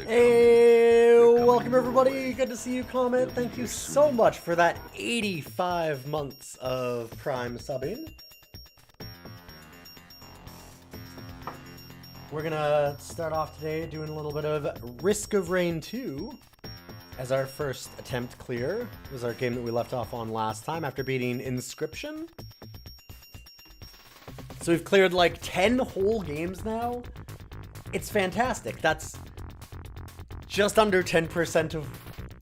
Hey, welcome everybody. Good to see you, Comet. Thank you so much for that 85 months of Prime subbing. We're gonna start off today doing a little bit of Risk of Rain 2 as our first attempt clear. It was our game that we left off on last time after beating Inscription. So we've cleared like 10 whole games now. It's fantastic. That's just under 10% of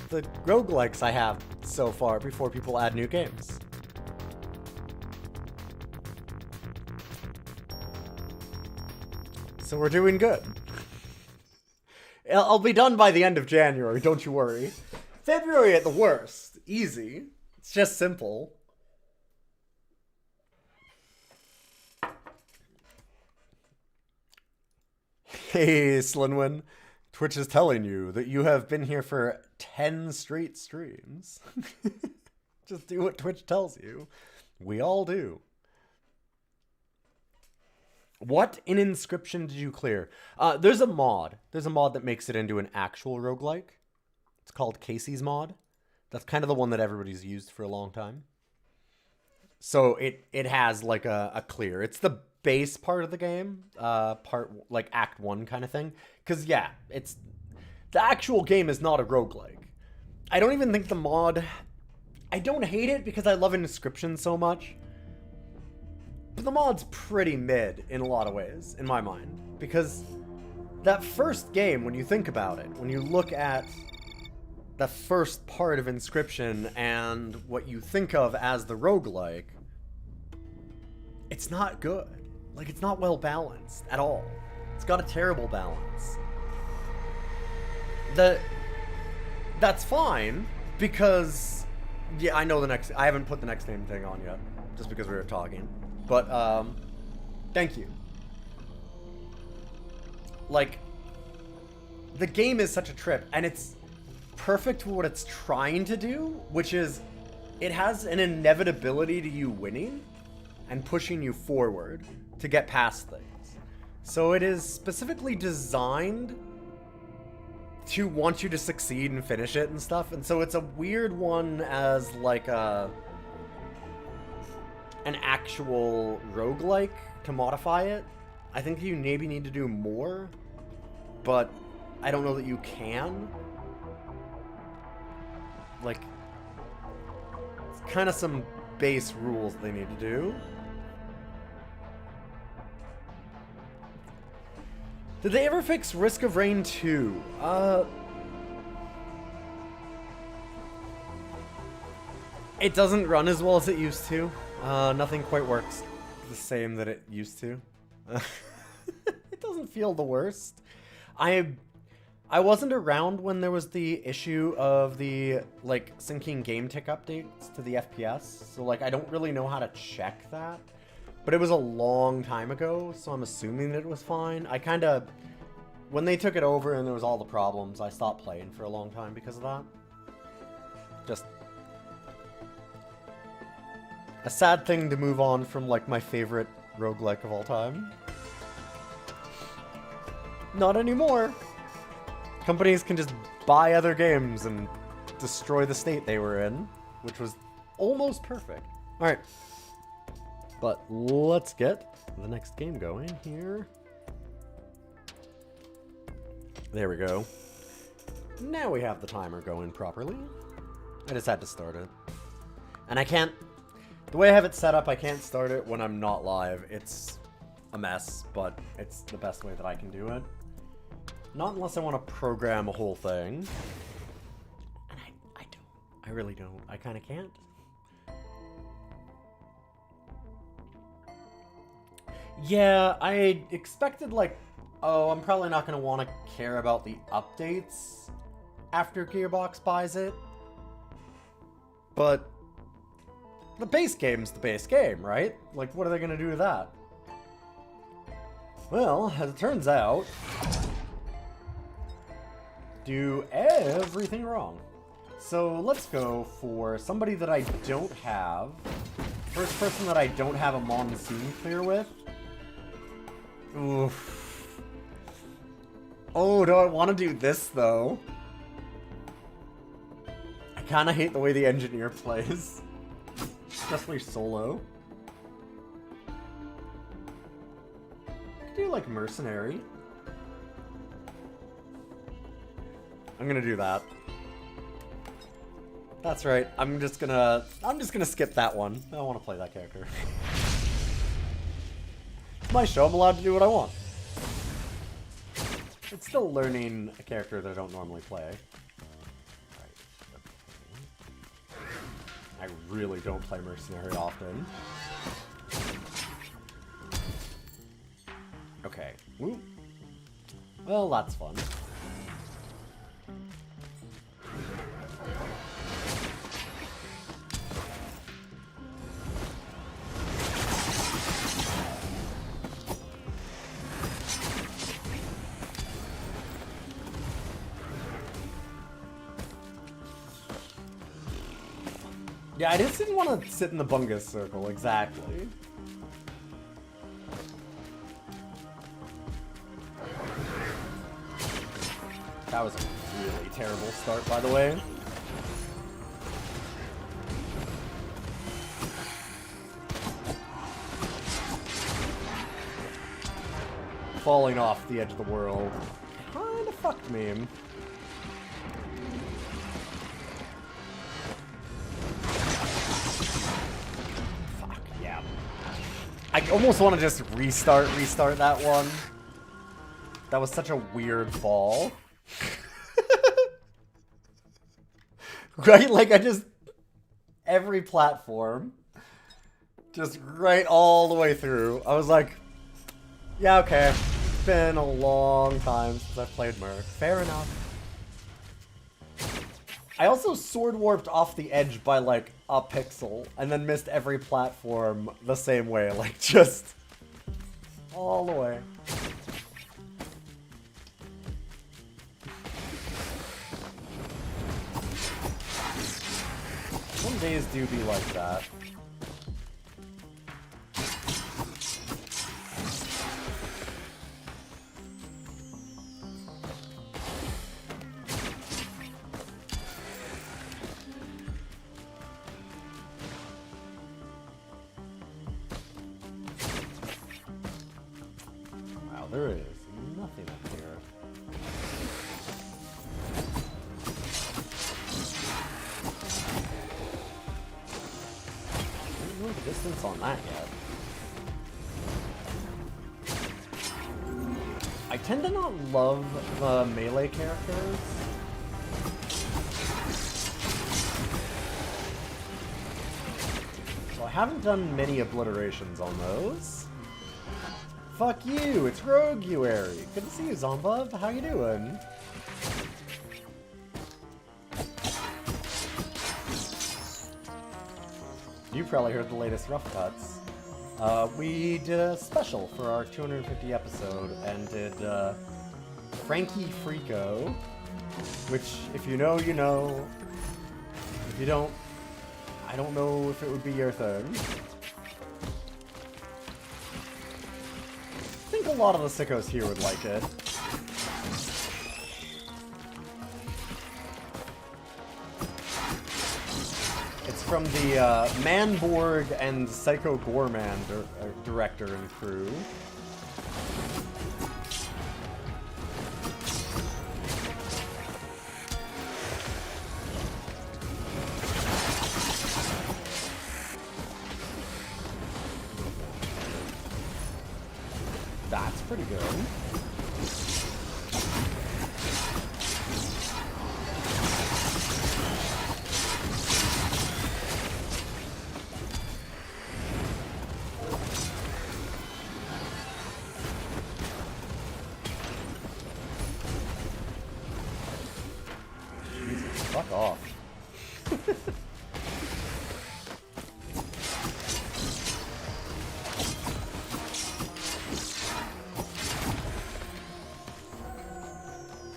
the roguelikes I have so far before people add new games. So we're doing good. I'll be done by the end of January, don't you worry. February at the worst. Easy. It's just simple. Hey, Slinwin. Twitch is telling you that you have been here for 10 straight streams. Just do what Twitch tells you. We all do. What in Inscription did you clear? There's a mod. There's a mod that makes it into an actual roguelike. It's called Casey's mod. That's kind of the one that everybody's used for a long time. So it has like a clear. It's the base part of the game, part like Act 1 kind of thing. Because yeah, it's the actual game is not a roguelike. I don't even think the mod, I don't hate it because I love Inscription so much. But the mod's pretty mid in a lot of ways, in my mind. Because that first game, when you think about it, when you look at the first part of Inscription and what you think of as the roguelike, it's not good. Like, it's not well balanced at all. It's got a terrible balance. That's fine, because yeah, I know I haven't put the next name thing on yet, just because we were talking. But, thank you. Like, the game is such a trip, and it's perfect for what it's trying to do, which is, it has an inevitability to you winning, and pushing you forward to get past things. So it is specifically designed to want you to succeed and finish it and stuff, and so it's a weird one as like an actual roguelike to modify it. I think you maybe need to do more, but I don't know that you can. Like, it's kind of some base rules they need to do. Did they ever fix Risk of Rain 2? It doesn't run as well as it used to. Nothing quite works the same that it used to. It doesn't feel the worst. I wasn't around when there was the issue of the, like, syncing game tick updates to the FPS, so, like, I don't really know how to check that. But it was a long time ago, so I'm assuming that it was fine. I kind of, when they took it over and there was all the problems, I stopped playing for a long time because of that. Just a sad thing to move on from, like, my favorite roguelike of all time. Not anymore. Companies can just buy other games and destroy the state they were in, which was almost perfect. Alright. But let's get the next game going here. There we go. Now we have the timer going properly. I just had to start it. And I can't, the way I have it set up, I can't start it when I'm not live. It's a mess, but it's the best way that I can do it. Not unless I want to program a whole thing. And I don't. I really don't. I kind of can't. Yeah, I expected, like, oh, I'm probably not going to want to care about the updates after Gearbox buys it. But the base game's the base game, right? Like, what are they going to do to that? Well, as it turns out, do everything wrong. So let's go for somebody that I don't have. First person that I don't have a monsoon clear with. Oof. Oh, do I want to do this, though? I kind of hate the way the engineer plays. Especially solo. I could do, like, mercenary. I'm gonna do that. That's right. I'm just gonna skip that one. I don't want to play that character. It's my show. I'm allowed to do what I want. It's still learning a character that I don't normally play. I really don't play mercenary often. Okay. Woo. Well, that's fun. Yeah, I just didn't want to sit in the bungus circle, exactly. That was a really terrible start, by the way. Falling off the edge of the world kinda fucked me. I almost want to just restart that one. That was such a weird fall. Right? Like, every platform, just right all the way through. I was like, yeah, okay. It's been a long time since I've played Merc. Fair enough. I also sword warped off the edge by, like, a pixel, and then missed every platform the same way, like, just all the way. Some days do be like that. There is nothing up here. There's no distance on that yet. I tend to not love the melee characters. So I haven't done many obliterations on those. Fuck you, it's Roguary. Good to see you, Zombub. How you doing? You probably heard the latest rough cuts. We did a special for our 250 episode and did Frankie Freako, which, if you know, you know. If you don't, I don't know if it would be your thing. I think a lot of the sickos here would like it. It's from the Manborg and Psycho Gorman director and crew. That's pretty good. Jesus, fuck off.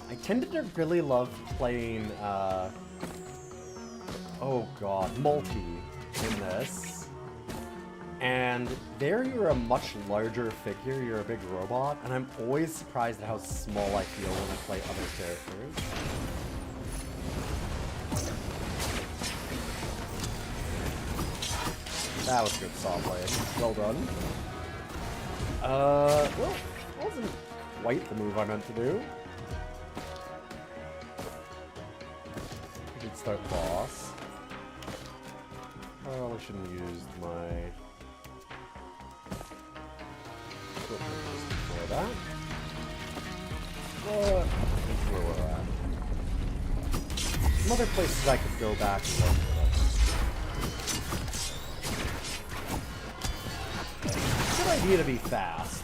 I tended to really love playing, oh god, multi in this. And there you're a much larger figure, you're a big robot, and I'm always surprised at how small I feel when I play other characters. That was good saw playing. Well done. Well, it wasn't quite the move I meant to do. I did start boss. Probably shouldn't have used my equipment just before that. But that's where we're at. Some other places I could go back and look for them. Good idea to be fast.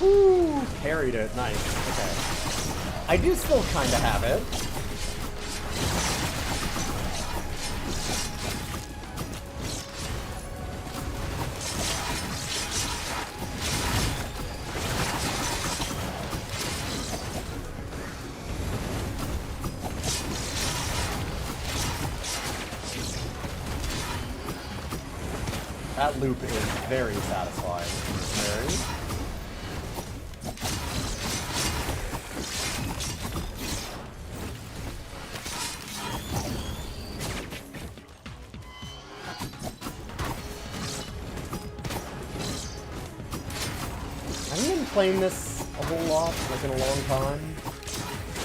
Woo! Parried it. Nice. Okay. I do still kind of have it. That loop is very satisfying. Very. I haven't been playing this a whole lot, like in a long time,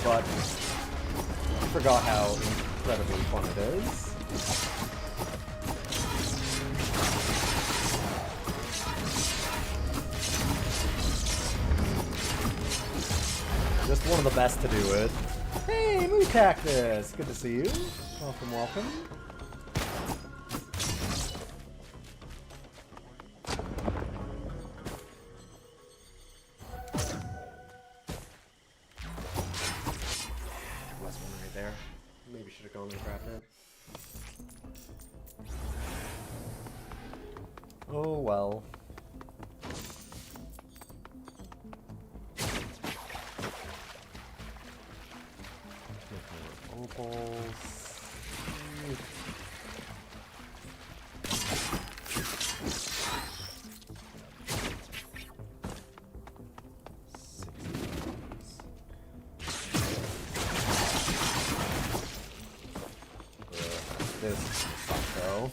but I forgot how incredibly fun it is. Just one of the best to do it. Hey, Moo Cactus! Good to see you. Welcome, welcome. Last one right there. Maybe should have gone and grabbed it. Oh well. Opals. This sucks though.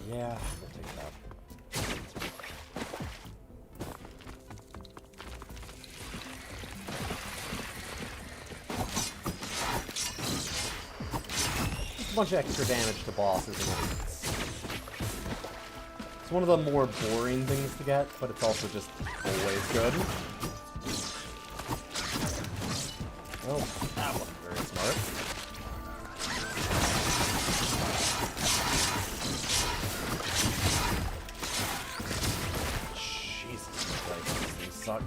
Yeah, we'll take that. Just a bunch of extra damage to bosses and it's one of the more boring things to get, but it's also just always good. Oh, that wasn't very smart. Suck.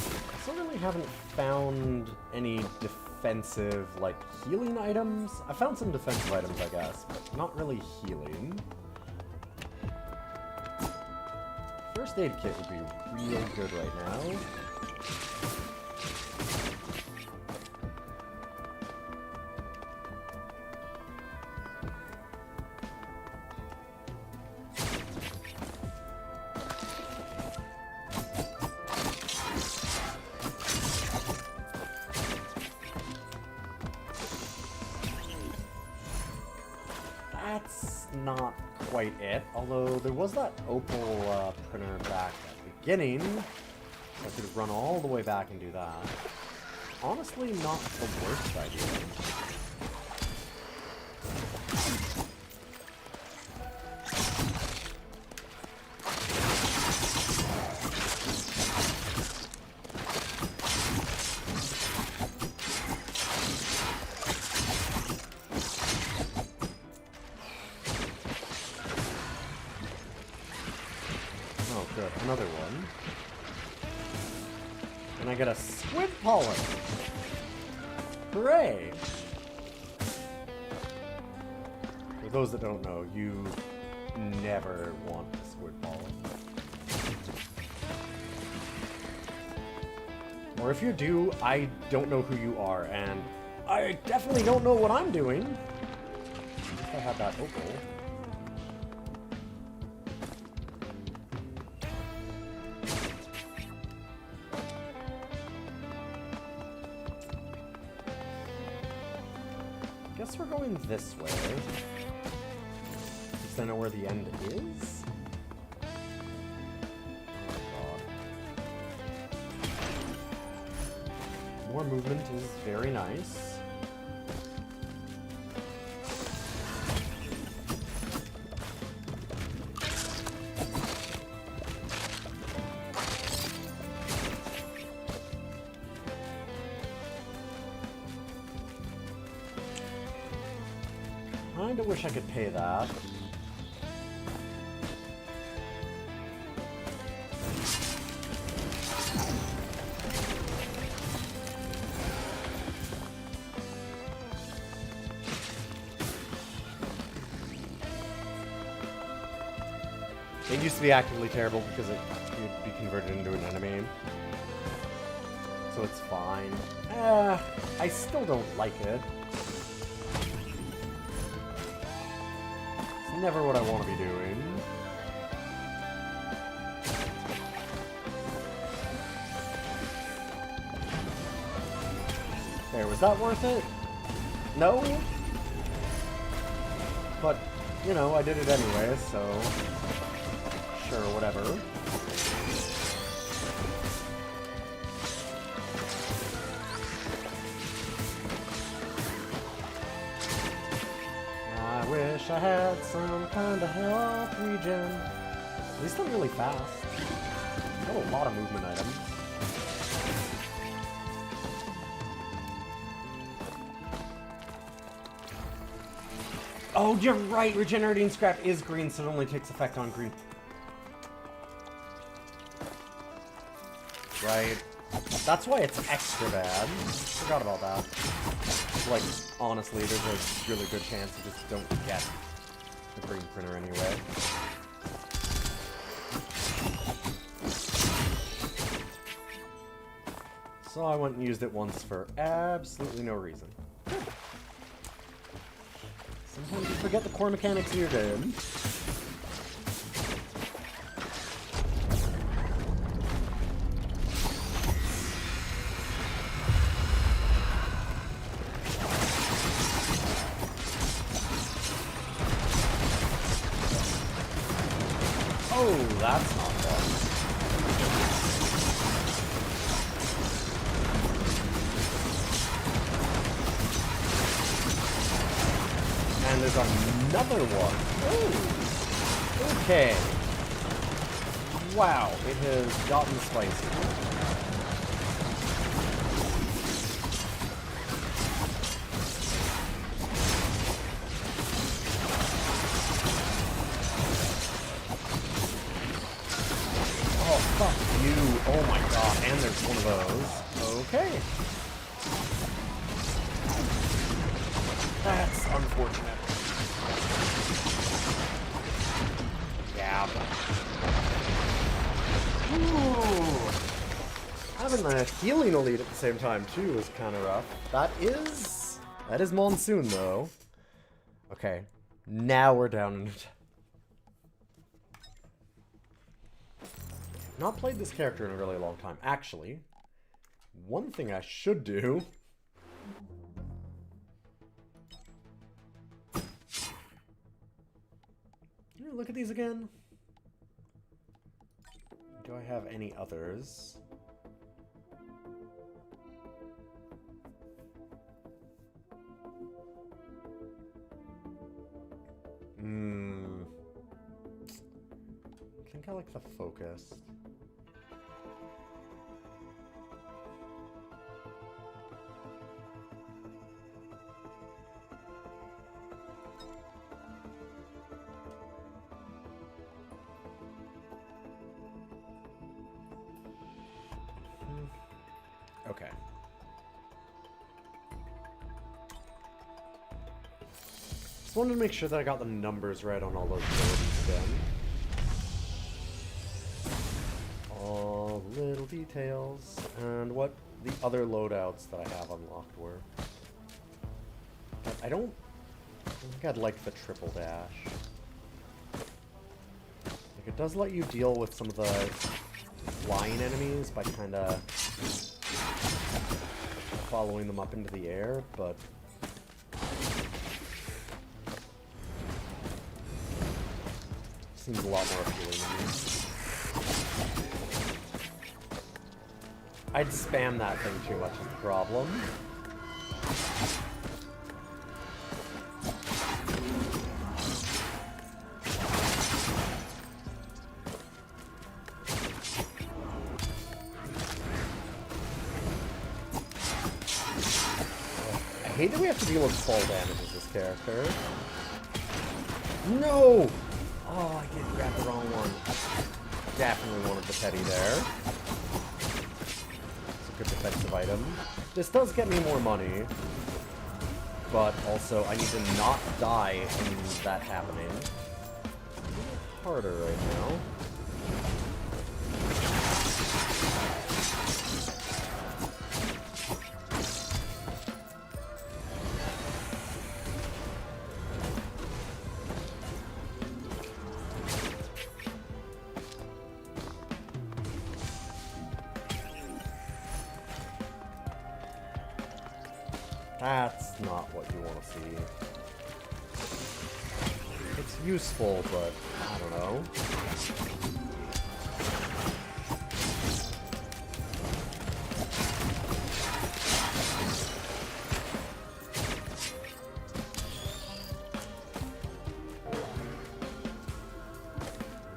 I still really haven't found any defensive, like, healing items. I found some defensive items, I guess, but not really healing. First aid kit would be real good right now. That's not quite it, although there was that opal printer back at the beginning, so I could run all the way back and do that. Honestly, not the worst idea. Good, another one. And I get a squid pollen. Hooray! For those that don't know, you never want a squid pollen. Or if you do, I don't know who you are, and I definitely don't know what I'm doing. If I had that opal. Guess we're going this way. Because I know where the end is. Oh god. More movement is very nice. Kinda wish I could pay that. It used to be actively terrible because it could be converted into an enemy. So it's fine. I still don't like it. It's never what I want to be doing. There, was that worth it? No? But, you know, I did it anyway, so... Sure, whatever. I wish I had some kind of health regen. At least I'm really fast. Got a lot of movement items. Oh, you're right! Regenerating scrap is green, so it only takes effect on green. Right. That's why it's extra bad. Forgot about that. Like, honestly, there's a really good chance you just don't get the green printer anyway. So I went and used it once for absolutely no reason. Sometimes you forget the core mechanics of your game. Oh, that's not fun. And there's another one. Oh, okay. Wow, it has gotten spicy. Oh, fuck you. Oh my god, and there's one of those. Okay. That's unfortunate. Yeah. Ooh. Having a healing elite at the same time, too, is kind of rough. That is Monsoon, though. Okay. Now we're down in it. Not played this character in a really long time. Actually, one thing I should do... Look at these again. Do I have any others? I think I like the focus. Okay. Just wanted to make sure that I got the numbers right on all those abilities again. All the little details. And what the other loadouts that I have unlocked were. I don't think I'd like the triple dash. Like, it does let you deal with some of the flying enemies by kind of following them up into the air, but seems a lot more appealing to me. I'd spam that thing too much is the problem. I hate that we have to deal with fall damage as this character. No! Oh, I did grab the wrong one. Definitely wanted the teddy there. It's a good defensive item. This does get me more money, but also I need to not die in that happening. It's a little harder right now. That's not what you want to see. It's useful, but I don't know.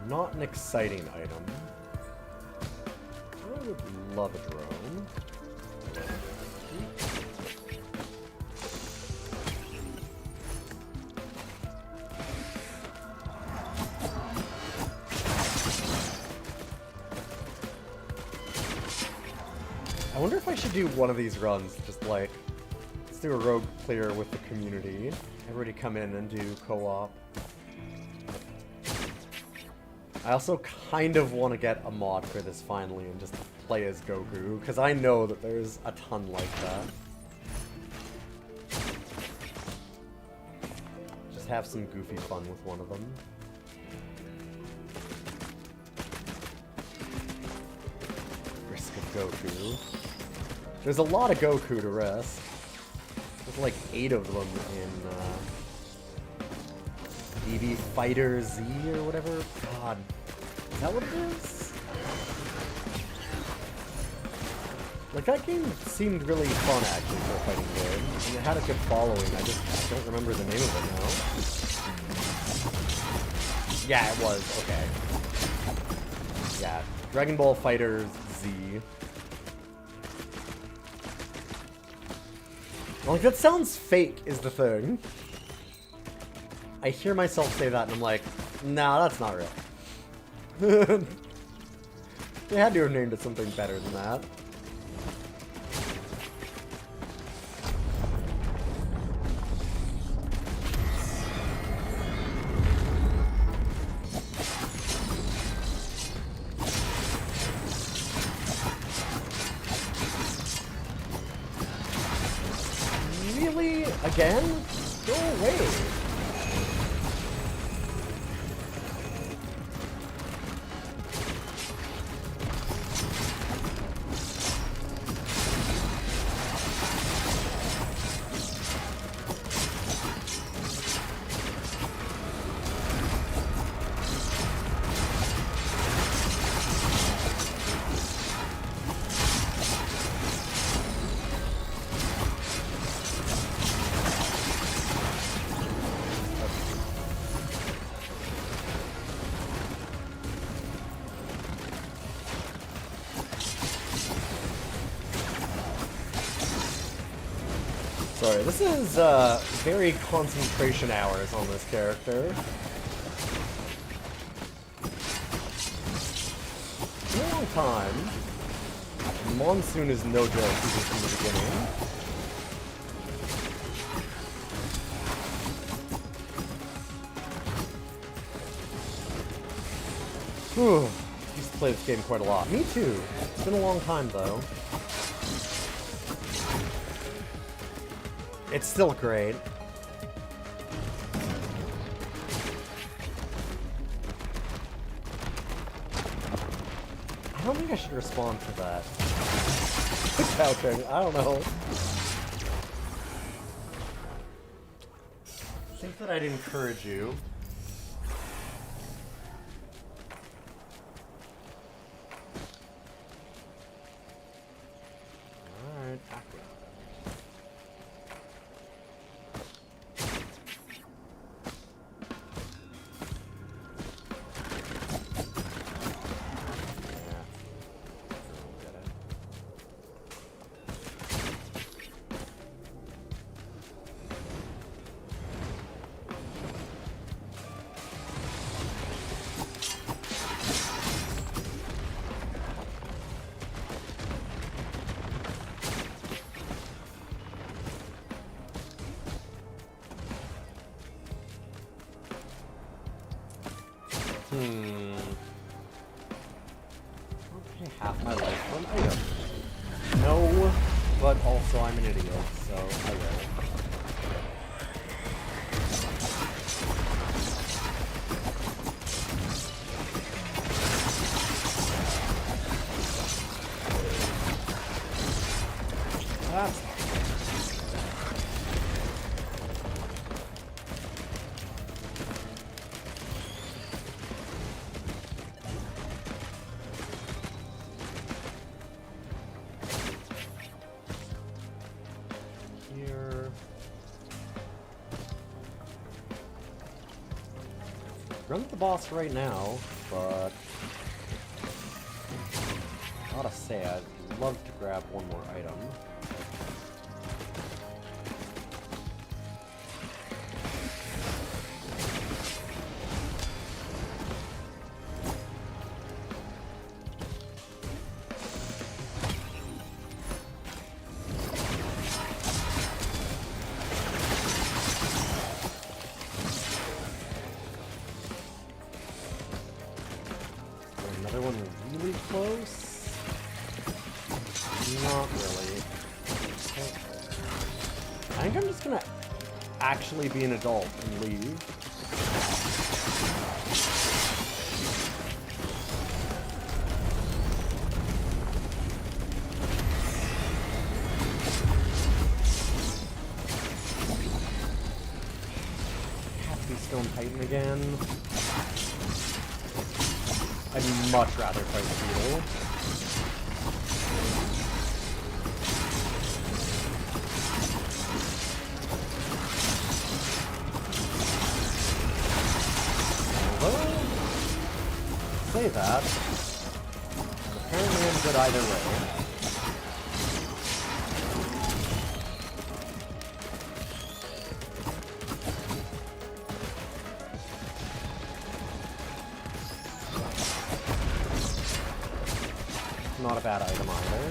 Not an exciting item. I would love a drone. I wonder if I should do one of these runs, just like, let's do a rogue clear with the community. Everybody come in and do co-op. I also kind of want to get a mod for this finally and just play as Goku, because I know that there's a ton like that. Just have some goofy fun with one of them. Risk of Goku. There's a lot of Goku to risk. There's like 8 of them in EV Fighter Z or whatever. God, is that what it is? Like, that game seemed really fun actually for a fighting game, and it had a good following. I just don't remember the name of it now. Yeah, it was. Okay. Yeah, Dragon Ball Fighter Z. Like, that sounds fake, is the thing. I hear myself say that, and I'm like, nah, that's not real. They had to have named it something better than that. Really? Again? Go away. Sorry, this is very concentration hours on this character. A long time. Monsoon is no joke, even from the beginning. Whew. I used to play this game quite a lot. Me too. It's been a long time, though. It's still great. I don't think I should respond to that. Couching, I don't know. I think that I'd encourage you. Alright, act around. Okay, half my life for an item. No, but also I'm an idiot, so I will. That's run the boss right now, but gotta say, I'd love to grab one more item. Another one really close? Not really. I think I'm just gonna actually be an adult and leave. Have to be Stone Titan again. I'd much rather fight the beetle. Although, say that, apparently I'm good either way. Not a bad item either.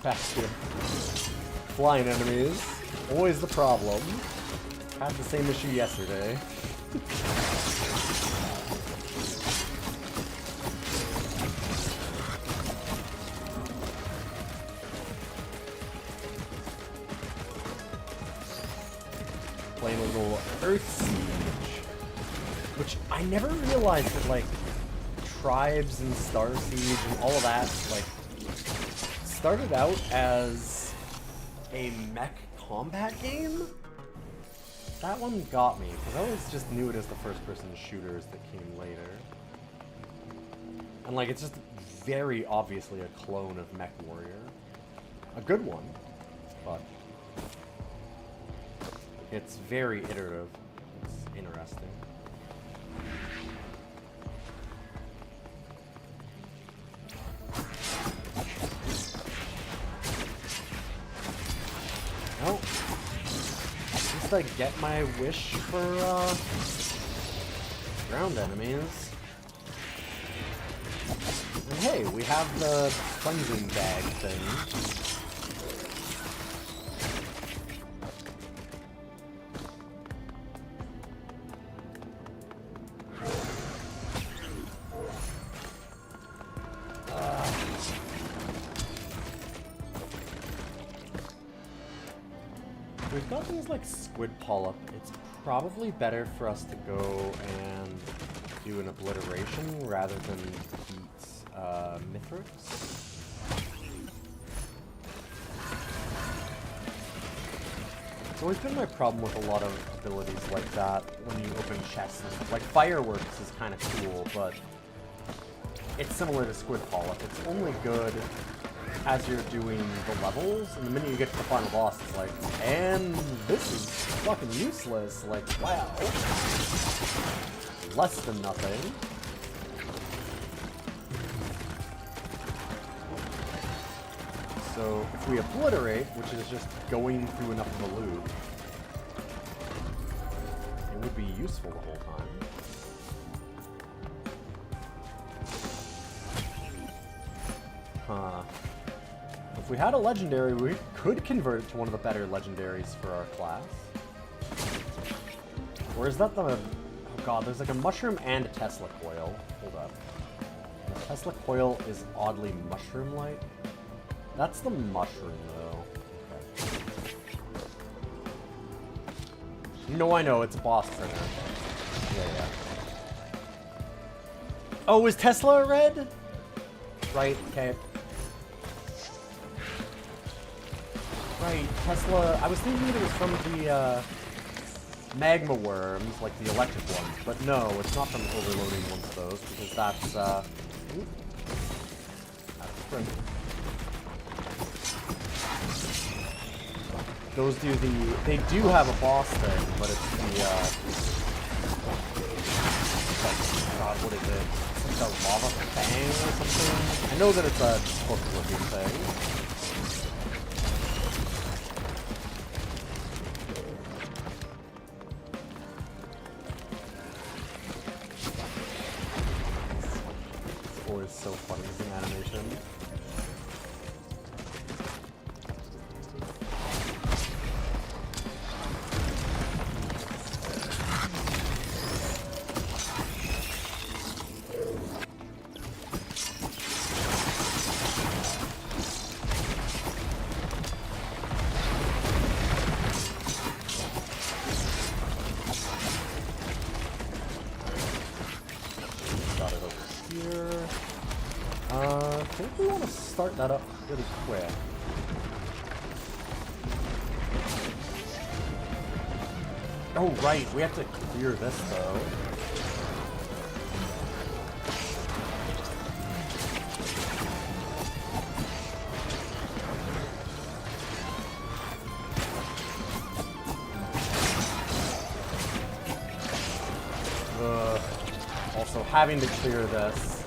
Bastion. Flying enemies. Always the problem. Had the same issue yesterday. Playing a little Earth Siege. Which I never realized that, like, Tribes and Star Siege and all of that, like, started out as a mech combat game? That one got me, because I always just knew it as the first-person shooters that came later. And, like, it's just very obviously a clone of Mech Warrior. A good one, but... It's very iterative. It's interesting. Oh. At least I get my wish for, ground enemies. And hey, we have the cleansing bag thing. We've got things like squid polyp. It's probably better for us to go and do an obliteration rather than beat Mithrix. It's always been my problem with a lot of abilities like that when you open chests and stuff. Like Fireworks is kind of cool, but it's similar to squid polyp. It's only good as you're doing the levels, and the minute you get to the final boss, it's like, and this is fucking useless. Like, wow. Less than nothing. So, if we obliterate, which is just going through enough of the loot, it would be useful the whole time. Huh. If we had a legendary, we could convert it to one of the better legendaries for our class. Or is that the... Oh god, there's like a mushroom and a Tesla coil. Hold up. The Tesla coil is oddly mushroom-like. That's the mushroom, though. Okay. No, I know, it's a boss trigger. Yeah. Oh, is Tesla red? Right, okay. Right, Tesla. I was thinking it was from the magma worms, like the electric ones, but no, it's not from overloading one of those because that's print. Those do the. They do have a boss thing, but it's the. God, what is it? It's like a lava fang or something. I know that it's a hook-looking thing. So funny as an animation. Got it over here. I think we want to start that up really quick. Oh, right, we have to clear this, though. Also, having to clear this.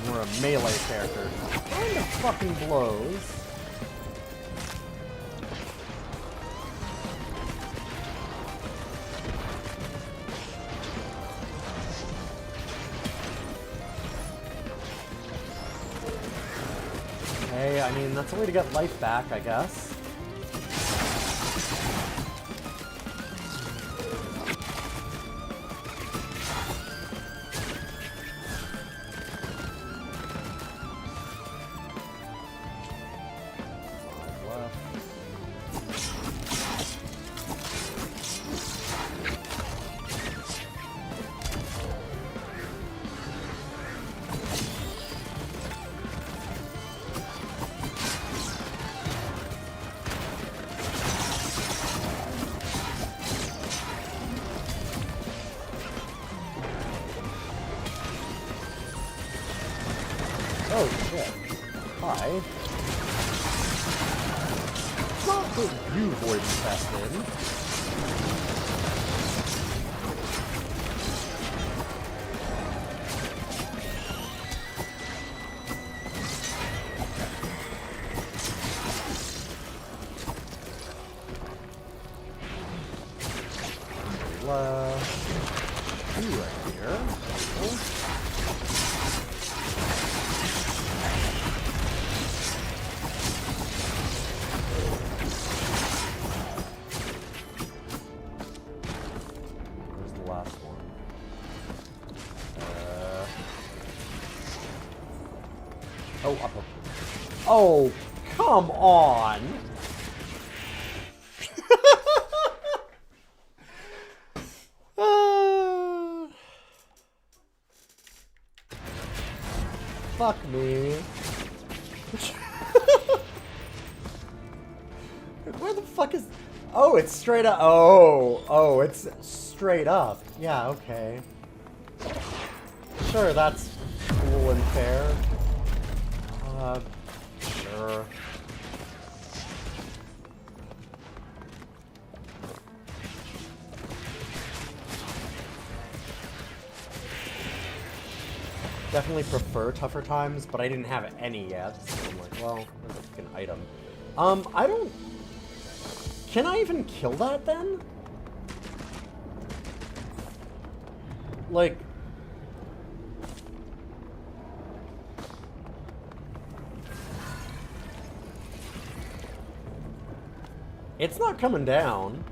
We're a melee character. Kind of fucking blows. Hey, I mean, that's a way to get life back, I guess. Oh shit. Hi. not put you void infested. Two right here. Where's the last one? Oh, up. Oh, come on! Fuck me. Where the fuck is... Oh, it's straight up. Oh, it's straight up. Yeah, okay. Sure, that's cool and fair. Sure. Definitely prefer tougher times, but I didn't have any yet, so I'm like, well, there's a fucking item. I don't... Can I even kill that, then? Like... It's not coming down.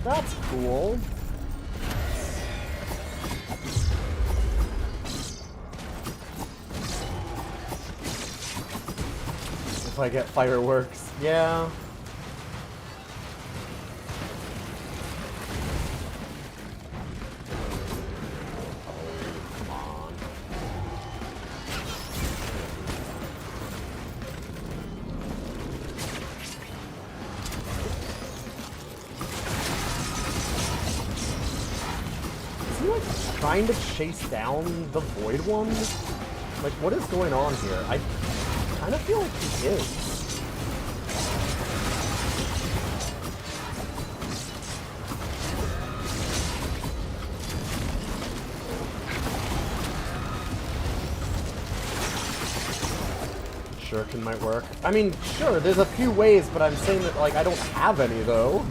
That's cool. If I get fireworks, yeah. Trying to chase down the void one? Like, what is going on here? I kind of feel like he is. Shuriken might work. I mean, sure, there's a few ways, but I'm saying that, like, I don't have any, though.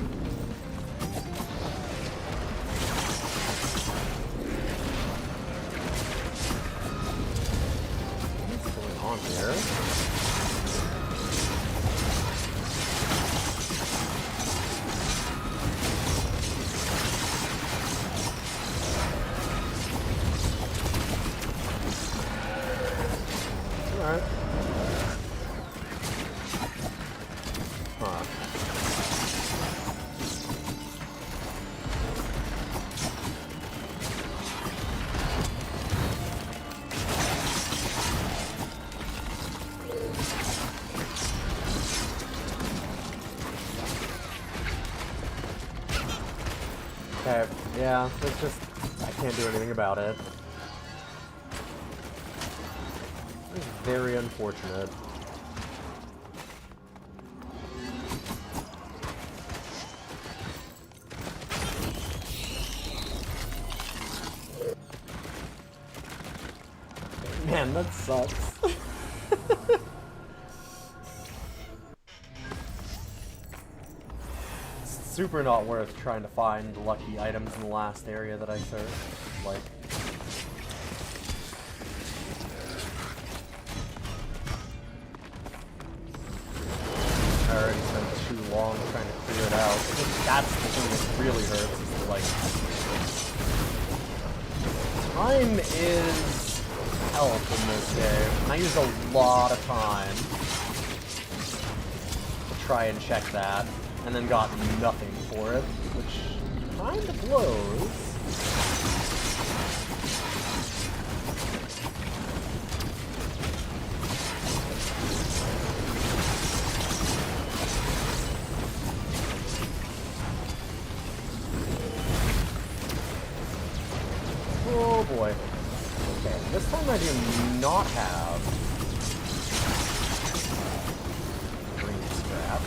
Okay, yeah, it's just, I can't do anything about it. It's very unfortunate. Man, that sucks. Super not worth trying to find lucky items in the last area that I searched. Like, I already spent too long trying to clear it out. I think that's the thing that really hurts. Is like, time is health in this game. And I used a lot of time to try and check that. And then got nothing for it, which kind of blows. Oh boy. Okay, this time I do not have green scrap.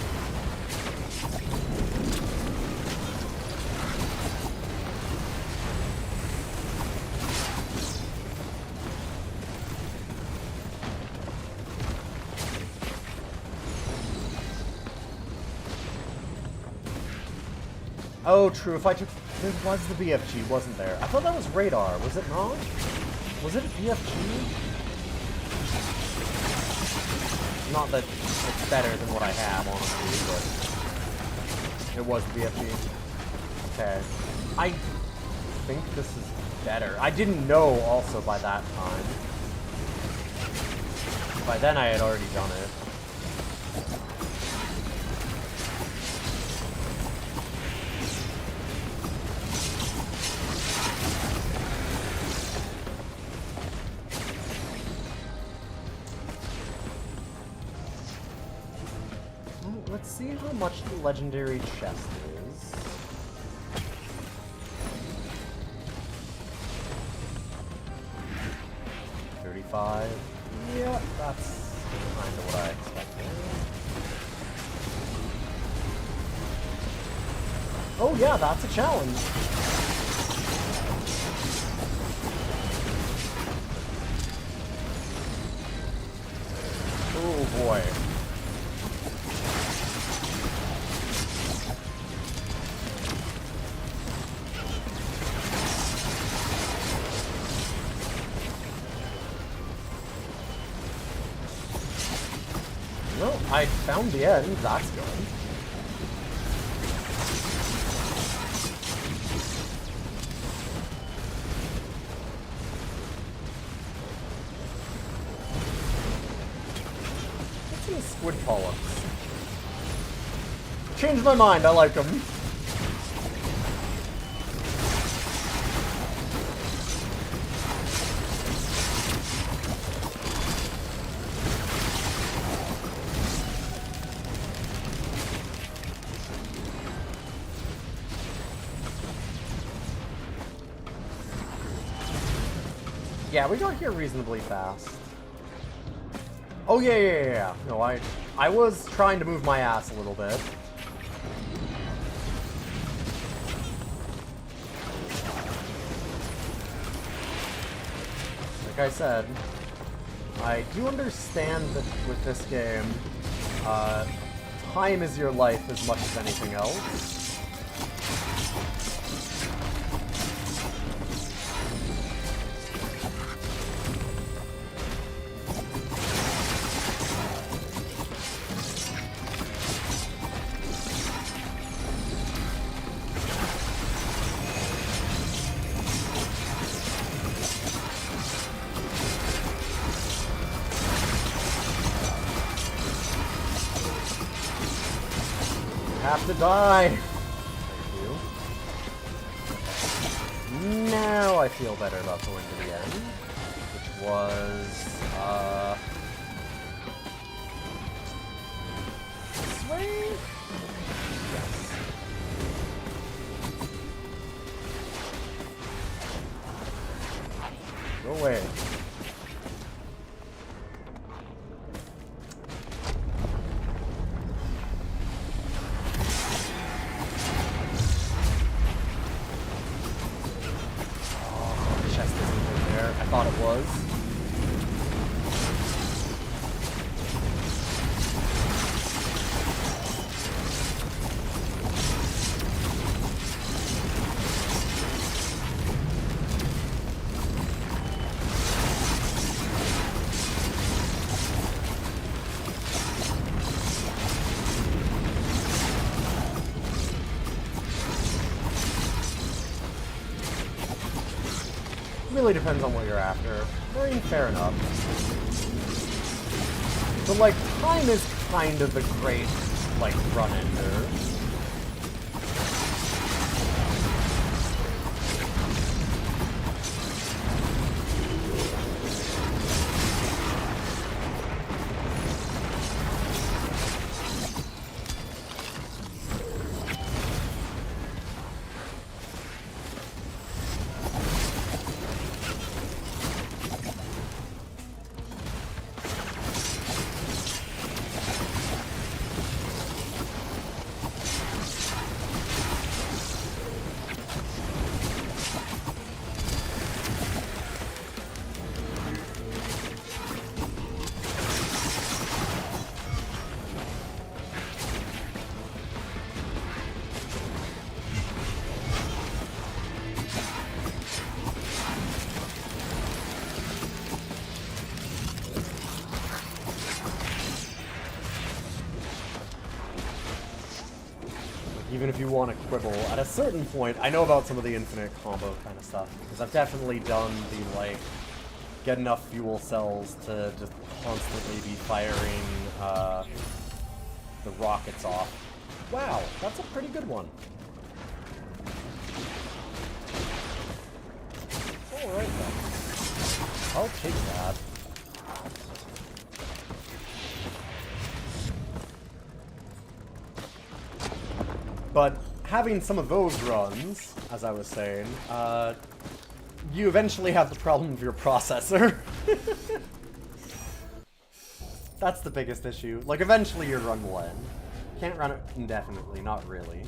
Oh, true. If I took... There was the BFG, wasn't there? I thought that was radar. Was it not? Was it a BFG? Not that it's better than what I have, honestly, but... It was the BFG. Okay. I think this is better. I didn't know also by that time. By then I had already done it. Let's see how much the legendary chest is. $35. Yeah, that's kind of what I expected. Oh yeah, that's a challenge. Oh boy. Well, I found the end, that's good. What's in the squid polyps? Changed my mind, I like them. Yeah, we got here reasonably fast. Oh yeah. No, I was trying to move my ass a little bit. Like I said, I do understand that with this game, time is your life as much as anything else. Have to die. Thank you. Now I feel better about going to the end, which was this way? Yes. Go away. I thought it was. Really depends on what you're after. I mean, fair enough. But, like, time is kind of the great, like, run-ender. even if you want to quibble. At a certain point, I know about some of the infinite combo kind of stuff, because I've definitely done the, like, get enough fuel cells to just constantly be firing the rockets off. Wow, that's a pretty good one. Alright then. I'll take that. But having some of those runs, as I was saying, you eventually have the problem of your processor. That's the biggest issue. Like, eventually your run will end. Can't run it indefinitely, not really.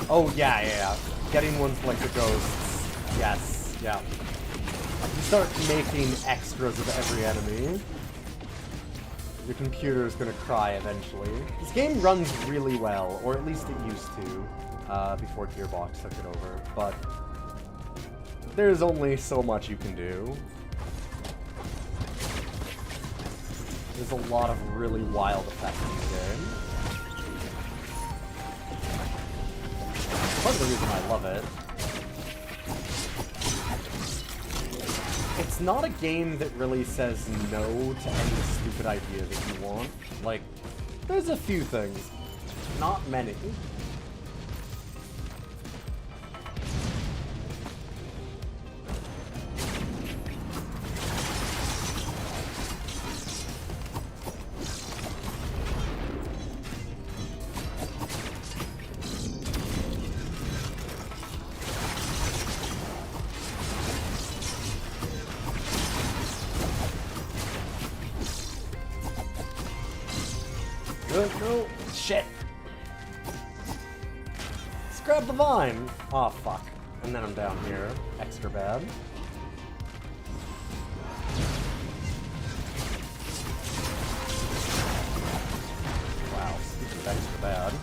Oh, yeah. Getting ones like the ghosts. Yes, yeah. You start making extras of every enemy. Your computer is gonna cry eventually. This game runs really well, or at least it used to, before Gearbox took it over, but there's only so much you can do. There's a lot of really wild effects in the game. Part of the reason I love it. It's not a game that really says no to any stupid idea that you want. Like, there's a few things. Not many. No, shit. Let's grab the vine. Oh, fuck. And then I'm down here. Extra bad. Wow, stupid extra bad.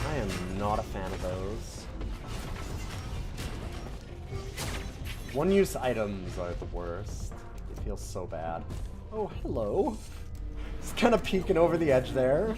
I am not a fan of those. One-use items are the worst. It feels so bad. Oh, hello. Just kind of peeking over the edge there.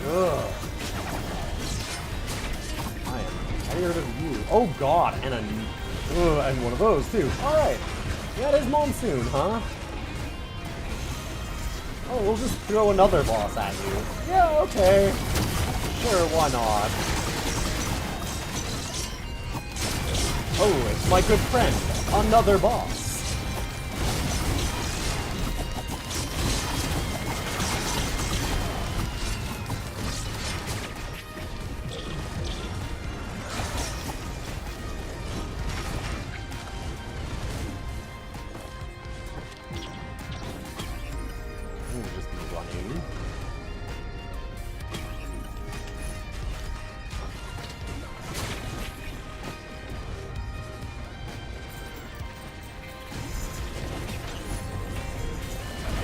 Ugh. I am tired of you. Oh god, and and one of those too. Alright. Yeah, it is Monsoon, huh? Oh, we'll just throw another boss at you. Yeah, okay. Sure, why not? Oh, it's my good friend. Another boss. Just be running.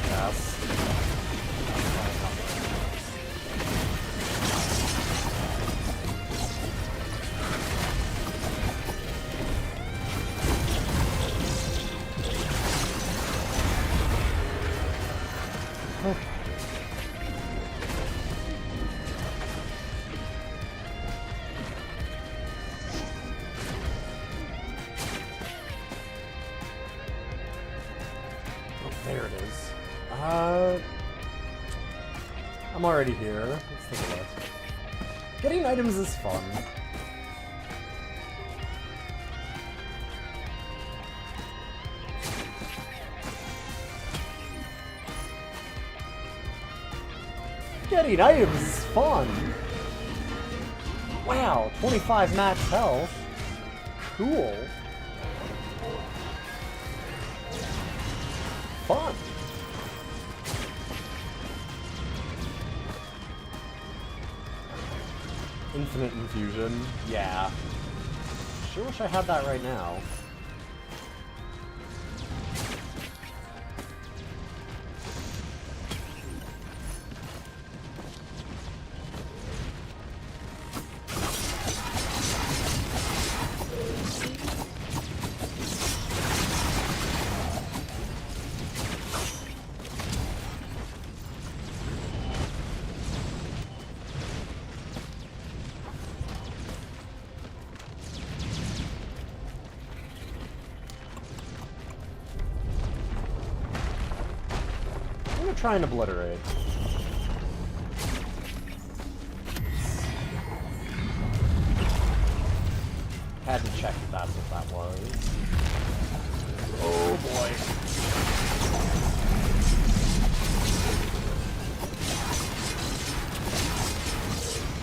Yes. Okay. Oh, there it is. I'm already here. Let's take a look. Getting items is fun. Getting items is fun. Wow, 25 max health. Cool. Fun. Infinite infusion. Yeah. Sure wish I had that right now. I'm gonna try and obliterate. Had to check if that's what that was. Oh boy.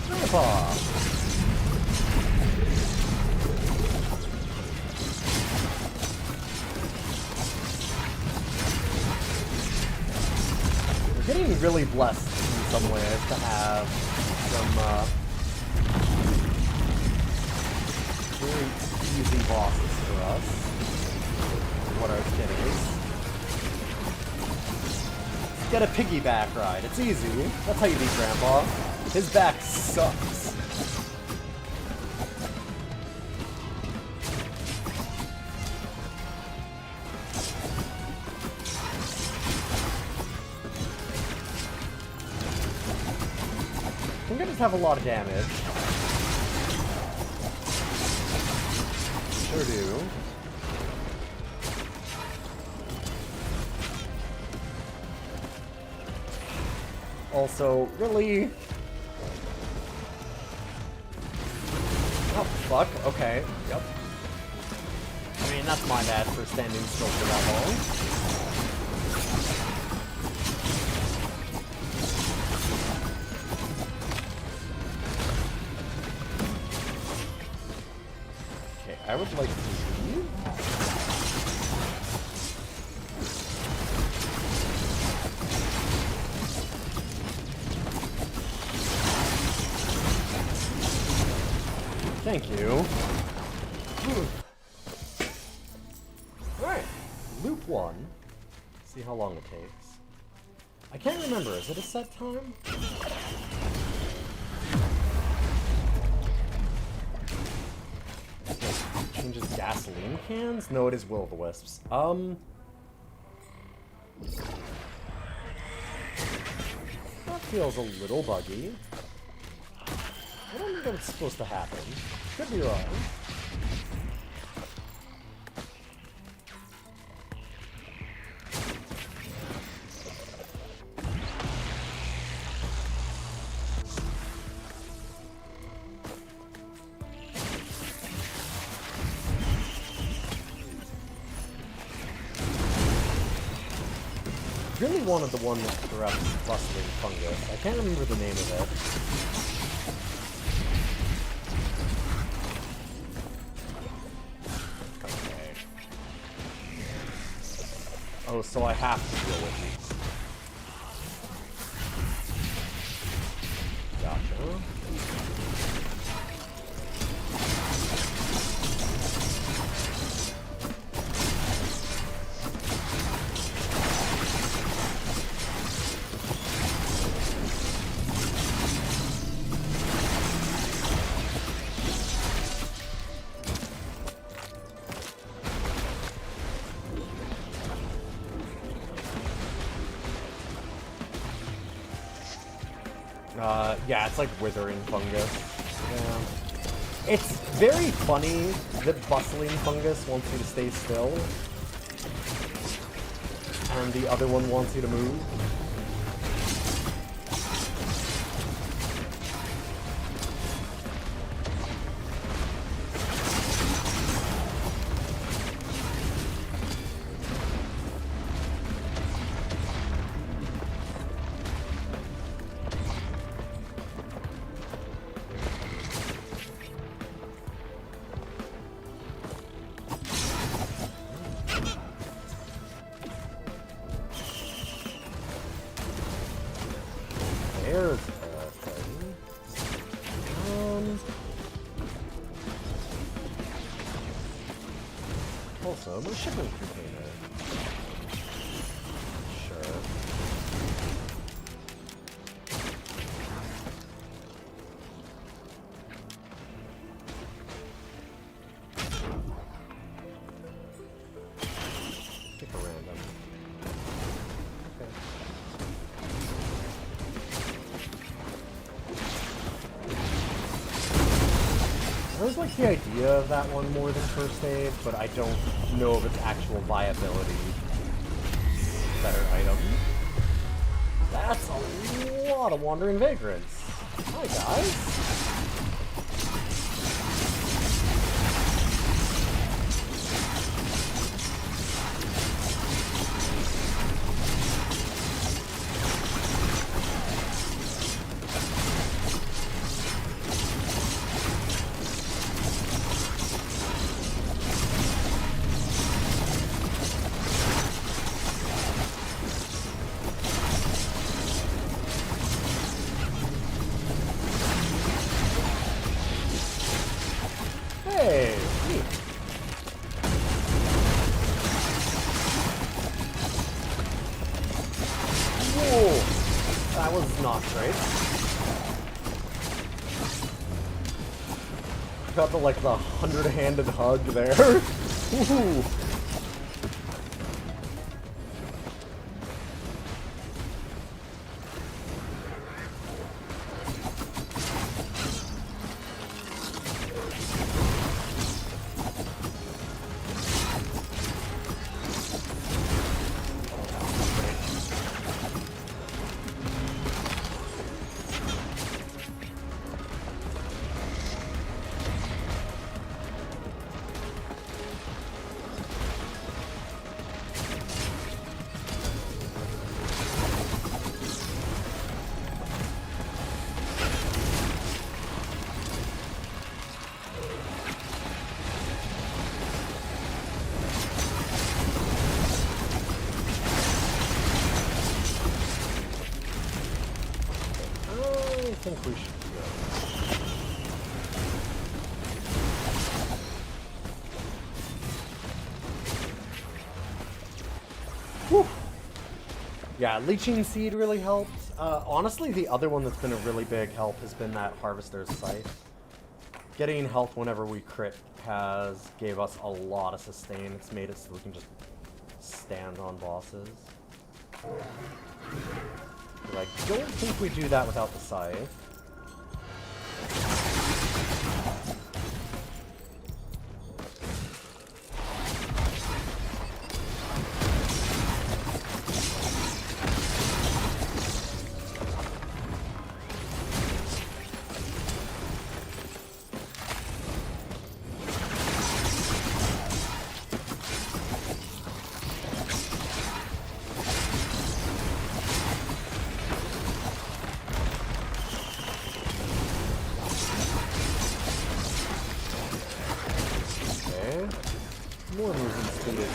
Grandpa! We're getting really blessed in some ways to have some very easy bosses for us. What our kid is. Get a piggyback ride. It's easy. That's how you beat Grandpa. His back sucks. I think I just have a lot of damage. Sure do. Also, really... Oh, fuck. Okay. Yep. I mean, that's my bad for standing still for that long. Okay, I would like to leave. Thank you. Alright, loop 1. See how long it takes. I can't remember, is it a set time? Changes gasoline cans? No, it is will-o-the-wisps. That feels a little buggy. I don't think that's supposed to happen. Could be wrong. Really wanted the one that corrupts bustling fungus. I can't remember the name of it. Okay. Oh, so I have to deal with these. Gotcha. Yeah, it's like withering fungus. Yeah. It's very funny that bustling fungus wants you to stay still, and the other one wants you to move. There's a thing. Also, no shipping container. Sure. Pick a random. Okay. I always like the idea of that one more than first aid, but I don't know of its actual viability. Better item. That's a lot of wandering vagrants. Hi, guys. Hey, neat. Whoa, that was not great. Got the like the 100-handed hug there. Woohoo. I think we should go. Whew. Yeah, Leeching Seed really helped. Honestly, the other one that's been a really big help has been that Harvester's Scythe. Getting health whenever we crit gave us a lot of sustain. It's made it so we can just stand on bosses. But I don't think we do that without the Scythe. More movement speed is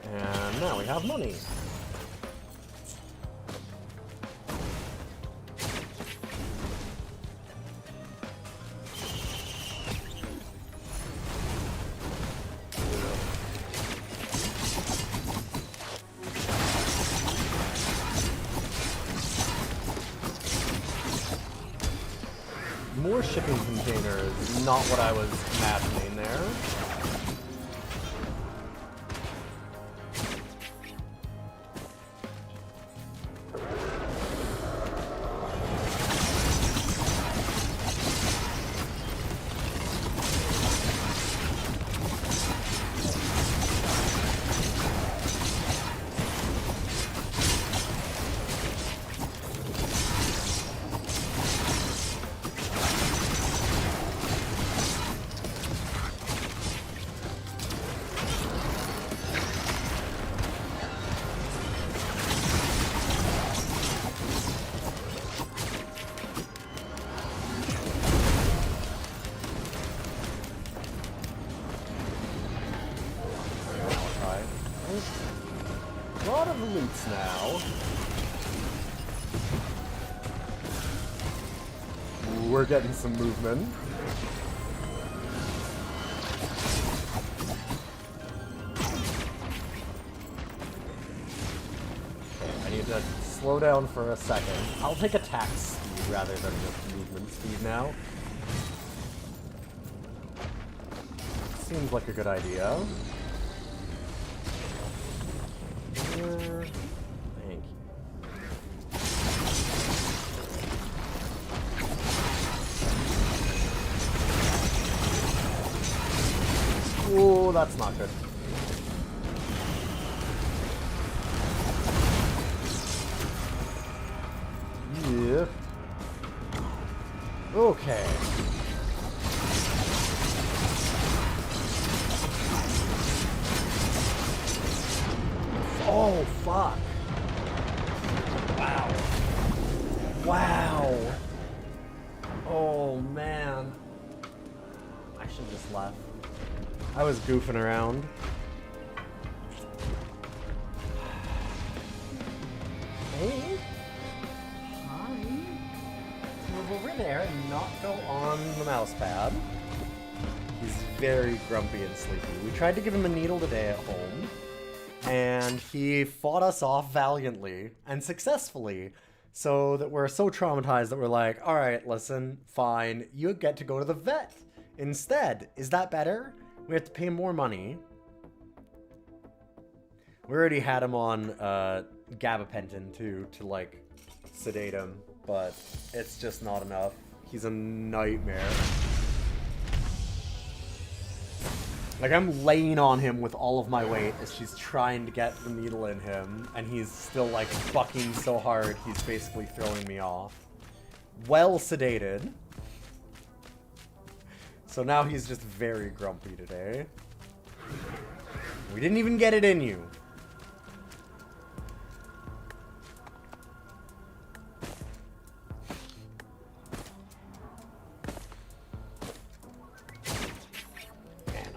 and now we have money. More shipping containers, not what I was imagining there. A lot of loots now. We're getting some movement. I need to slow down for a second. I'll take attack speed rather than just movement speed now. Seems like a good idea. Thank you. Oh, that's not good. Yeah. Okay. Oh, fuck. Wow. Wow. Oh, man. I should have just left. I was goofing around. Hey. Hi. Move over there and not go on the mouse pad. He's very grumpy and sleepy. We tried to give him a needle today at home. And he fought us off valiantly and successfully, so that we're so traumatized that we're like, all right, listen, fine, you get to go to the vet instead. Is that better? We have to pay more money. We already had him on gabapentin too, to like sedate him, but it's just not enough. He's a nightmare. Like, I'm laying on him with all of my weight as she's trying to get the needle in him, and he's still, like, bucking so hard, he's basically throwing me off. Well sedated. So now he's just very grumpy today. We didn't even get it in you.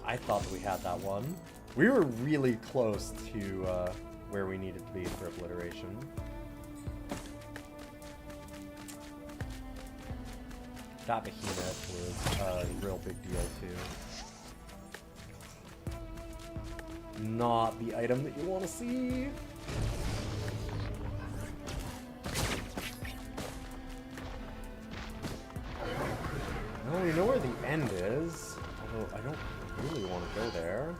I thought that we had that one. We were really close to where we needed to be for obliteration. That behemoth was a real big deal too. Not the item that you want to see. Well, we know where the end is, although I don't really want to go there.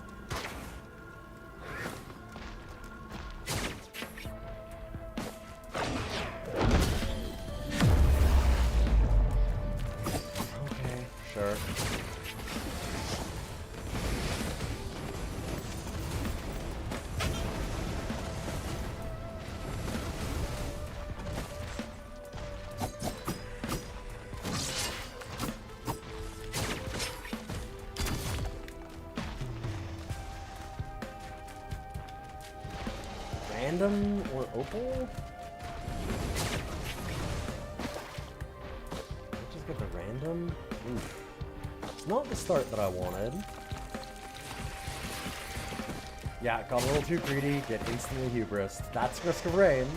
Okay, sure. random or opal? Let's just get the random. Ooh. It's not the start that I wanted. Yeah, got a little too greedy, get instantly hubris. That's Risk of Rain.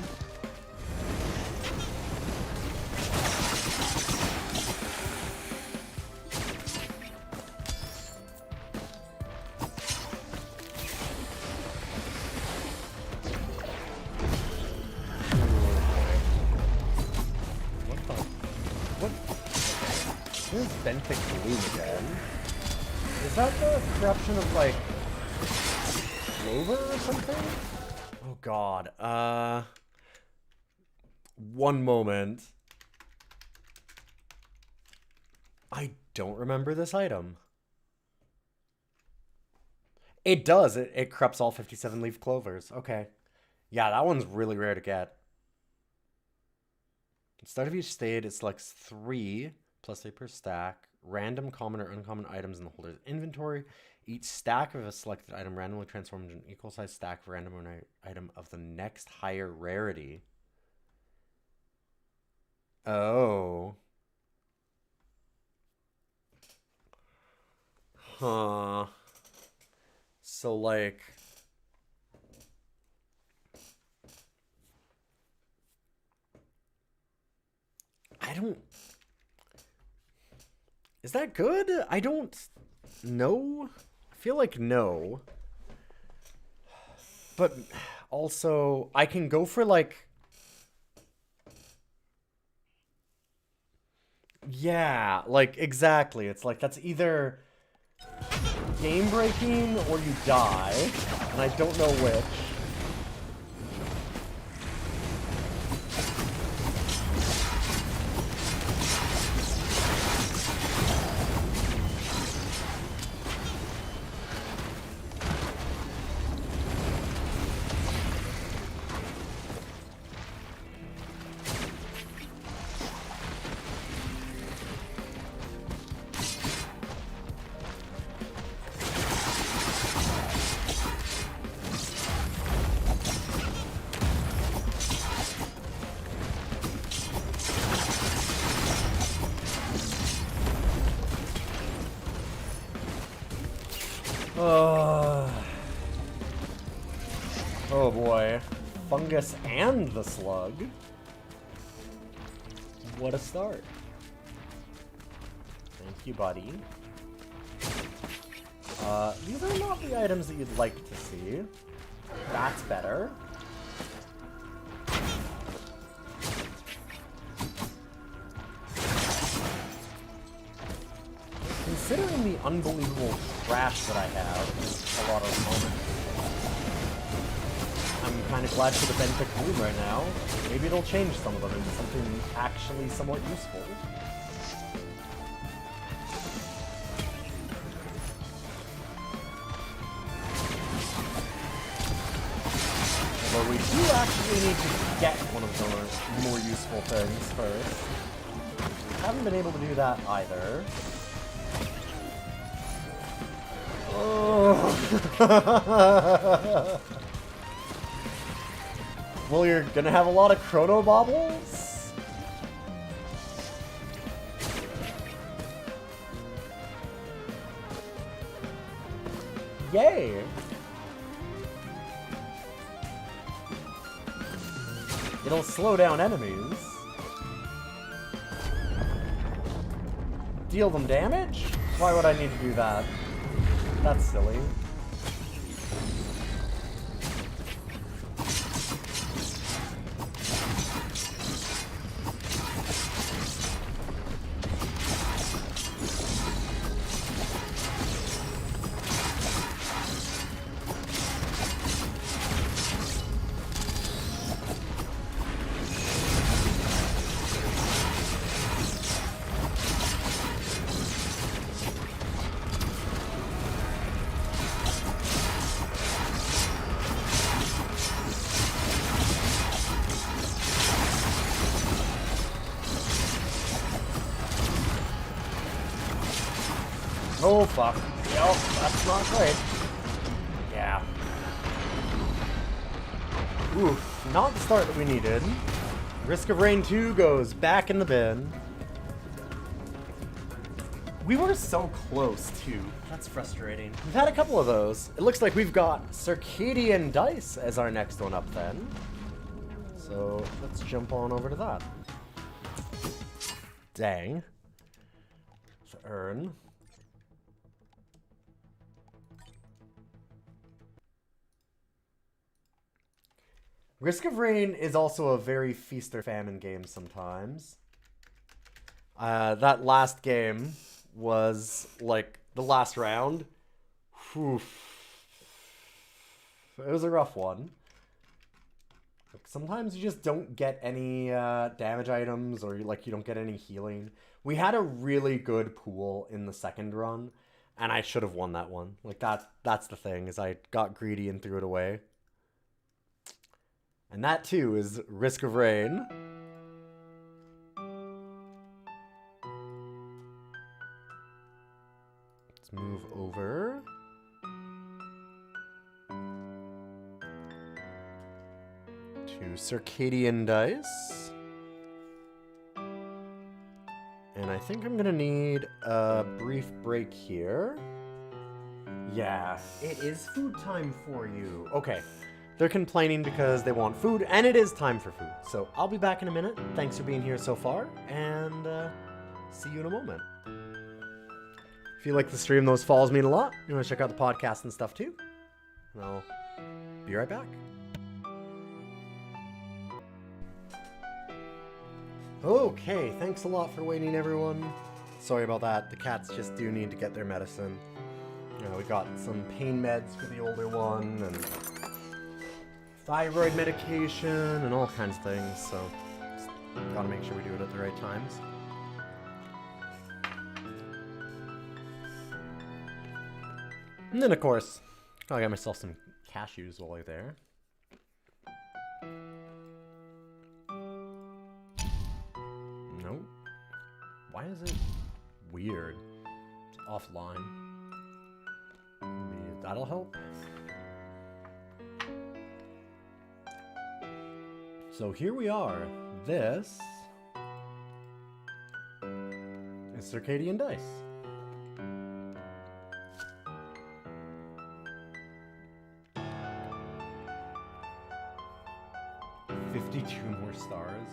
Benthic Bloom again. Is that the corruption of, like, clover or something? Oh god. One moment. I don't remember this item. It does. It corrupts all 57 leaf clovers. Okay. Yeah, that one's really rare to get. At the start of each stage, it selects 3 plus a per stack, random common or uncommon items in the holder's inventory. Each stack of a selected item randomly transforms into an equal sized stack of random item of the next higher rarity. Oh. Huh. So, like... I don't... Is that good? I don't know. I feel like no. But also, I can go for like... Yeah, like exactly. It's like that's either game breaking or you die. And I don't know which. Oh boy. Fungus and the slug. What a start. Thank you, buddy. These are not the items that you'd like to see. That's better. Considering the unbelievable trash that I have in a lot of moments, I'm kind of glad for the Benthic Bloom right now. Maybe it'll change some of them into something actually somewhat useful. Although we do actually need to get one of those more useful things first. We haven't been able to do that either. Oh. Well, you're gonna have a lot of chrono baubles? Yay! It'll slow down enemies. Deal them damage? Why would I need to do that? That's silly. Oh fuck. Yep, that's not great. Yeah. Oof, not the start that we needed. Risk of Rain 2 goes back in the bin. We were so close, too. That's frustrating. We've had a couple of those. It looks like we've got Circadian Dice as our next one up then. So let's jump on over to that. Dang. To earn. Risk of Rain is also a very feast or famine game sometimes. That last game was like the last round. Whew. It was a rough one. Like, sometimes you just don't get any damage items, or you don't get any healing. We had a really good pool in the second run, and I should have won that one. Like that's the thing, is I got greedy and threw it away. And that too is Risk of Rain. Let's move over. To Circadian Dice. And I think I'm gonna need a brief break here. Yeah, it is food time for you. Okay. They're complaining because they want food, and it is time for food. So I'll be back in a minute. Thanks for being here so far, and see you in a moment. If you like the stream, those follows mean a lot. You want to check out the podcast and stuff too. And I'll be right back. Okay, thanks a lot for waiting, everyone. Sorry about that. The cats just do need to get their medicine. You know, we got some pain meds for the older one, and thyroid medication, and all kinds of things, so just gotta make sure we do it at the right times. And then, of course, I got myself some cashews while I'm there. Nope. Why is it weird? It's offline. Maybe that'll help. So here we are. This is Circadian Dice. $52 more stars.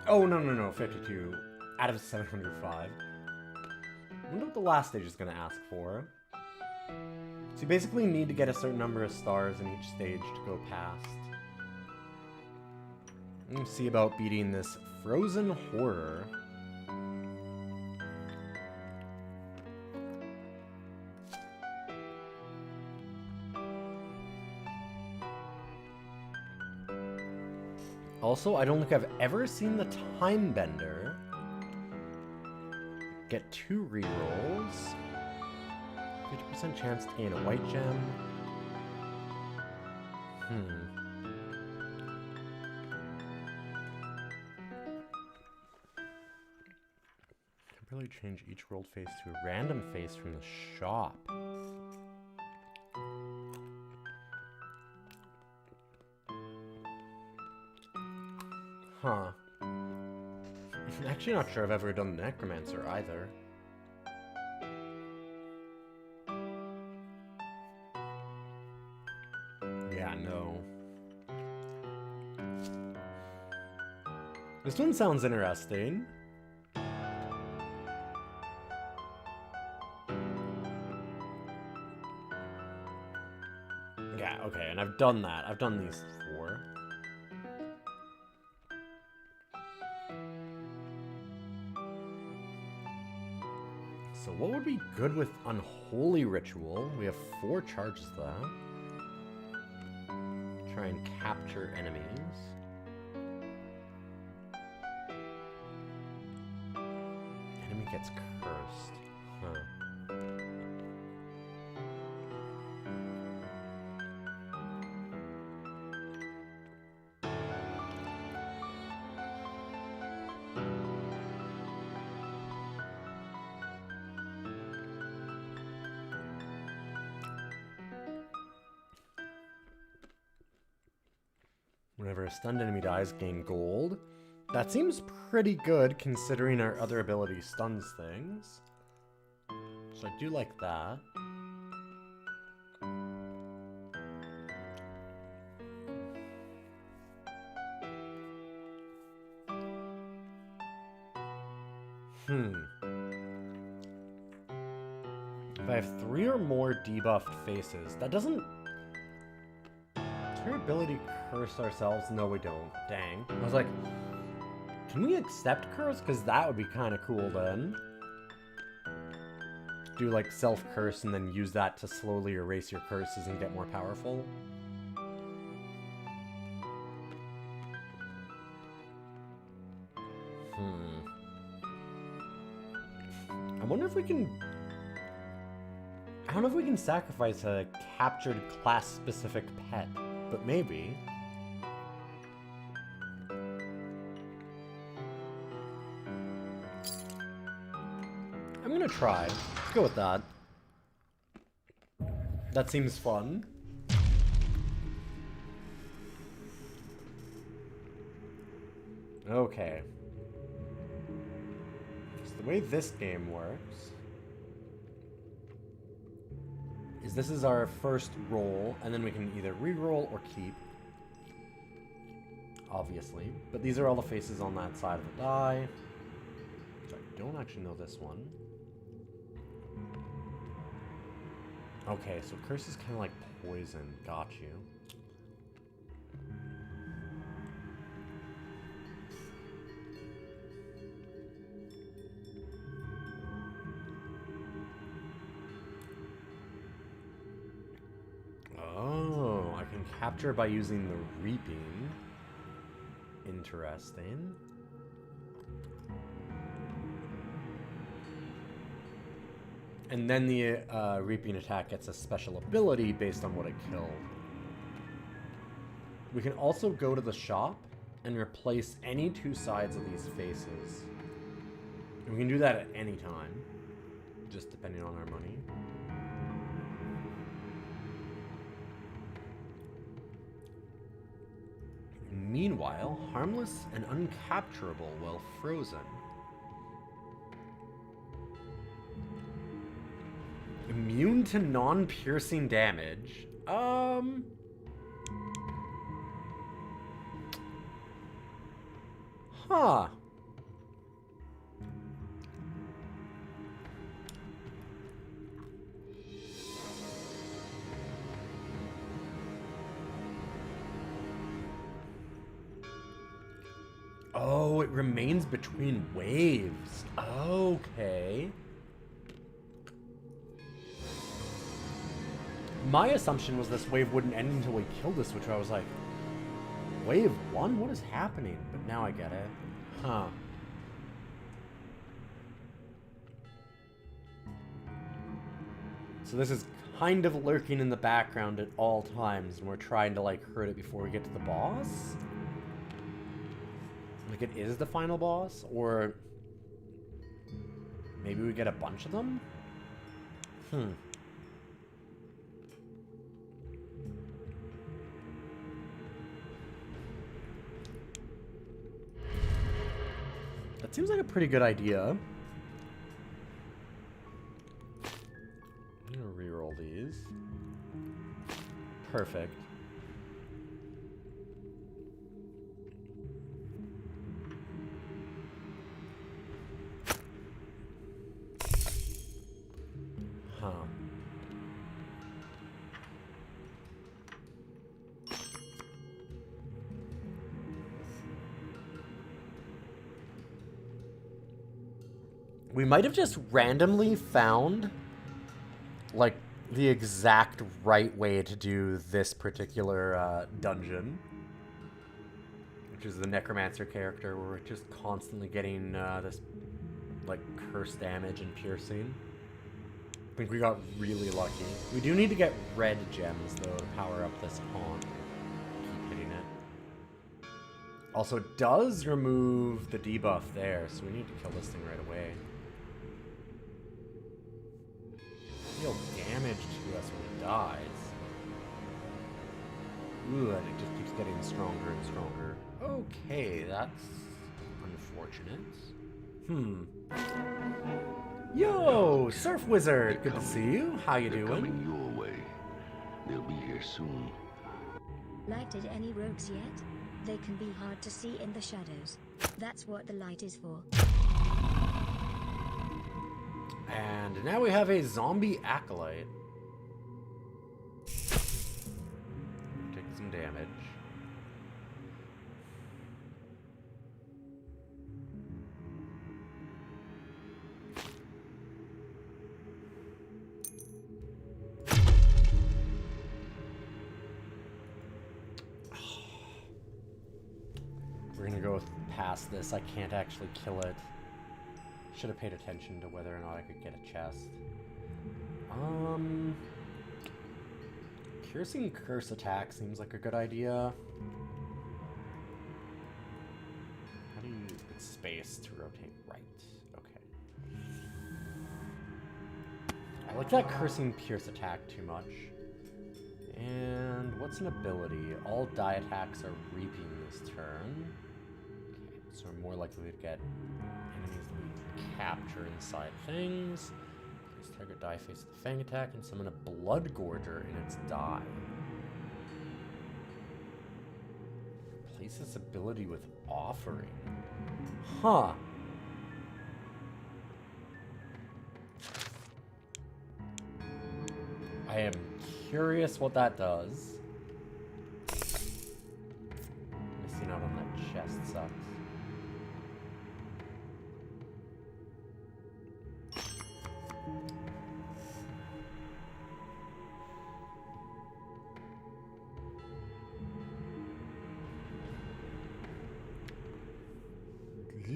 Oh, no. 52 out of 705. I wonder what the last stage is going to ask for. So you basically need to get a certain number of stars in each stage to go past. Let's see about beating this frozen horror. Also, I don't think I've ever seen the Time Bender. Get 2 rerolls. 50% chance to gain a white gem. Temporarily change each rolled face to a random face from the shop. Huh. I'm actually not sure I've ever done Necromancer either. Yeah, no. This one sounds interesting. Yeah, okay, and I've done that. I've done these 4. So what would be good with Unholy Ritual? We have 4 charges though. Try and capture enemies. Enemy gets cursed. Huh. Whenever a stunned enemy dies, gain gold. That seems pretty good considering our other ability stuns things. So I do like that. If I have 3 or more debuffed faces, that doesn't... Does our ability curse ourselves? No, we don't. Dang. I was like, can we accept curse? Because that would be kind of cool then. Do like self-curse and then use that to slowly erase your curses and get more powerful. I wonder if we can... I don't know if we can sacrifice a captured class-specific pet, but maybe. I'm gonna try. Let's go with that. That seems fun. Okay. So the way this game works is this is our first roll, and then we can either re-roll or keep. Obviously. But these are all the faces on that side of the die. So I don't actually know this one. Okay, so curse is kind of like poison. Got you. Oh, I can capture by using the reaping. Interesting. And then the reaping attack gets a special ability based on what it killed. We can also go to the shop and replace any 2 sides of these faces. And we can do that at any time, just depending on our money. Meanwhile, harmless and uncapturable while frozen. Immune to non-piercing damage. Huh. Oh, it remains between waves. Okay. My assumption was this wave wouldn't end until we killed this, which I was like, wave 1? What is happening? But now I get it. Huh. So this is kind of lurking in the background at all times, and we're trying to, like, hurt it before we get to the boss? Like, it is the final boss? Or maybe we get a bunch of them? That seems like a pretty good idea. I'm gonna reroll these. Perfect. Huh. We might have just randomly found, like, the exact right way to do this particular dungeon. Which is the Necromancer character, where we're just constantly getting this, like, curse damage and piercing. I think we got really lucky. We do need to get red gems, though, to power up this haunt. Keep hitting it. Also, it does remove the debuff there, so we need to kill this thing right away. Deal damage to us when it dies. Ooh, and it just keeps getting stronger and stronger. Okay, that's unfortunate. Yo, Surf Wizard, good to see you. How you They're doing? coming your way. They'll be here soon. Lighted any rogues yet? They can be hard to see in the shadows. That's what the light is for. And now we have a zombie acolyte. Take some damage. We're gonna go past this. I can't actually kill it. Should have paid attention to whether or not I could get a chest. Piercing curse attack seems like a good idea. How do you... It's space to rotate right. Okay. I like that cursing pierce attack too much. And what's an ability? All die attacks are reaping this turn. Okay, so we're more likely to get enemies that we capture inside things. This target die faces the fang attack and summon a blood gorger in its die. Replace this ability with offering. Huh. I am curious what that does. Missing out on that chest sucks.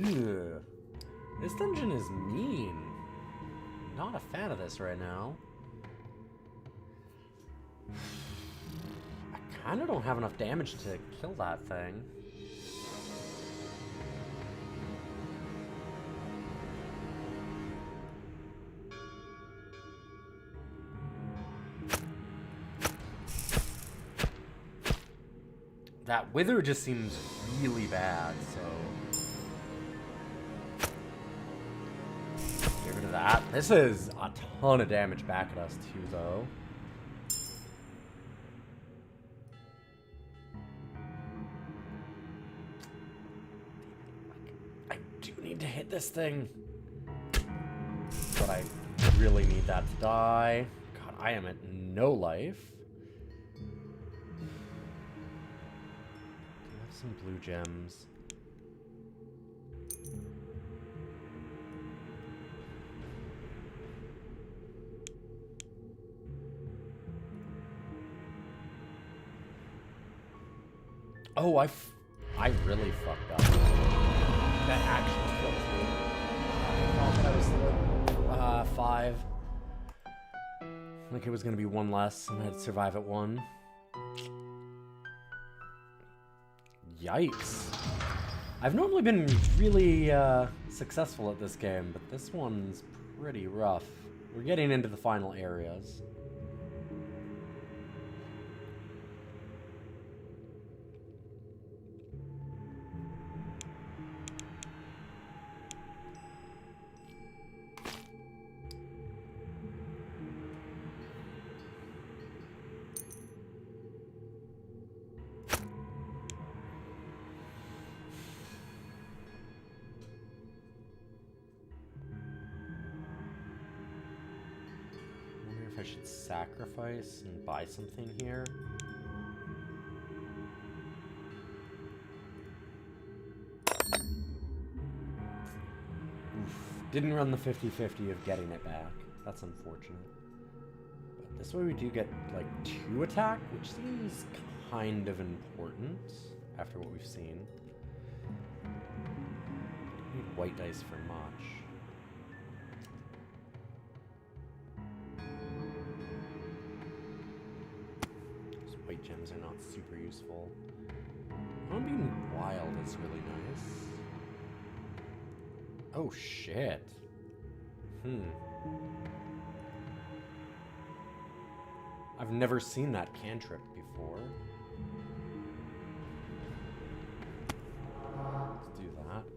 Ugh. This dungeon is mean. Not a fan of this right now. I kind of don't have enough damage to kill that thing. That wither just seems really bad, so... Get rid of that. This is a ton of damage back at us too, though. I do need to hit this thing. But I really need that to die. God, I am at no life. Some blue gems. Oh, I really fucked up. That actually killed me. I thought that I was 5. Like it was gonna be one less, and I'd survive at 1. Yikes. I've normally been really successful at this game, but this one's pretty rough. We're getting into the final areas. I should sacrifice and buy something here. Oof. Didn't run the 50-50 of getting it back. That's unfortunate. But this way we do get, like, 2 attack, which seems kind of important after what we've seen. Don't need white dice for much. White gems are not super useful. Being wild is really nice. Oh shit. I've never seen that cantrip before.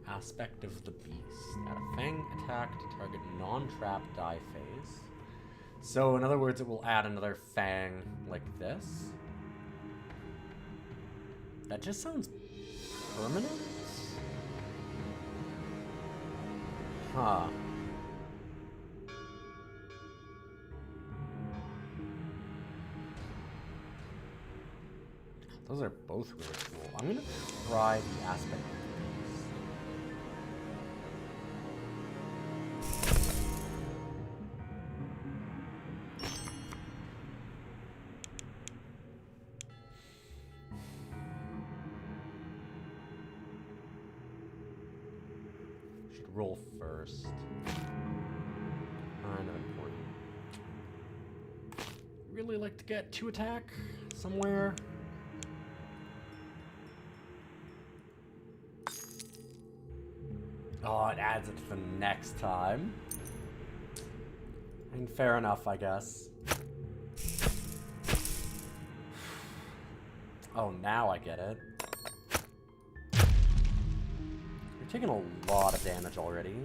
Aspect of the beast. Add a fang attack to target non-trap die phase. So, in other words, it will add another fang like this. That just sounds permanent? Huh. Those are both really cool. I'm gonna try the aspect of the beast. Should roll first. Kind of important. Really like to get 2 attack somewhere. Oh, it adds it to the next time. And fair enough, I guess. Oh, now I get it. You're taking a lot of damage already.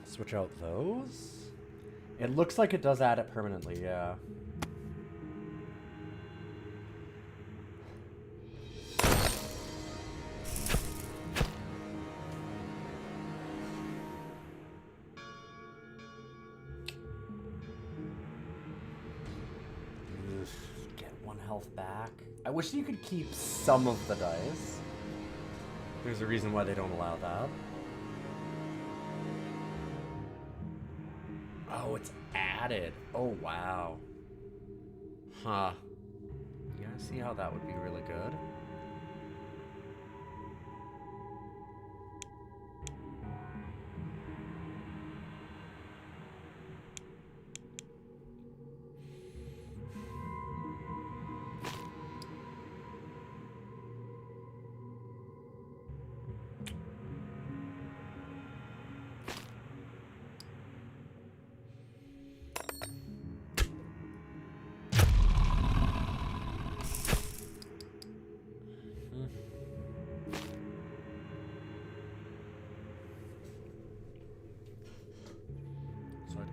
Switch out those? It looks like it does add it permanently, yeah. Get 1 health back. I wish you could keep some of the dice. There's a reason why they don't allow that. Oh, it's added. Oh, wow. Huh. Yeah, I see how that would be really good.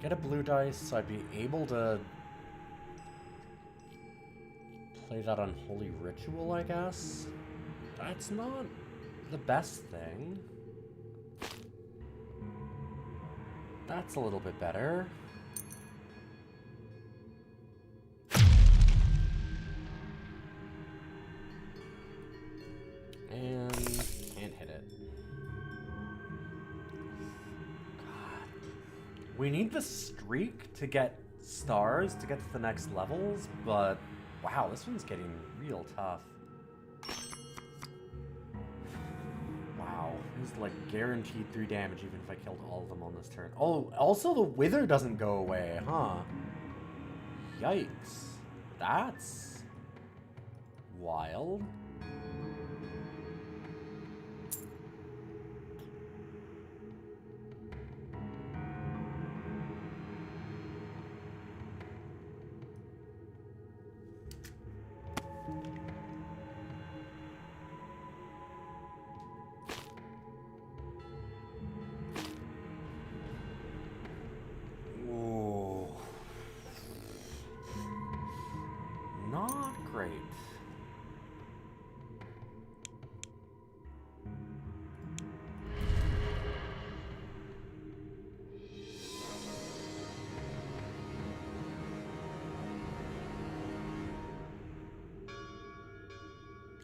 Get a blue dice, so I'd be able to play that Unholy Ritual, I guess. That's not the best thing. That's a little bit better. And can't hit it. We need the streak to get stars to get to the next levels, but wow, this one's getting real tough. Wow, it's like guaranteed 3 damage even if I killed all of them on this turn. Oh, also the wither doesn't go away, huh? Yikes. That's wild. Not great.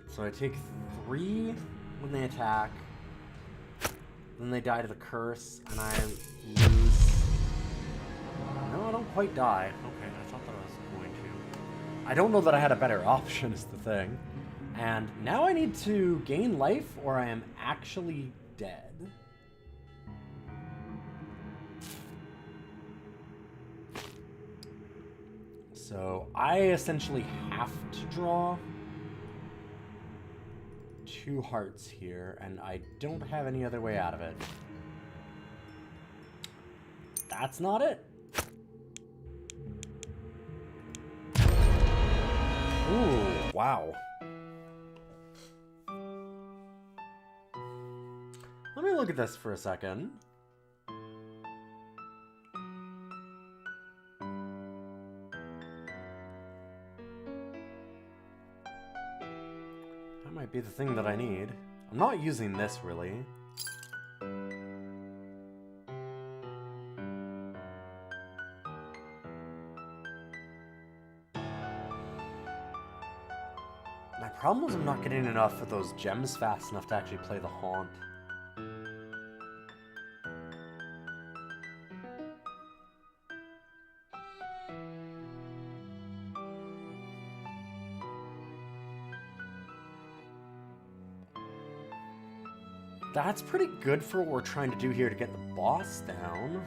So I take 3 when they attack, then they die to the curse, and I lose. No, I don't quite die. Okay, I thought that I was going to. I don't know that I had a better option is the thing. And now I need to gain life or I am actually dead. So I essentially have to draw 2 hearts here, and I don't have any other way out of it. That's not it. Ooh, wow. Let me look at this for a second. That might be the thing that I need. I'm not using this, really. My problem is I'm not getting enough of those gems fast enough to actually play the Haunt. That's pretty good for what we're trying to do here to get the boss down.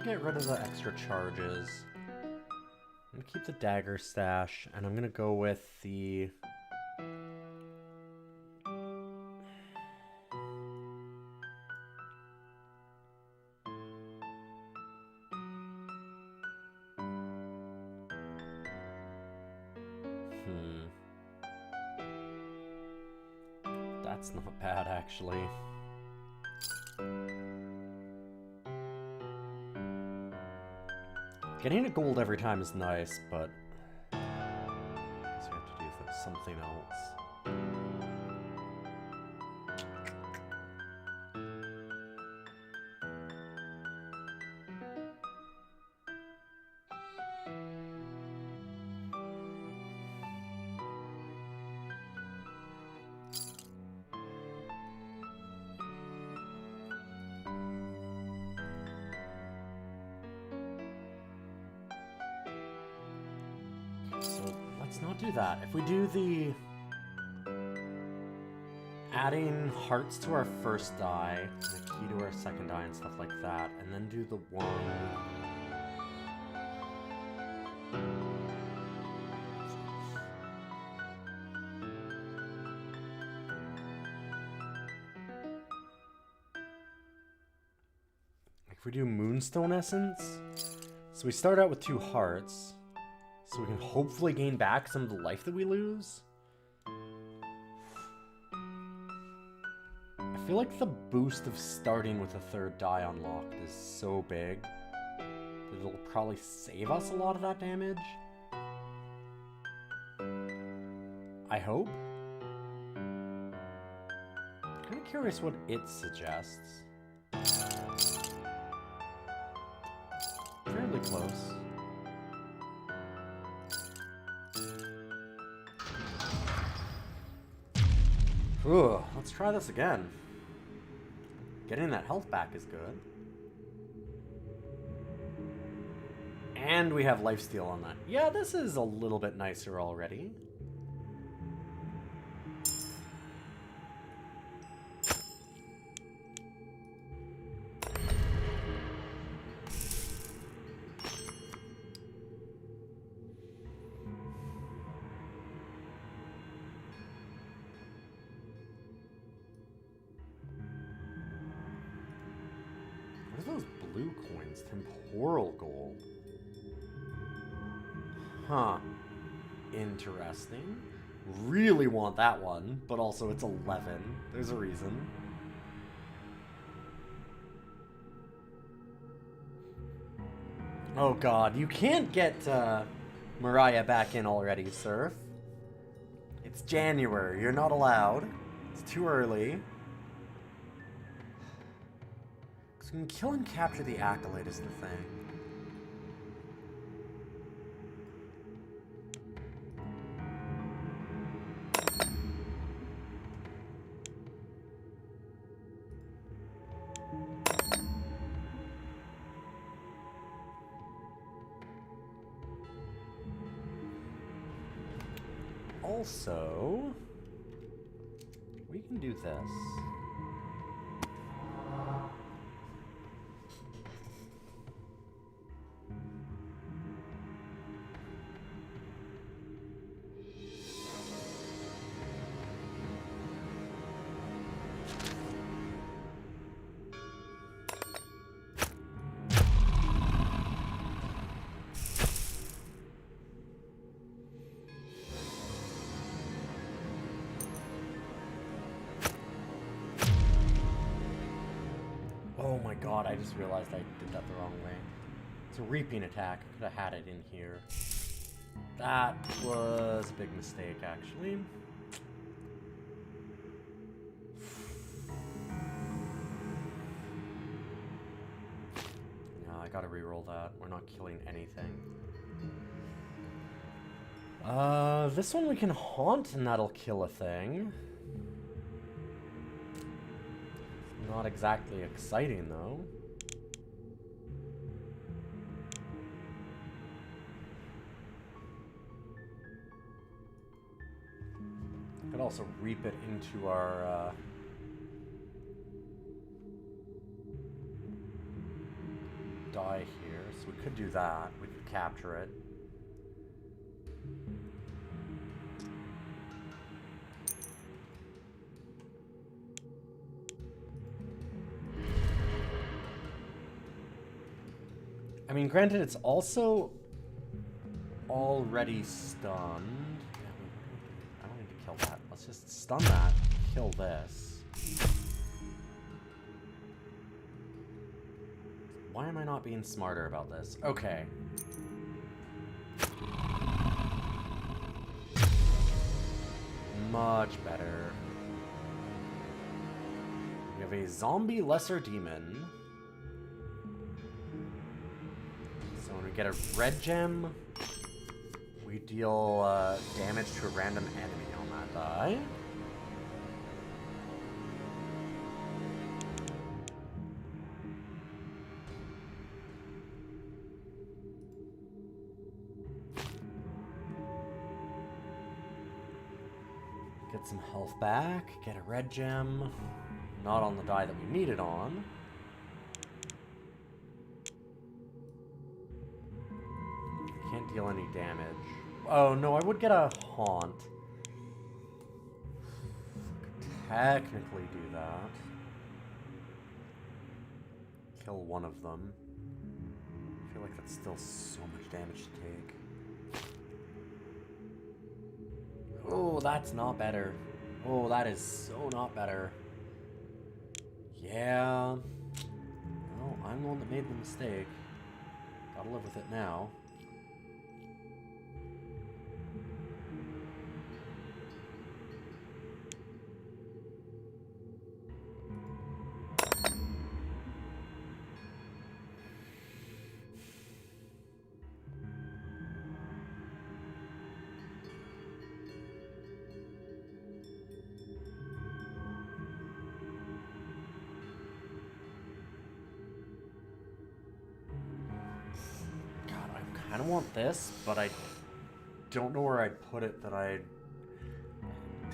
Get rid of the extra charges. I'm gonna keep the dagger stash, and I'm gonna go with the... That's not bad, actually. Getting a gold every time is nice, but I guess we have to do something else. So let's not do that. If we do the adding hearts to our first die, and a key to our second die and stuff like that, and then do the one... If we do Moonstone Essence, so we start out with 2 hearts, so we can hopefully gain back some of the life that we lose. I feel like the boost of starting with a 3rd die unlocked is so big that it'll probably save us a lot of that damage. I hope. I'm kind of curious what it suggests. Fairly close. Ugh, let's try this again. Getting that health back is good. And we have lifesteal on that. Yeah, this is a little bit nicer already. What are those blue coins? Temporal gold. Huh. Interesting. Really want that one, but also it's 11. There's a reason. Oh god, you can't get Mariah back in already, Surf. It's January. You're not allowed. It's too early. So we can kill and capture the accolade is the thing. Also, we can do this. Oh my god, I just realized I did that the wrong way. It's a reaping attack. I could have had it in here. That was a big mistake, actually. No, I gotta reroll that. We're not killing anything. This one we can haunt and that'll kill a thing. Not exactly exciting, though. Could also reap it into our, die here, so we could do that. We could capture it. I mean, granted, it's also already stunned. I don't need to kill that. Let's just stun that. Kill this. Why am I not being smarter about this? Okay. Much better. We have a zombie lesser demon. So when we get a red gem, we deal damage to a random enemy on that die. Get some health back, get a red gem. Not on the die that we need it on. Can't deal any damage. Oh no, I would get a haunt. Could technically do that. Kill one of them. I feel like that's still so much damage to take. Oh, that's not better. Oh, that is so not better. Yeah. Well, I'm the one that made the mistake. Gotta live with it now. I kind of want this, but I don't know where I'd put it that I'd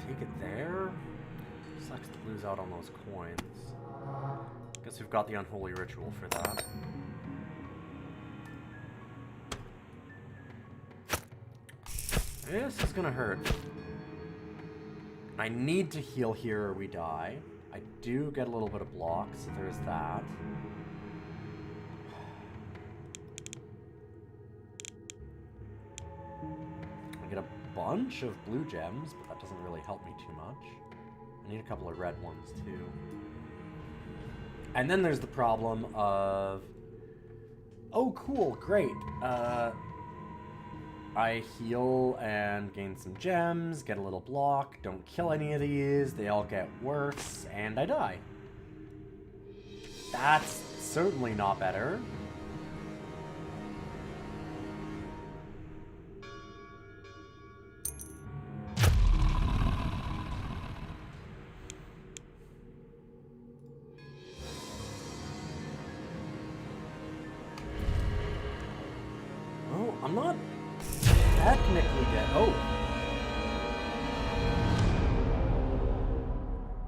take it there. Sucks to lose out on those coins. Guess we've got the unholy ritual for that. This is gonna hurt. I need to heal here or we die. I do get a little bit of block, so there's that. I get a bunch of blue gems, but that doesn't really help me too much. I need a couple of red ones too. And then there's the problem of... Oh, cool, great. I heal and gain some gems, get a little block, don't kill any of these, they all get worse, and I die. That's certainly not better. Oh, I'm not technically dead. Oh.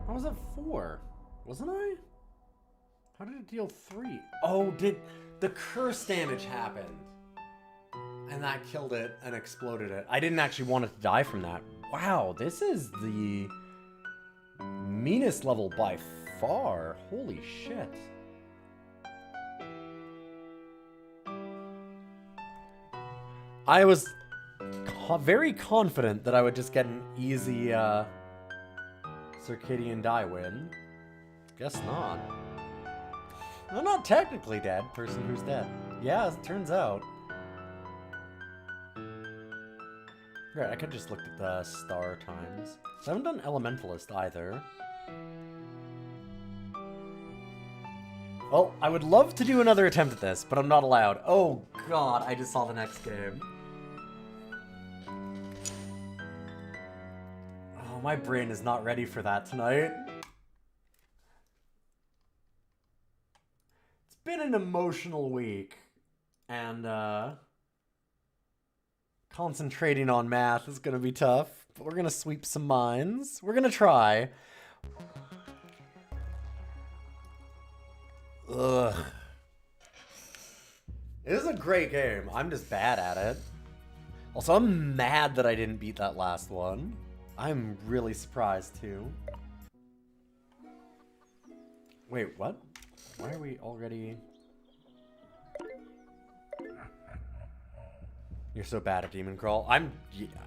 I was at 4, wasn't I? How did it deal 3? Oh, did the curse damage happen? And that killed it and exploded it. I didn't actually want it to die from that. Wow, this is the meanest level by far. Holy shit. I was very confident that I would just get an easy Circadian die win. Guess not. I'm not technically dead, person who's dead. Yeah, it turns out. Right, I could just look at the star times. So I haven't done Elementalist either. Well, I would love to do another attempt at this, but I'm not allowed. Oh god, I just saw the next game. Oh, my brain is not ready for that tonight. It's been an emotional week, and concentrating on math is gonna be tough, but we're gonna sweep some minds. We're gonna try. Ugh. It is a great game. I'm just bad at it. Also, I'm mad that I didn't beat that last one. I'm really surprised, too. Wait, what? Why are we already... You're so bad at Demon Crawl.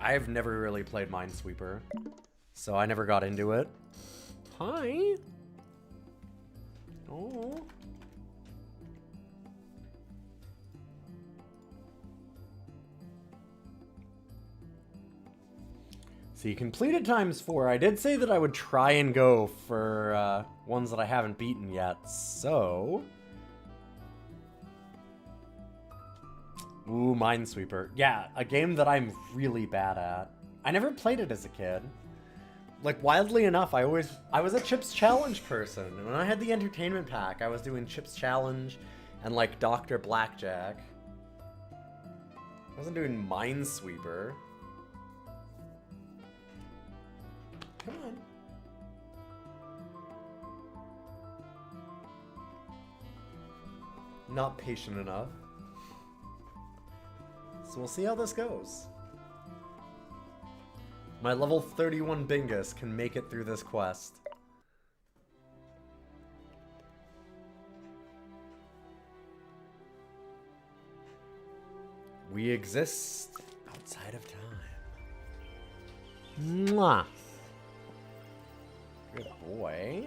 I've never really played Minesweeper, so I never got into it. Hi. Oh. See, completed ×4. I did say that I would try and go for ones that I haven't beaten yet, so... Ooh, Minesweeper. Yeah, a game that I'm really bad at. I never played it as a kid. Like, wildly enough, I was a Chips Challenge person. And when I had the entertainment pack, I was doing Chips Challenge and, like, Dr. Blackjack. I wasn't doing Minesweeper. Come on. Not patient enough. So we'll see how this goes. My level 31 Bingus can make it through this quest. We exist outside of time. Mwah. Good boy.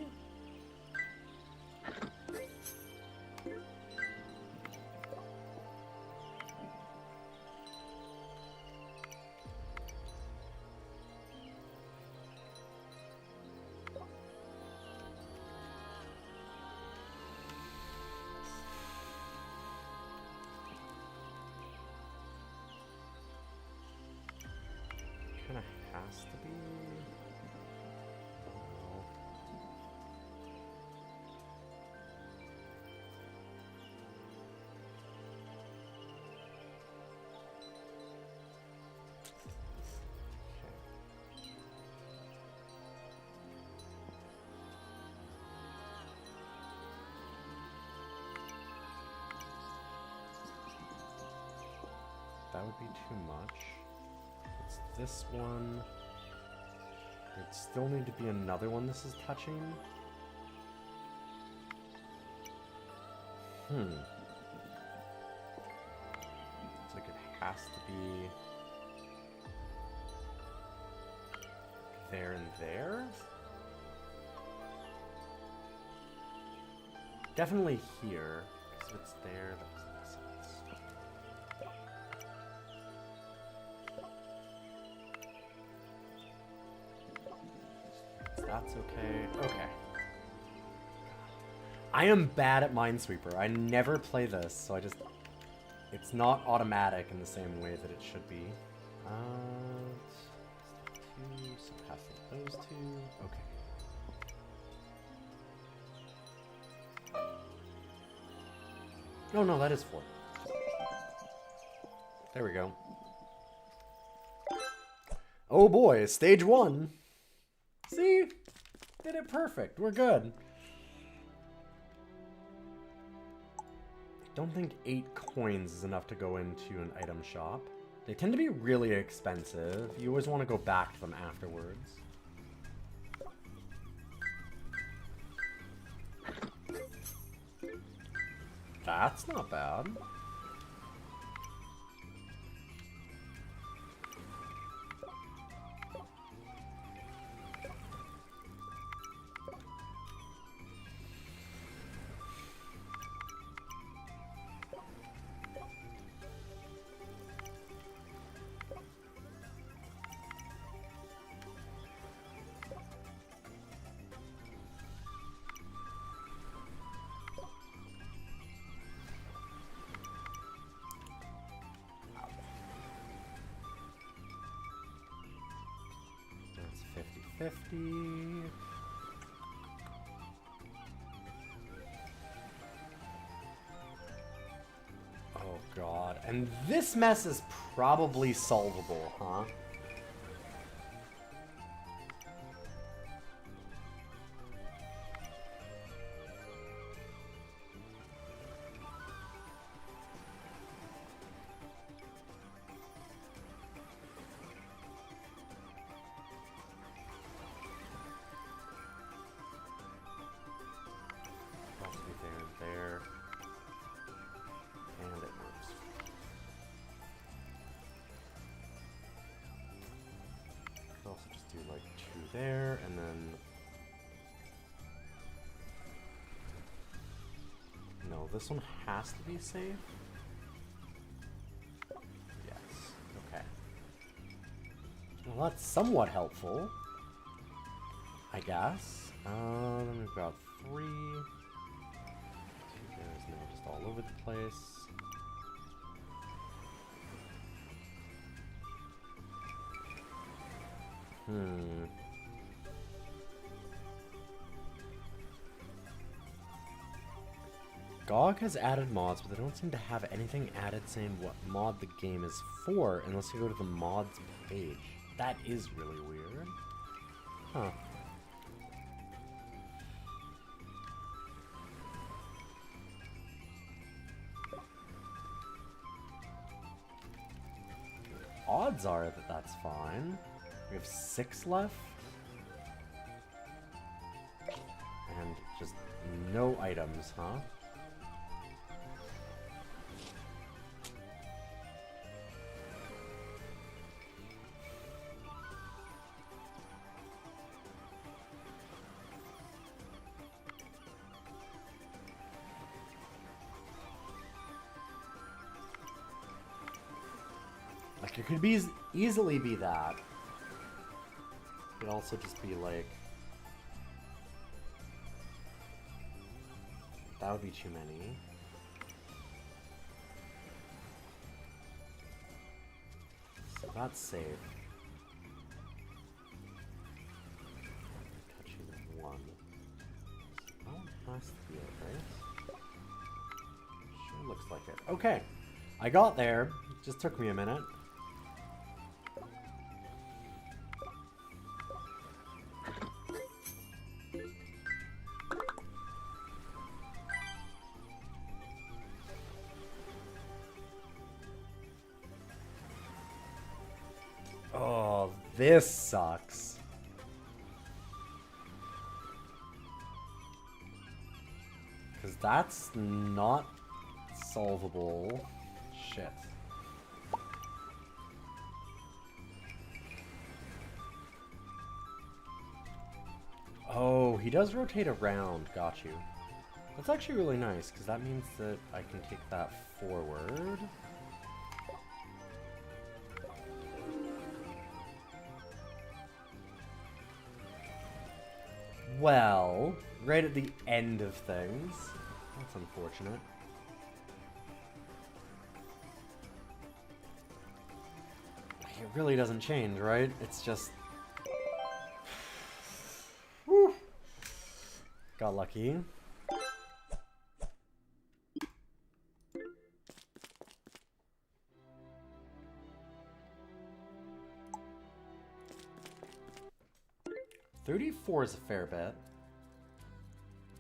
Kinda has to be. That would be too much. It's this one. There'd still need to be another one this is touching. It's like it has to be there and there. Definitely here, because if it's there, that doesn't make sense. That's okay. Okay. I am bad at Minesweeper. I never play this, so I just... It's not automatic in the same way that it should be. Two, so pass those two. Okay. Oh no, that is 4. There we go. Oh boy, stage 1. See? Did it perfect. We're good. Don't think 8 coins is enough to go into an item shop. They tend to be really expensive. You always want to go back to them afterwards. That's not bad. That's 50-50. Oh god. And this mess is probably solvable, huh? There, and then... No, this one has to be safe? Yes, okay. Well, that's somewhat helpful, I guess. Then we've got 3. 2 bears now just all over the place. GOG has added mods, but they don't seem to have anything added saying what mod the game is for unless you go to the mods page. That is really weird. Huh. Odds are that that's fine. We have 6 left. And just no items, huh? Like, it could be easily be that. It could also just be like... That would be too many. So that's safe. Touching one. That one has to be it, right? Sure looks like it. Okay. I got there. It just took me a minute. Oh, this sucks. Because that's not solvable. Shit. Oh, he does rotate around. Got you. That's actually really nice, because that means that I can take that forward. well, right at the end of things. That's unfortunate. It really doesn't change, right? It's just... Whew. Got lucky. $34 is a fair bit.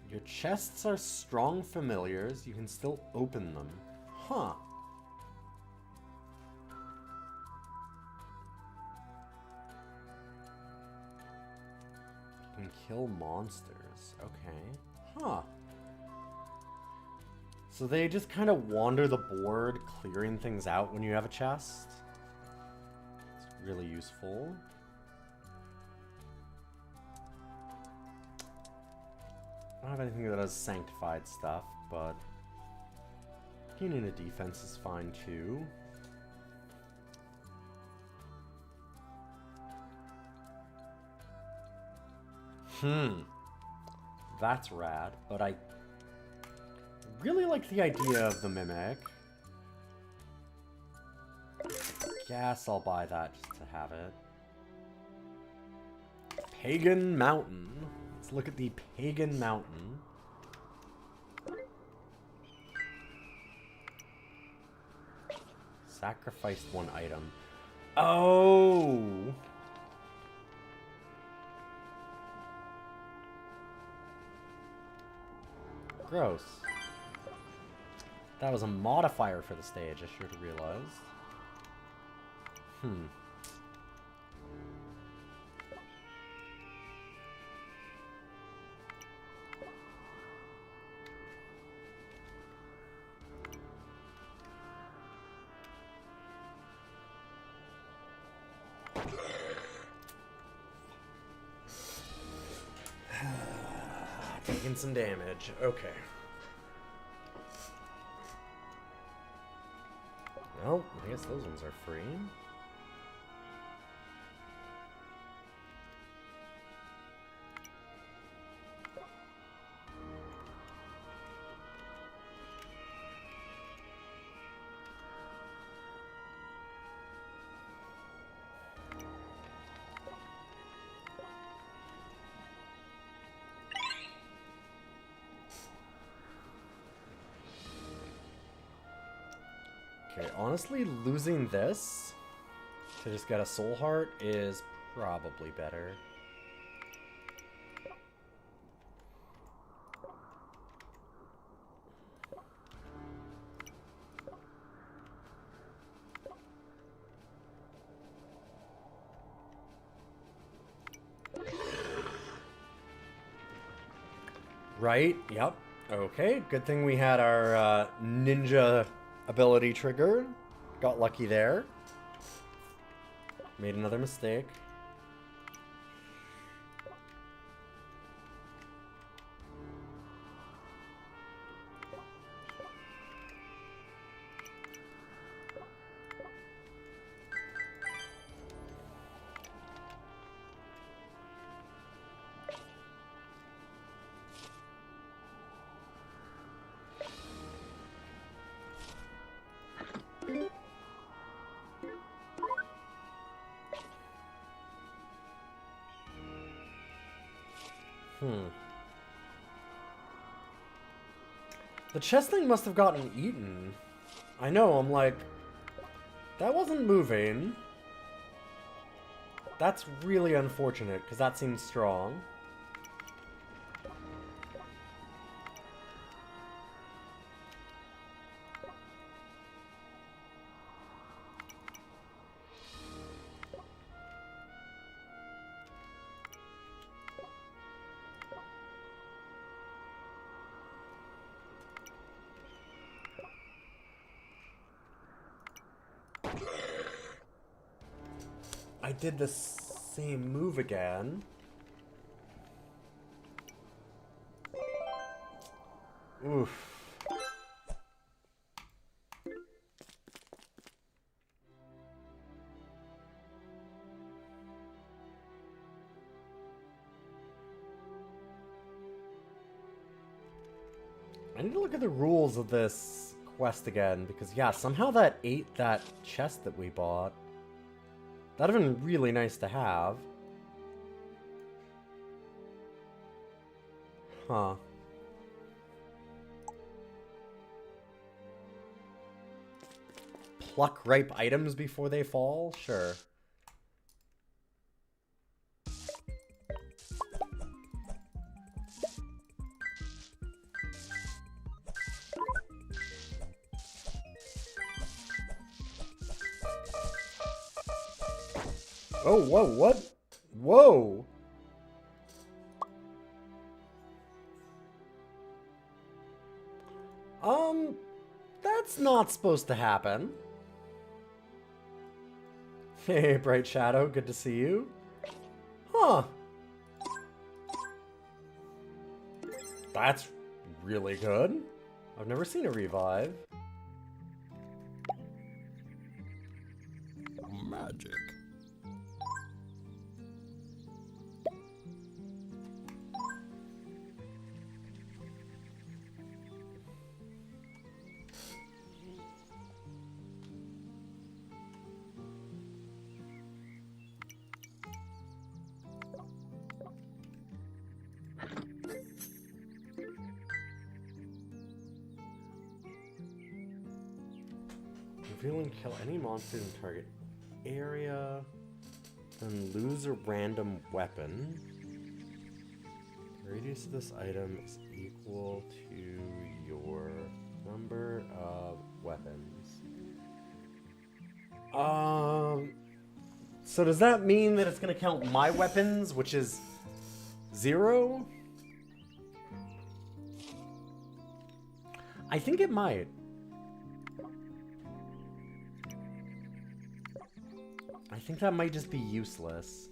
Your chests are strong familiars. You can still open them. Huh. You can kill monsters. Okay. Huh. So they just kind of wander the board, clearing things out when you have a chest. It's really useful. I don't have anything that does sanctified stuff, but gaining a defense is fine too. That's rad, but I really like the idea of the mimic. Guess I'll buy that just to have it. Pagan Mountain. Let's look at the Pagan Mountain. Sacrificed one item. Oh! Gross. That was a modifier for the stage, I should have realized. Taking some damage. Okay. Well, I guess those ones are free. Okay, honestly, losing this to just get a soul heart is probably better. Right, yep. Okay, good thing we had our ninja ability trigger. Got lucky there. Made another mistake. The chest thing must have gotten eaten. I know, I'm like, that wasn't moving. That's really unfortunate, because that seems strong. I did the same move again. Oof. I need to look at the rules of this quest again, because yeah, somehow that ate that chest that we bought. That'd have been really nice to have. Huh. Pluck ripe items before they fall? Sure. Oh, whoa, what? Whoa! That's not supposed to happen. Hey, Bright Shadow, good to see you. Huh. That's really good. I've never seen a revive. Magic. Reveal and kill any monster in the target area, then lose a random weapon. The radius of this item is equal to your number of weapons. So does that mean that it's gonna count my weapons, which is 0? I think it might. I think that might just be useless.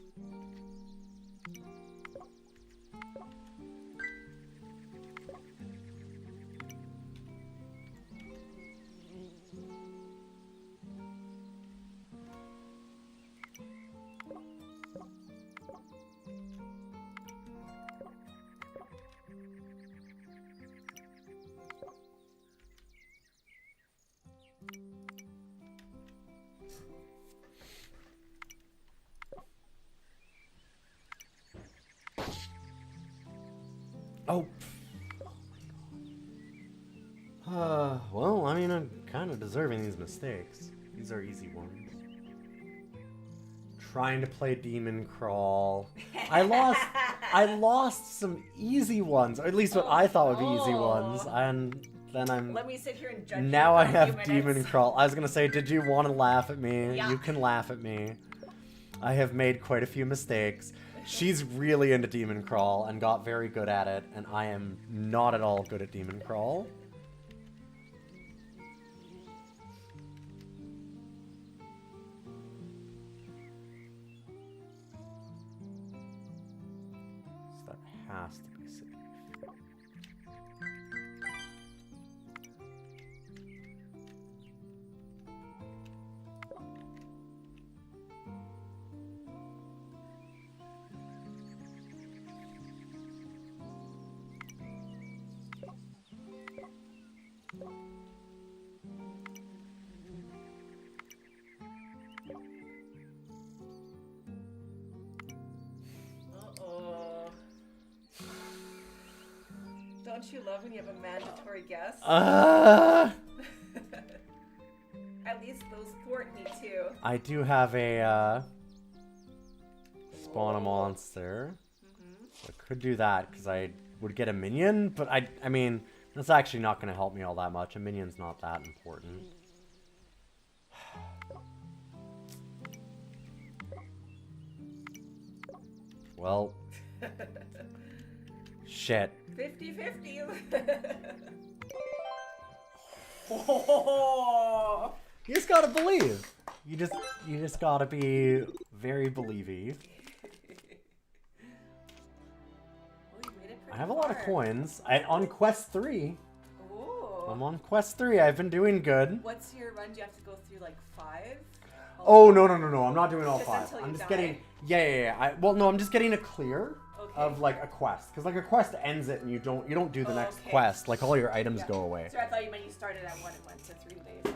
Oh. Well, I mean, I'm kind of deserving these mistakes. These are easy ones. Trying to play Demon Crawl. I lost some easy ones, or at least what I thought would be easy ones, and then I'm... Let me sit here and judge Now you I for a have few Demon minutes. Crawl. I was gonna say, did you want to laugh at me? Yeah. You can laugh at me. I have made quite a few mistakes. She's really into Demon Crawl and got very good at it, and I am not at all good at Demon Crawl. So that has to be safe. Uh-oh. Don't you love when you have a mandatory guess? At least those thwart me too. I do have a, spawn a monster. I could do that, because I would get a minion, but I mean, that's actually not going to help me all that much. A minion's not that important. Well, shit. 50-50. You just gotta believe. You just gotta be very believy. I have a lot of coins. On quest 3. Ooh. I'm on quest 3. I've been doing good. What's your run? Do you have to go through like 5? Oh, no. I'm not doing all Just 5. until I'm you just die? getting... Yeah. Well, no, I'm just getting a clear of like a quest, because like a quest ends it and you don't do the next quest. Like all your items go away. So I thought you meant you started at 1 and went to 3 days.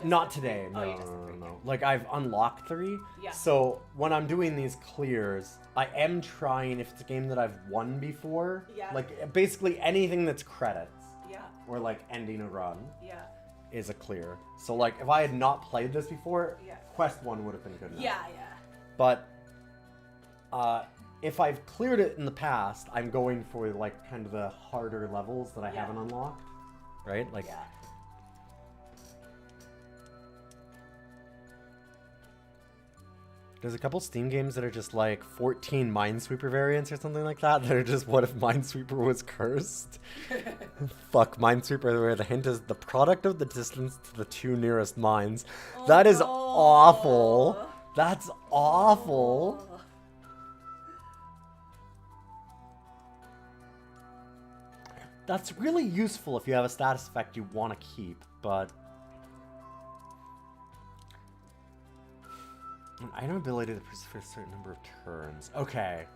Not today. Oh, No, you just no, did no, three, no. Like I've unlocked 3. Yeah. So when I'm doing these clears, I am trying, if it's a game that I've won before, Yeah. like basically anything that's credits Yeah. or like ending a run Yeah. is a clear. So like if I had not played this before, Yeah. quest 1 would have been good enough. Yeah, yeah. But if I've cleared it in the past, I'm going for like kind of the harder levels that I haven't unlocked, right? Like, Yeah. there's a couple Steam games that are just like 14 Minesweeper variants or something like that. That are just, what if Minesweeper was cursed? Fuck Minesweeper, where the hint is the product of the distance to the 2 nearest mines. That is awful. That's awful. That's really useful if you have a status effect you want to keep, but an item ability that persists for a certain number of turns. Okay.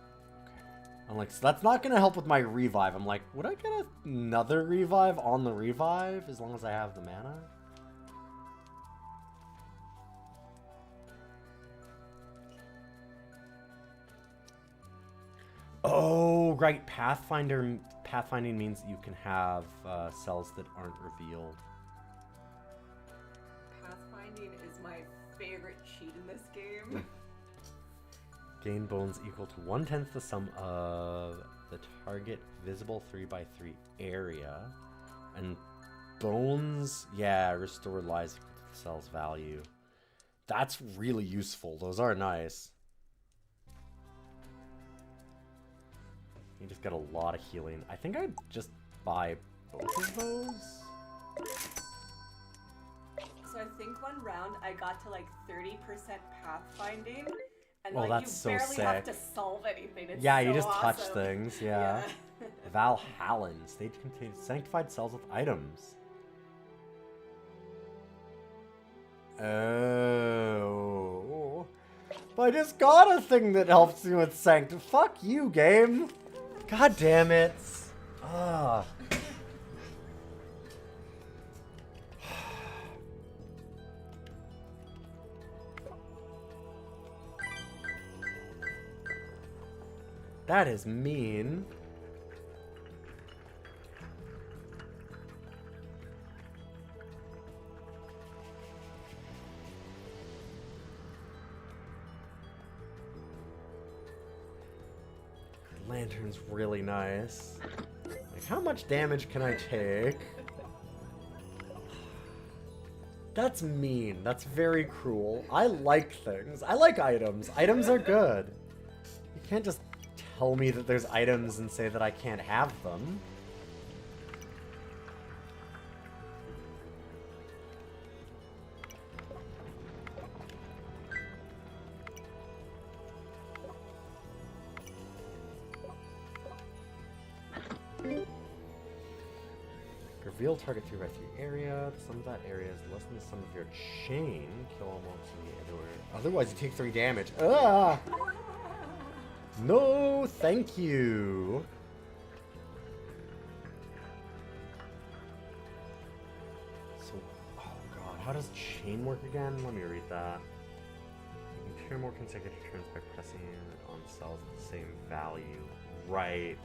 I'm like, so that's not going to help with my revive. I'm like, would I get another revive on the revive as long as I have the mana? Oh, right. Pathfinding means you can have cells that aren't revealed. Pathfinding is my favorite cheat in this game. Gain bones equal to 1/10 the sum of the target visible 3x3 area. And bones, yeah, restore lives equal to the cell's value. That's really useful. Those are nice. You just got a lot of healing. I think I'd just buy both of those. So I think one round I got to like 30% pathfinding, and Oh, like that's you so barely have sick. to solve anything. It's Yeah, you so just touch awesome. things, yeah. Valhallan. Stage contains sanctified cells with items. Oh. But I just got a thing that helps me with sanct. Fuck you, game. God damn it. Ah. That is mean. Lantern's really nice. Like, how much damage can I take? That's mean. That's very cruel. I like things. I like items. Items are good. You can't just tell me that there's items and say that I can't have them. Reveal target 3x3 area. The sum of that area is less than the sum of your chain. Kill all mobs in the other order. Otherwise, you take 3 damage. Ah! No, thank you. So, oh god, how does chain work again? Let me read that. You can pair more consecutive turns by pressing on cells with the same value. Right.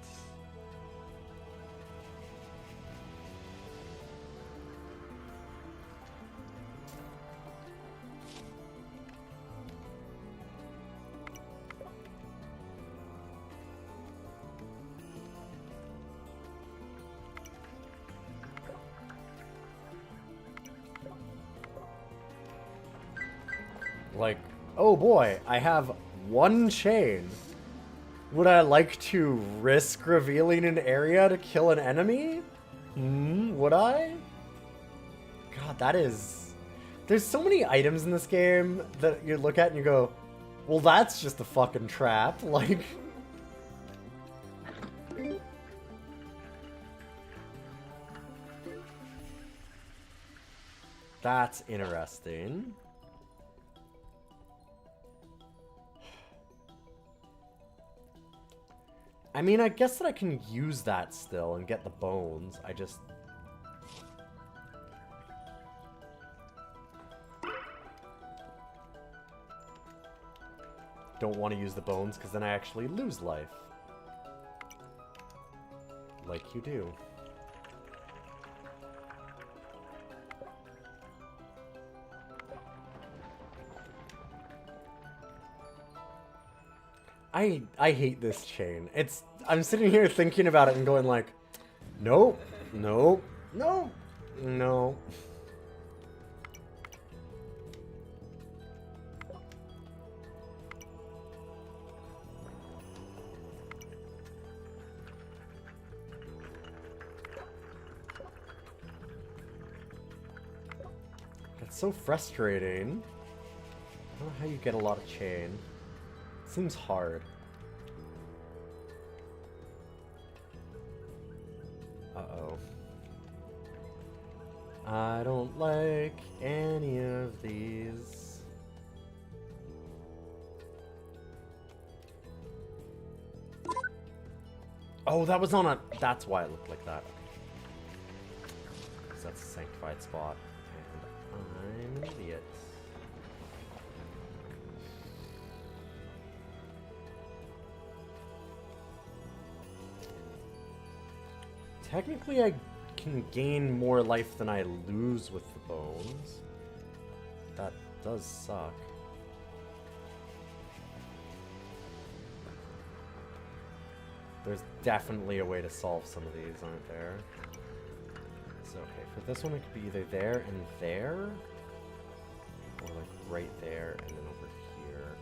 Like, oh boy, I have 1 chain. Would I like to risk revealing an area to kill an enemy? Would I? God, that is... There's so many items in this game that you look at and you go, well, that's just a fucking trap. Like... That's interesting. I mean, I guess that I can use that still and get the bones. I just... don't want to use the bones because then I actually lose life. Like you do. I hate this chain. I'm sitting here thinking about it and going like, nope, nope, nope, no. That's so frustrating. I don't know how you get a lot of chain. Seems hard. Uh-oh. I don't like any of these. Oh, that was on a... That's why it looked like that. Because that's a sanctified spot. And I'm an idiot. Technically, I can gain more life than I lose with the bones. That does suck. There's definitely a way to solve some of these, aren't there? So, okay, for this one, it could be either there and there, or like right there and then over here.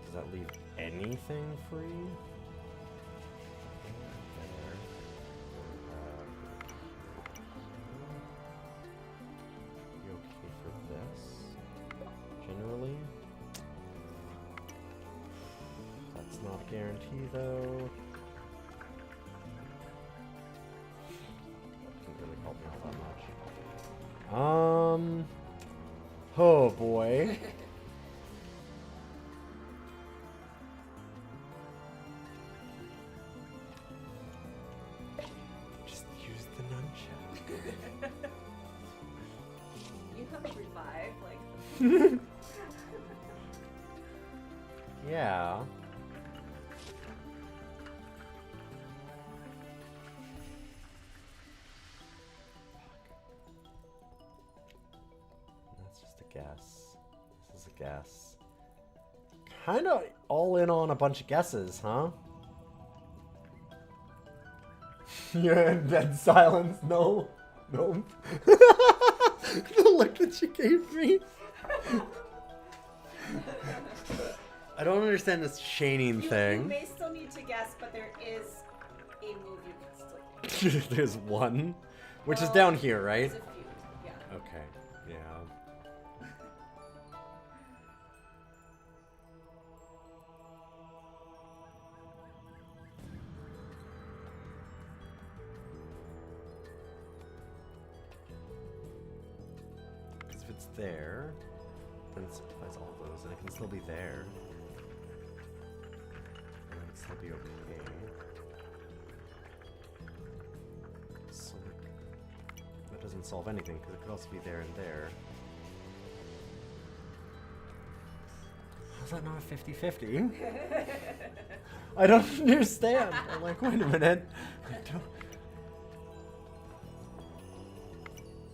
Does that leave anything free? There. You okay for this? Generally? That's not a guarantee, though. Doesn't really help me out that much. Oh boy. Just use the nunchuck. You have revive, like. Yeah. That's just a guess. This is a guess. Kinda all in on a bunch of guesses, huh? You're in dead silence. No. No. The look that you gave me. I don't understand this chaining You thing. may still need to guess, but there is a move you can still use. There's one, which is Well, down here, right? There's a few, yeah. Okay, yeah. Because if it's there, then it simplifies all those, and it can still be there. And it can still be okay. So that doesn't solve anything, because it could also be there and there. How's that not a 50-50? I don't understand. I'm like, wait a minute. I don't...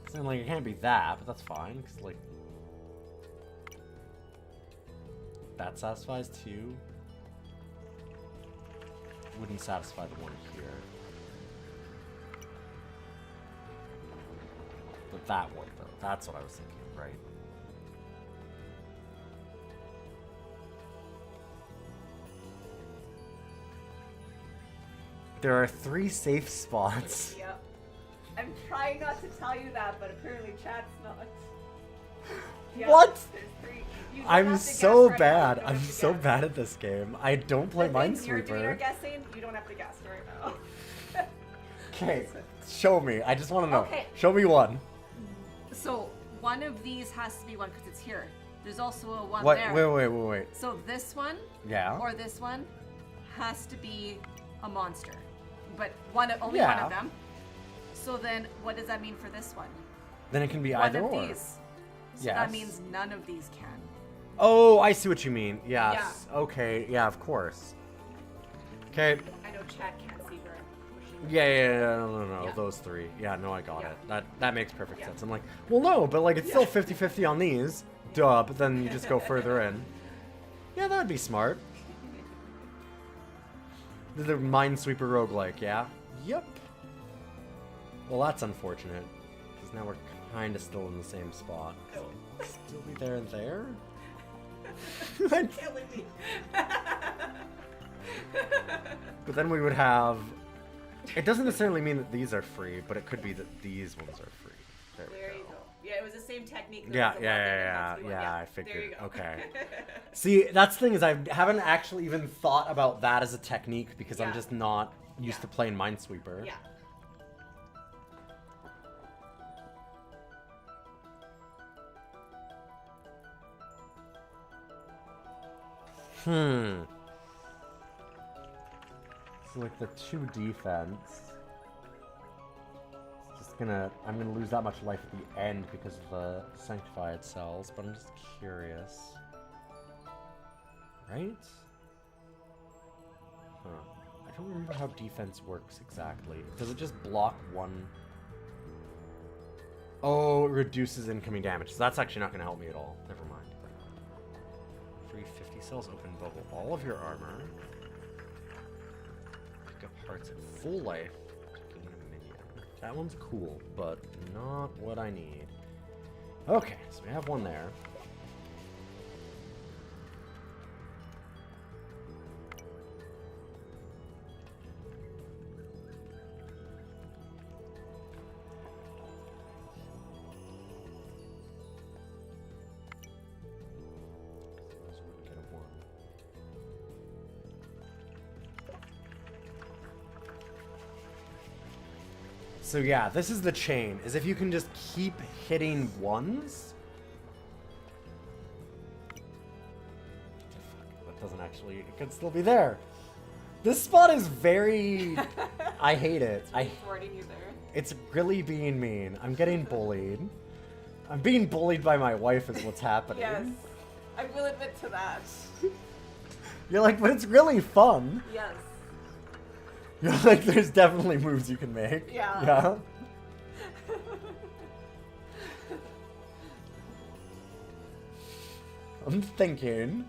It's not like it can't be that, but that's fine, because, like... That satisfies too. Wouldn't satisfy the one here. But that one, though. That's what I was thinking, right? There are 3 safe spots. Yep. I'm trying not to tell you that, but apparently chat's not. Yep, What? There's 3. You don't I'm have to so guess right now. bad. You don't I'm have to so guess. bad at this game. I don't play The things you're doing are Minesweeper. guessing, you don't have to guess right now. Okay, show me. I just want to know. Okay. Show me one. So one of these has to be one because it's here. There's also a one What? there. Wait. So this one Yeah. or this one has to be a monster, but only one Yeah. of them. So then, what does that mean for this one? Then it can be One either of or. these. So Yes. that means none of these can. Oh, I see what you mean. Yes. Okay. Yeah, of course. Okay. I know Chad can't see where I'm pushing. Yeah. No. Yeah. Those three. Yeah, no, I got Yeah. it. That makes perfect Yeah. sense. I'm like, well, no, but like it's still 50-50 on these. Duh. But then you just go further in. Yeah, that'd be smart. The Minesweeper roguelike, yeah? Yep. Well, that's unfortunate. Because now we're kind of still in the same spot. Still be there and there? Killing me. But then we would have... It doesn't necessarily mean that these are free, but it could be that these ones are free. There we There you go. Yeah, it was the same technique. though Yeah, as the one thing, that's the one. I There figured. you go. Okay. See, that's the thing is I haven't actually even thought about that as a technique because I'm Yeah. just not used Yeah. to playing Minesweeper. Yeah. So like the 2 defense. It's just I'm gonna lose that much life at the end because of the sanctified cells, but I'm just curious. Right? Huh. I don't remember how defense works exactly. Does it just block one? Oh, it reduces incoming damage. So that's actually not gonna help me at all. Never mind. Free 50 cells, open bubble all of your armor. Pick up hearts at full life to gain a minion. That one's cool, but not what I need. Okay, so we have one there. Those would get a 1. So yeah, this is the chain, is if you can just keep hitting ones. That doesn't actually, it could still be there. This spot is very, I hate it. Thwarting you there. It's really being mean. I'm getting bullied. I'm being bullied by my wife is what's happening. Yes. I will admit to that. You're like, but it's really fun. Yes. You're like, there's definitely moves you can make. Yeah. Yeah. I'm thinking.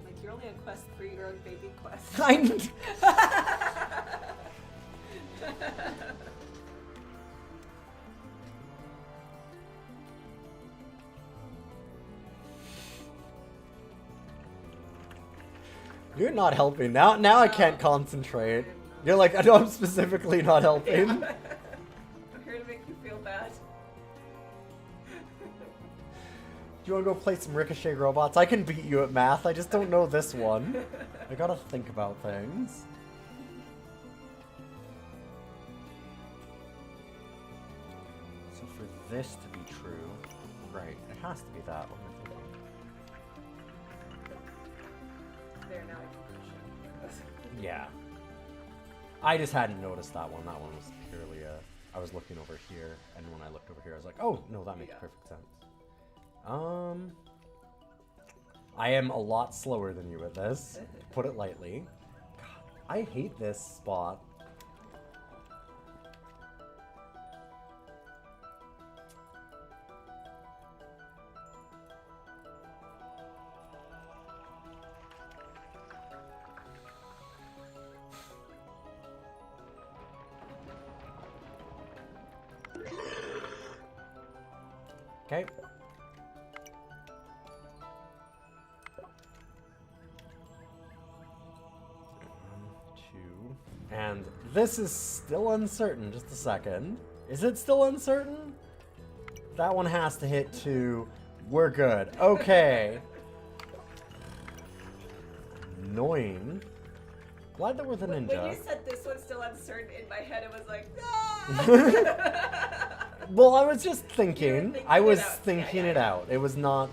Like, you're only on quest 3, you're on baby quest. You're not helping. Now I can't concentrate. You're like, I know I'm specifically not helping. I'm here to make you feel bad. Do you want to go play some Ricochet robots? I can beat you at math. I just don't know this one. I gotta think about things. So for this to be true, right, it has to be that one, I think. There, now I can push it. Yeah. I just hadn't noticed that one. That one was purely I was looking over here, and when I looked over here, I was like, oh, no, that makes Yeah. perfect sense. I am a lot slower than you at this, to put it lightly. God, I hate this spot. Okay. And this is still uncertain. Just a second. Is it still uncertain? That one has to hit 2. We're good. Okay. Annoying. Glad that we're the ninja. When you said this one's still uncertain, in my head it was like, no! Well, I was just thinking. thinking I was it out. thinking Yeah. it out. It was not.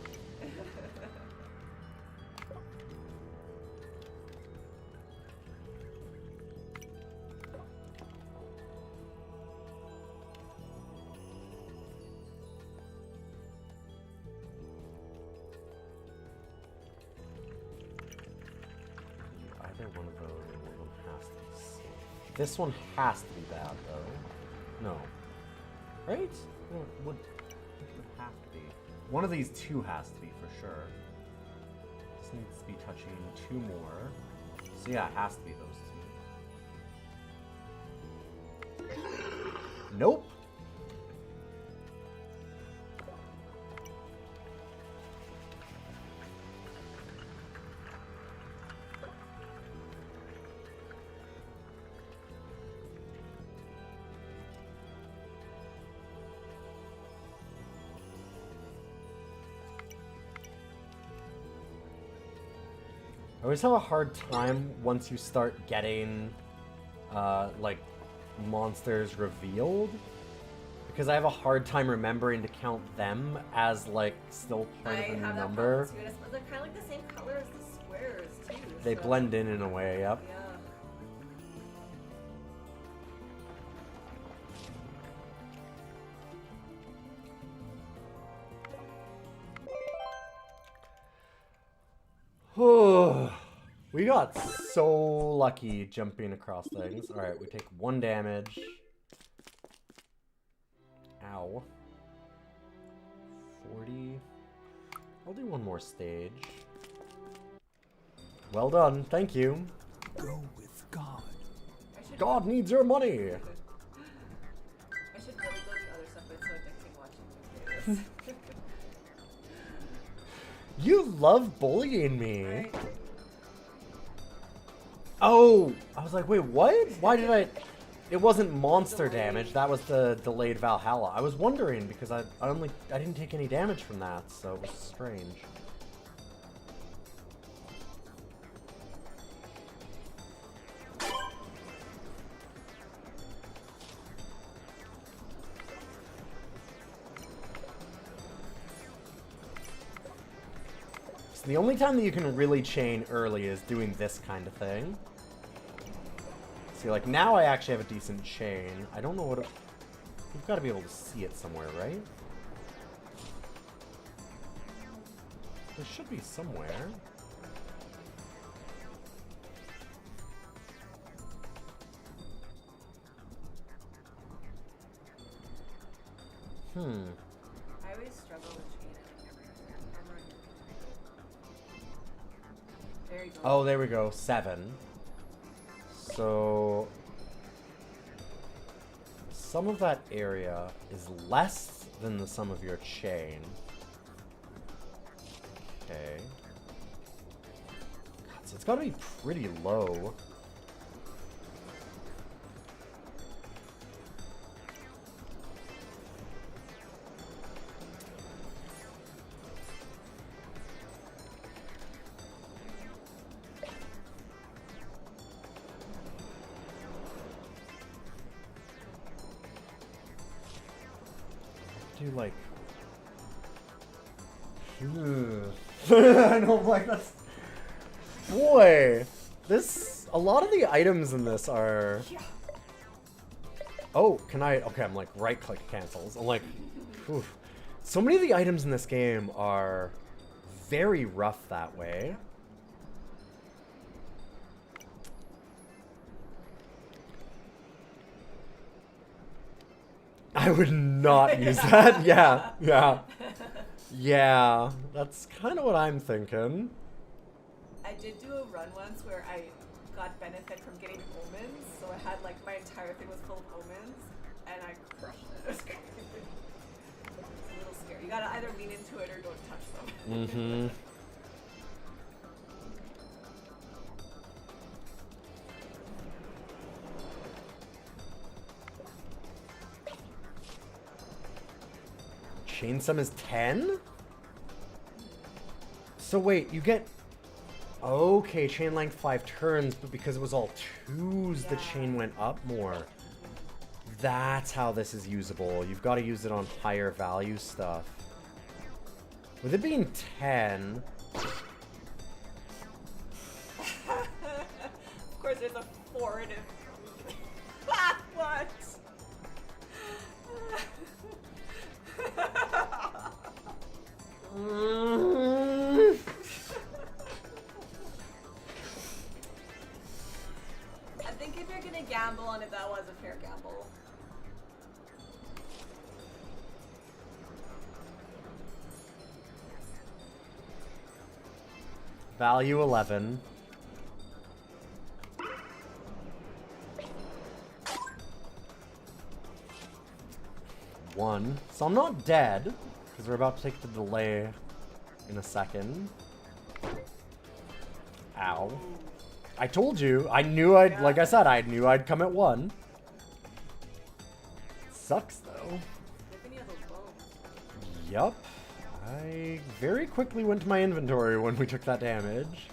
Either one of those, or one of them has to be safe. This one has to be bad, though. No. Right? No, it would have to be. One of these two has to be for sure. This needs to be touching two more. So yeah, it has to be those two. Nope. I always have a hard time once you start getting, like, monsters revealed. Because I have a hard time remembering to count them as, like, still part of the have that number. problem too. They're kind of like the same color as the squares too. They so- blend in a way, yep. Yeah. We got so lucky jumping across things. Alright, we take 1 damage. Ow. 40. I'll do one more stage. Well done, thank you. Go with God. I should, God needs your money! I should really go do other stuff, but it's so addicting watching you play this. You love bullying me. Right? Oh! I was like, wait, what? Why did I... It wasn't monster damage, that was the delayed Valhalla. I was wondering because I didn't take any damage from that, so it was strange. So the only time that you can really chain early is doing this kind of thing. See, like, now I actually have a decent chain. I don't know what it... You've got to be able to see it somewhere, right? There should be somewhere. I always struggle with chaining armor. There you go. Oh, there we go. 7. So... Some of that area is less than the sum of your chain. Okay. God, so it's gotta be pretty low. Do like I don't like that's boy this a lot of the items in this are oh can I okay I'm like right click cancels I'm like whew. So many of the items in this game are very rough that way. I would not use that. Yeah, yeah. Yeah, that's kind of what I'm thinking. I did do a run once where I got benefit from getting omens, so I had like my entire thing was full of omens, and I crushed it. It was crazy. It's a little scary. You gotta either lean into it or don't touch them. Mm-hmm. Chain sum is 10? So wait, you get... Okay, chain length 5 turns, but because it was all 2s, the Yeah. chain went up more. That's how this is usable. You've got to use it on higher value stuff. With it being 10... Of course, there's a forward. What? I think if you're gonna gamble on it, that was a fair gamble. Value 11. One. So I'm not dead, because we're about to take the delay in a second. Ow. I told you. I knew I'd, like I said, I knew I'd come at 1. Sucks, though. Yup. I very quickly went to my inventory when we took that damage.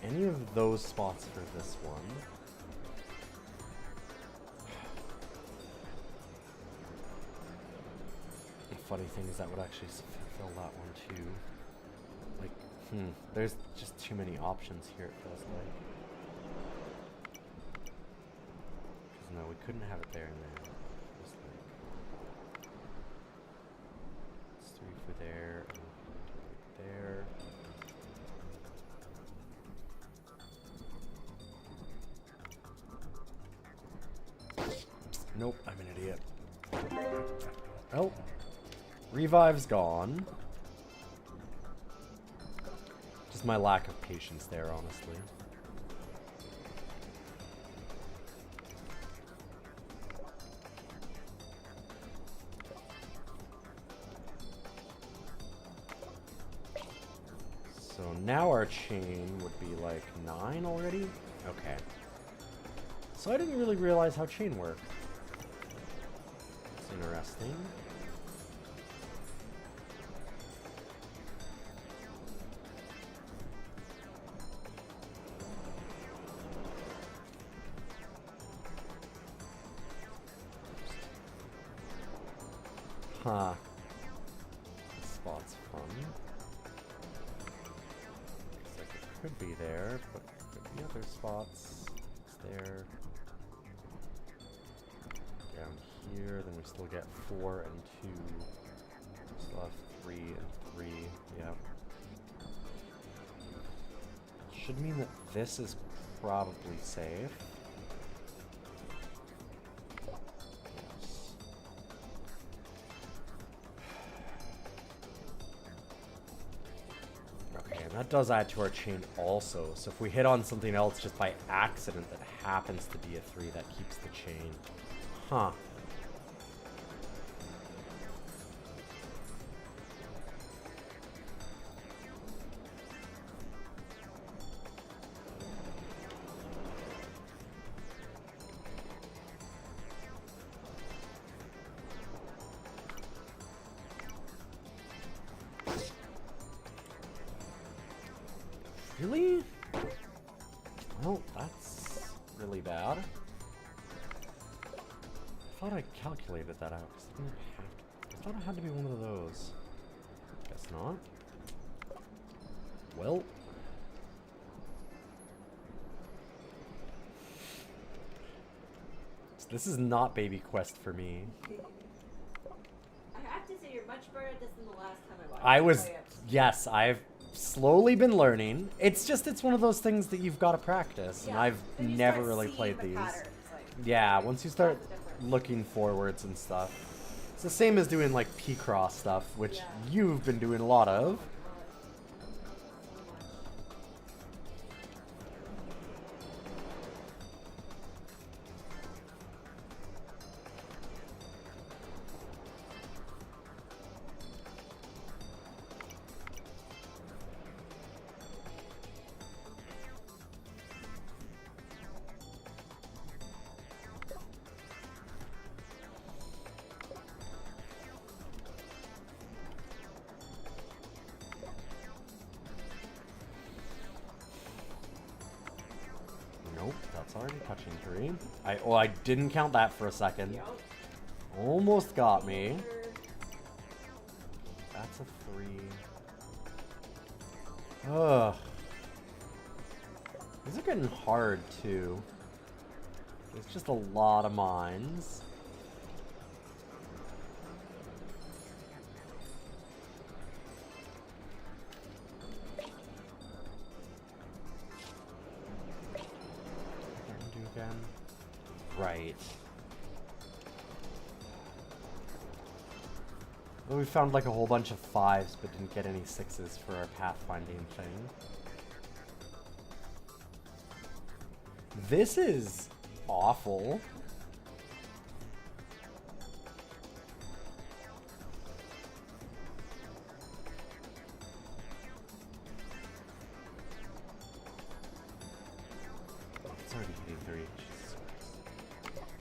Any of those spots for this one. The funny thing is that would actually fulfill that one too. Like, there's just too many options here, it feels like. Because no, we couldn't have it there and there. Just like, it's 3 for there, and there. Nope, I'm an idiot. Oh. Revive's gone. Just my lack of patience there, honestly. So now our chain would be like 9 already? Okay. So I didn't really realize how chain worked. It's interesting. Huh. This spot's fun. Looks like it could be there, but there could be other spots. It's there. Down here, then we still get 4 and 2. We still have 3 and 3. Yep. Should mean that this is probably safe. That does add to our chain also, so if we hit on something else just by accident that happens to be a 3, that keeps the chain. Huh. Really? Well, that's really bad. I thought I calculated that out. 'Cause I didn't have to. I thought it had to be one of those. Guess not. Well. This is not baby quest for me. I have to say, you're much better at this than the last time I watched I you was, play it. yes, I've slowly been learning. It's one of those things that you've got to practice, and Yeah, I've then you never start really seeing played the these. patterns, like, Yeah, once you start that's the difference. looking forwards and stuff. It's the same as doing like P-Cross stuff, which Yeah. you've been doing a lot of. That's already touching 3. I didn't count that for a second. Yep. Almost got me. That's a 3. Ugh. These are getting hard, too. There's just a lot of mines. What do again? Right. Well, we found like a whole bunch of 5s, but didn't get any 6s for our pathfinding thing. This is awful. It's already hitting 3.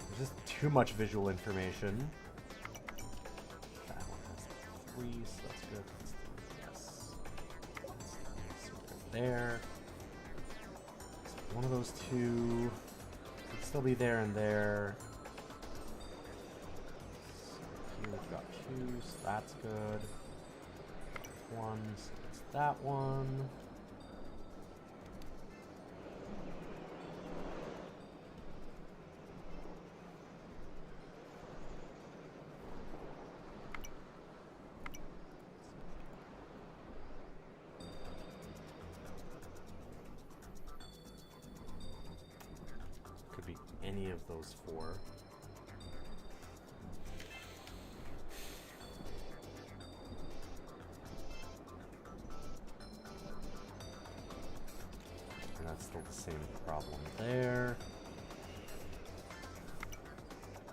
There's just too much visual information. That one has 3, so that's good. Yes. That's there. One of those 2 could still be there and there. So here we've got 2, so that's good. 1, so it's that one. Any of those 4. And that's still the same problem there.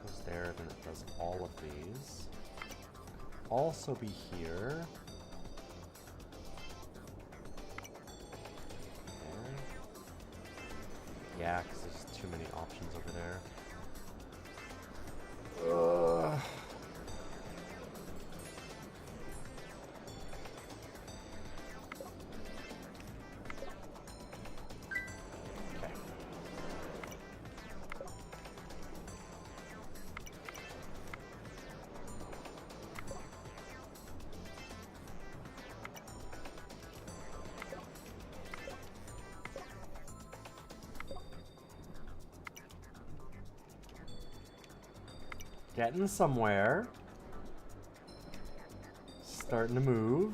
Goes there, then it does all of these. Also be here. Yeah, because there's too many options over there. Okay. Getting somewhere. Starting to move.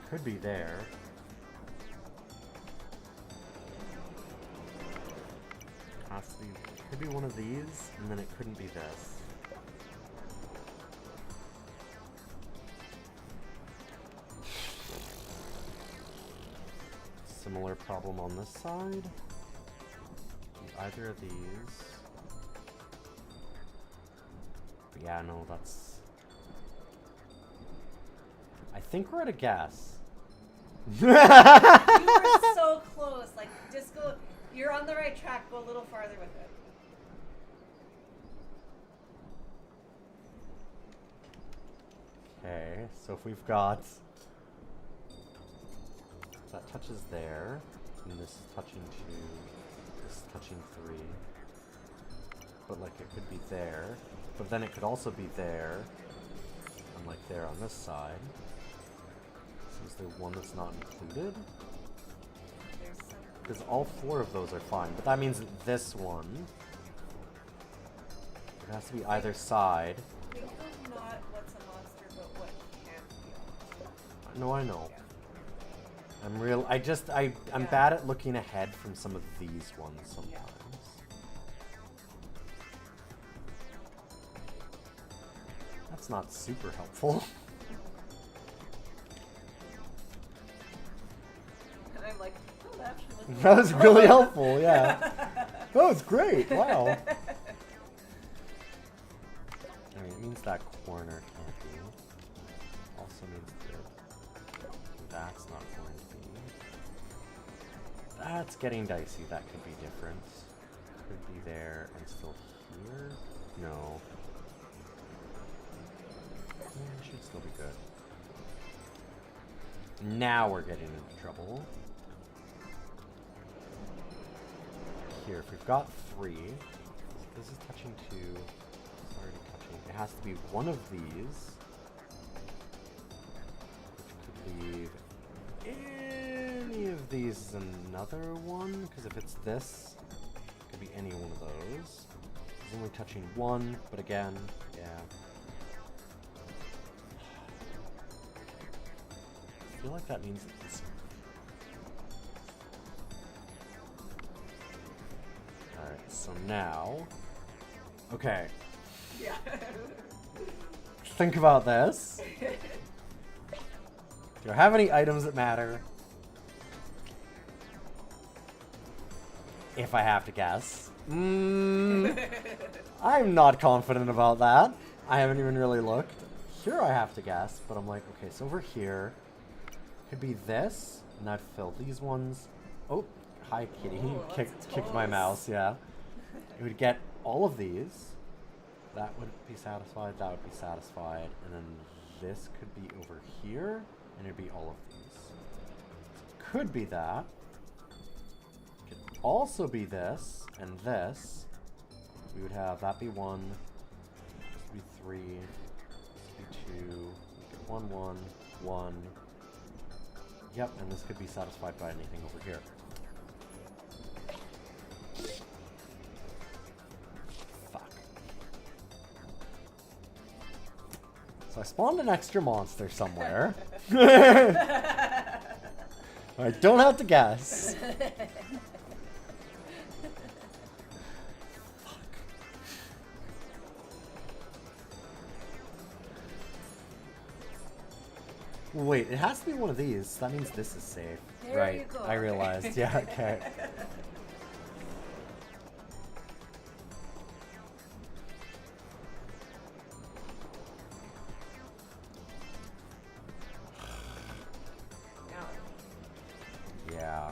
Could be there. Possibly could be one of these, and then it couldn't be this. Similar problem on this side. Either of these. But yeah, no, that's... I think we're at a guess. You were so close. Like, just go. You're on the right track. Go a little farther with it. Okay, so if we've got... That touches there, and this is touching 2, this is touching 3. But, like, it could be there. But then it could also be there, and, like, there on this side. Is there one that's not included? Because all 4 of those are fine, but that means that this one, it has to be either side. Think of not what's a monster, but what can be a monster. No, I know. Yeah. I'm bad at looking ahead from some of these ones sometimes. That's not super helpful. And I'm like, oh, that actually looks That was really helpful, yeah. Oh, it's great. Wow. I mean, it means that corner can't be. Also means that that's not going to be. That's getting dicey. That could be different. Could be there and still here? No. It should still be good. Now we're getting into trouble. Here, if we've got 3, this is touching 2. It's already touching. It has to be one of these, which could leave any of these is another one, because if it's this, it could be any one of those. It's only touching 1, but again, yeah. I feel like that means that this. Alright, so now. Okay. Yeah. Think about this. Do I have any items that matter? If I have to guess. I'm not confident about that. I haven't even really looked. Here I have to guess, but I'm like, okay, so over here. Could be this, and I'd fill these ones. Oh, hi kitty. Oh, Kicked my mouse, yeah. It would get all of these. That would be satisfied, that would be satisfied, and then this could be over here, and it'd be all of these. Could be that. Could also be this, and this. We would have that be 1, this would be 3, this would be 2, 1, 1, 1. Yep, and this could be satisfied by anything over here. Fuck. So I spawned an extra monster somewhere. I don't have to guess. Wait, it has to be one of these. That means this is safe. There right. you go. I realized. Yeah, okay. Yeah.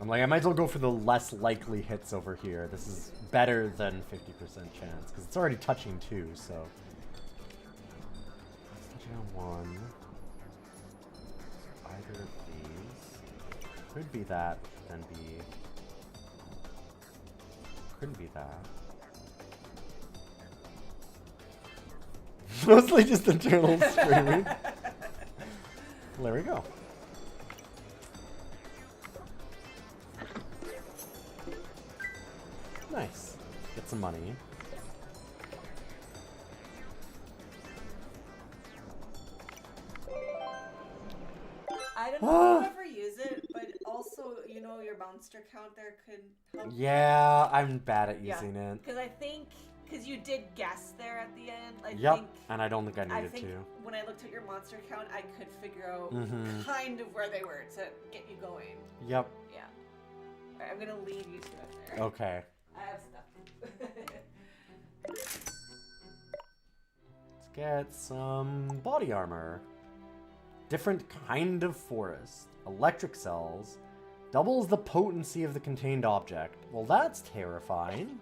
I'm like, I might as well go for the less likely hits over here. This is better than 50% chance, because it's already touching 2, so. It's touching on 1. Either of these. Could be that, then be. Couldn't be that. Mostly just internal screaming. There we go. Nice. Get some money. I don't know if you ever use it, but also, you know, your monster count there could help. Yeah, I'm bad at using it. Because I think, because you did guess there at the end. Yep, and I don't think I I needed think to. when I looked at your monster count, I could figure out Mhm. kind of where they were to get you going. Yep. Yeah. Alright, I'm gonna leave you to it there. Okay. I have stuff. Let's get some body armor. Different kind of forest. Electric cells. Doubles the potency of the contained object. Well, that's terrifying.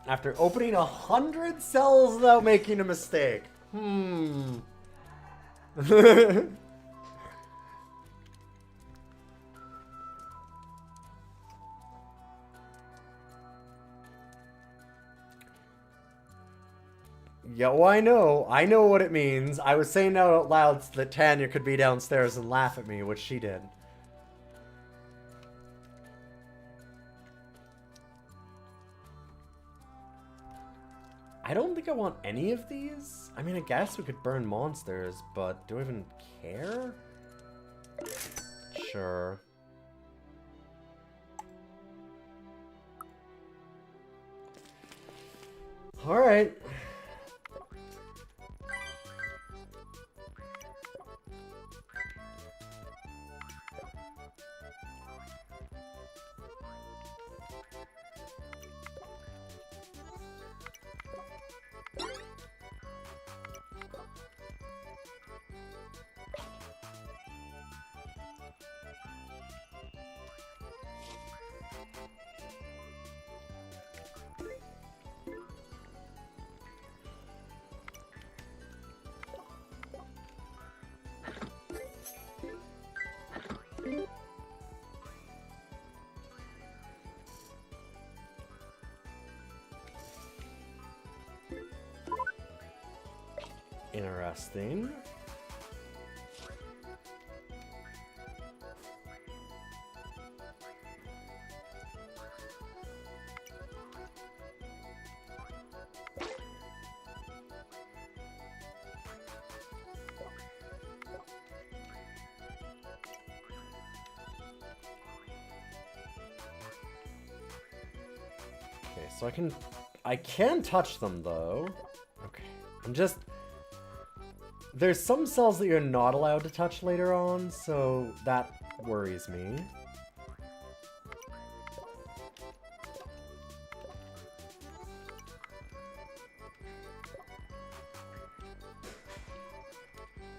After opening 100 cells without making a mistake. Yo, I know. I know what it means. I was saying out loud so that Tanya could be downstairs and laugh at me, which she did. I don't think I want any of these. I mean, I guess we could burn monsters, but do I even care? Sure. Alright. Interesting. Okay, so I can touch them though. Okay, there's some cells that you're not allowed to touch later on, so that worries me.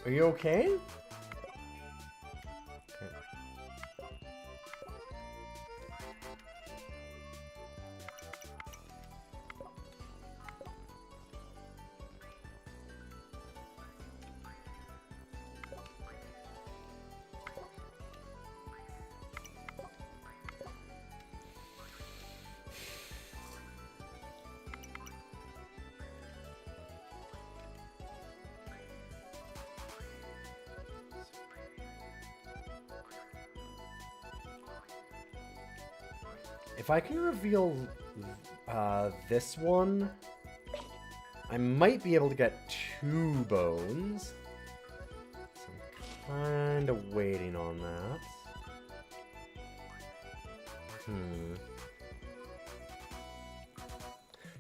Are you okay? If I can reveal this one, I might be able to get 2 bones. So I'm kind of waiting on that.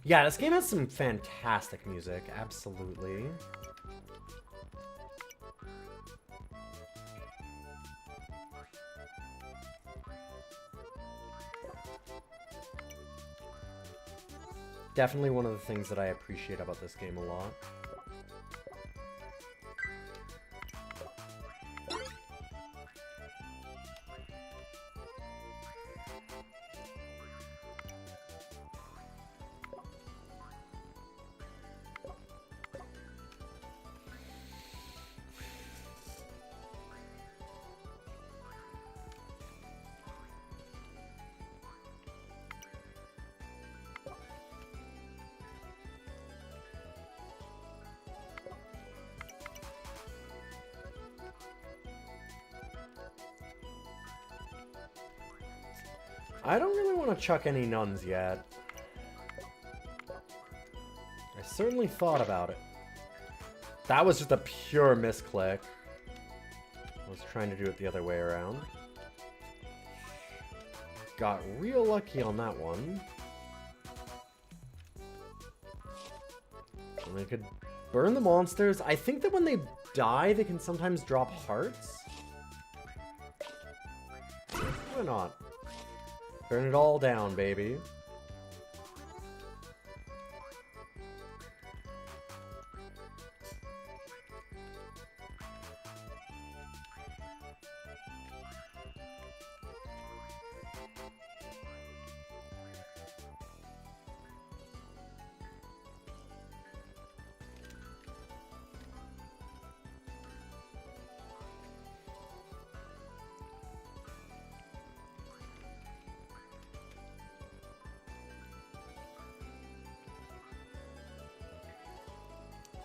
Yeah, this game has some fantastic music, absolutely. Definitely one of the things that I appreciate about this game a lot. I don't really want to chuck any nuns yet. I certainly thought about it. That was just a pure misclick. I was trying to do it the other way around. Got real lucky on that one. And I could burn the monsters. I think that when they die, they can sometimes drop hearts. Why not? Burn it all down, baby.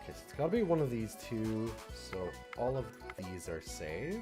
Okay, so it's gotta be one of these two, so all of these are safe.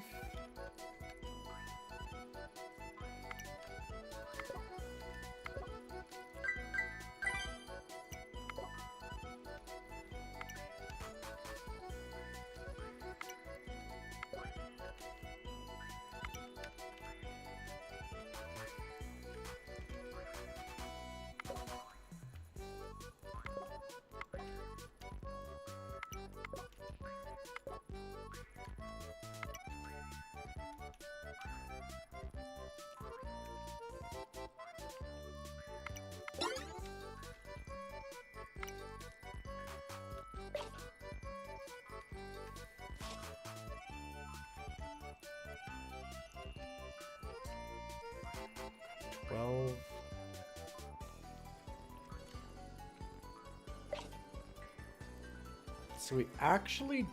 So we actually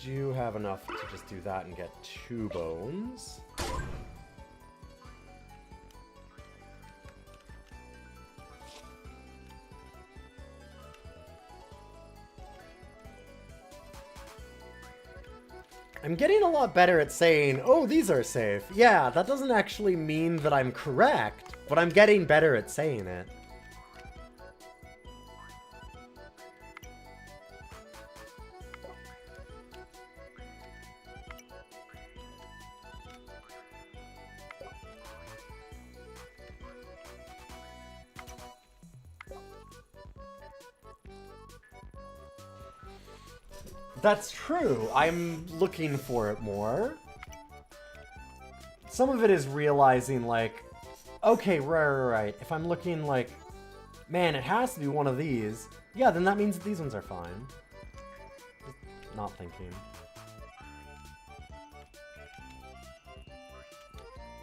do have enough to just do that and get 2 bones. I'm getting a lot better at saying, oh, these are safe. Yeah, that doesn't actually mean that I'm correct, but I'm getting better at saying it. That's true. I'm looking for it more. Some of it is realizing, like, okay, right. If I'm looking like, man, it has to be one of these. Yeah, then that means that these ones are fine. Just not thinking.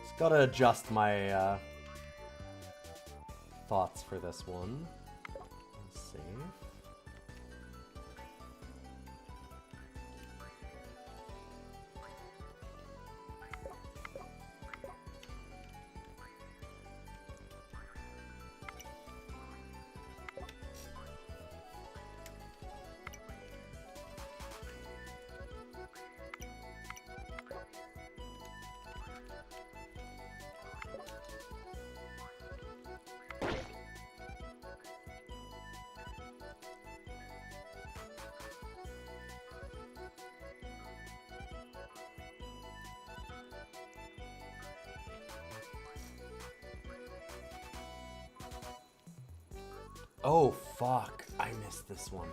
Just gotta adjust my thoughts for this one. Let's see. Oh, fuck. I missed this one.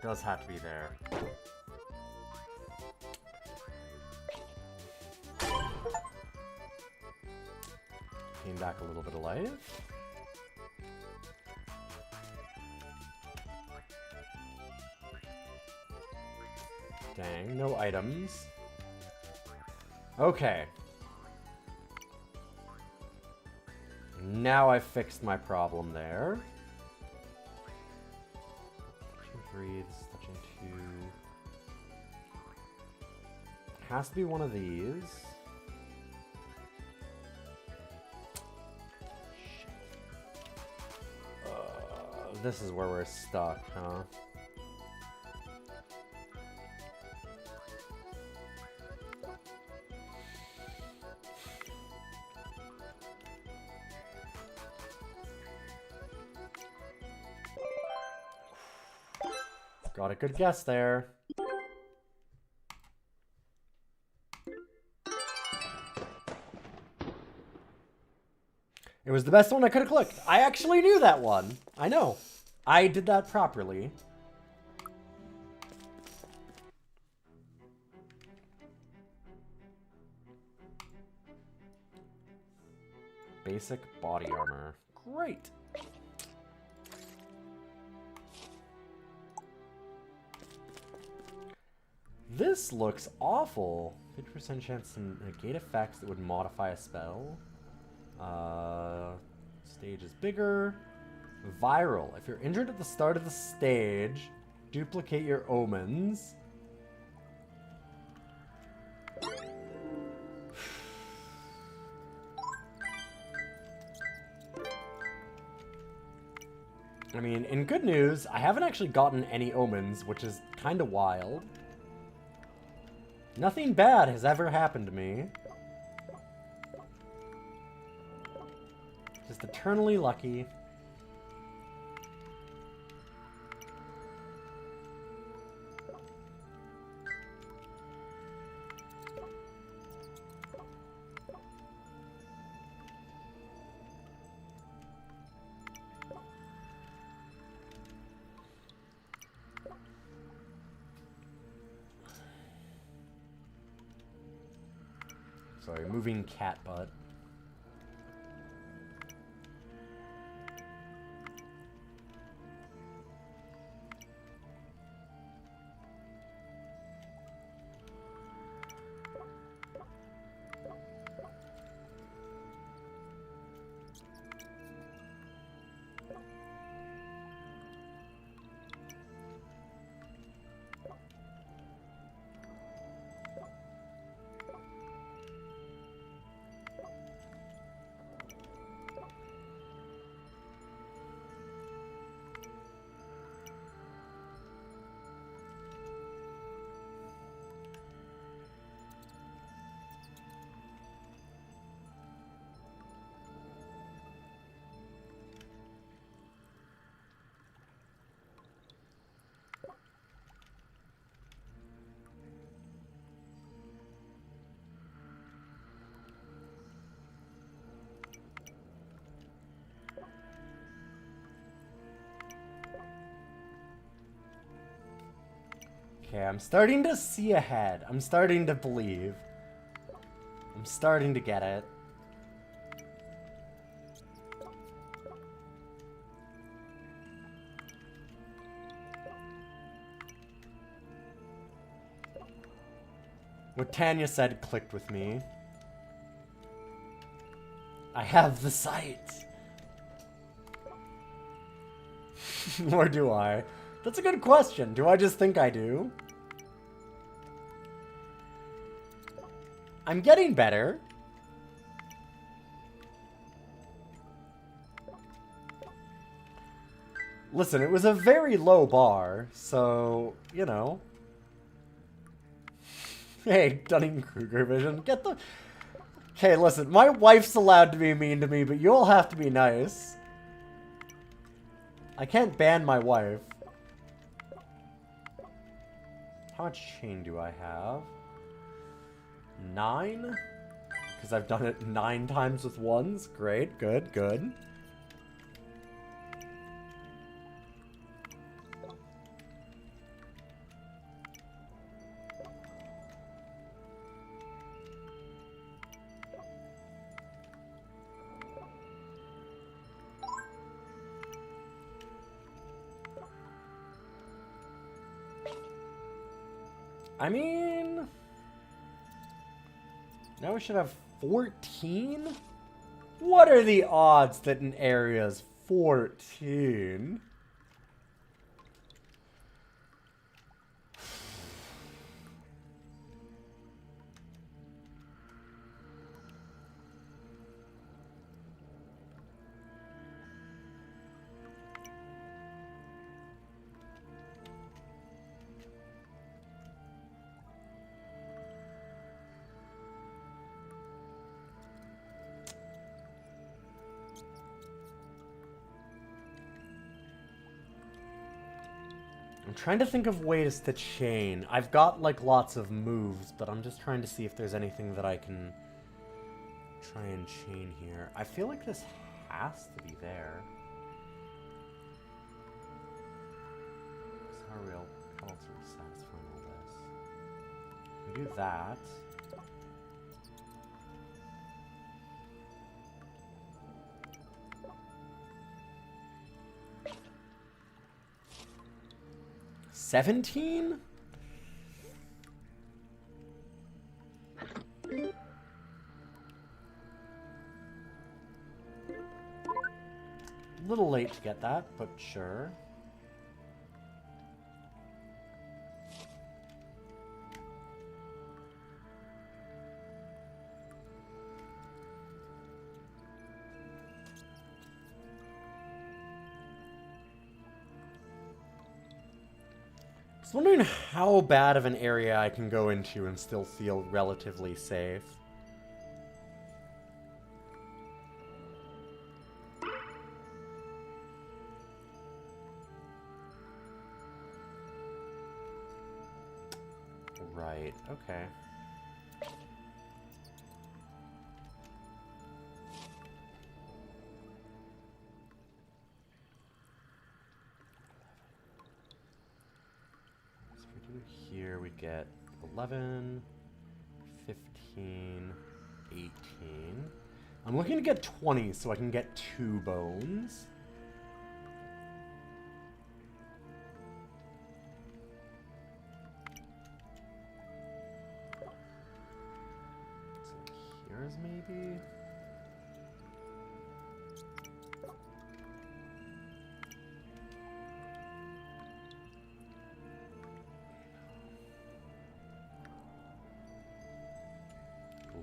Does have to be there. Came back a little bit of life. Dang, no items. Okay. Now I've fixed my problem there. Touching 3, this is touching 2. Has to be one of these. Shit. This is where we're stuck, huh? Got a good guess there. It was the best one I could have clicked. I actually knew that one. I know. I did that properly. Basic body armor. Great. This looks awful. 50% chance to negate effects that would modify a spell. Stage is bigger. Viral. If you're injured at the start of the stage, duplicate your omens. I mean, in good news, I haven't actually gotten any omens, which is kind of wild. Nothing bad has ever happened to me. Just eternally lucky. Sorry, moving cat butt. Okay, I'm starting to see ahead. I'm starting to believe. I'm starting to get it. What Tanya said clicked with me. I have the sight. Or do I? That's a good question. Do I just think I do? I'm getting better. Listen, it was a very low bar, so, you know. Hey, Dunning-Kruger vision, get the... Okay, listen, my wife's allowed to be mean to me, but you'll have to be nice. I can't ban my wife. How much chain do I have? 9? Because I've done it 9 times with ones. Great, good, good. I mean... Now we should have 14? What are the odds that an area is 14? I'm trying to think of ways to chain. I've got, like, lots of moves, but I'm just trying to see if there's anything that I can try and chain here. I feel like this has to be there. So how are how else are we satisfying all this? We do that. $17? A little late to get that, but sure. I was wondering how bad of an area I can go into and still feel relatively safe. Right, okay. Here we get 11, 15, 18. I'm looking to get 20 so I can get 2 bones. So here's maybe...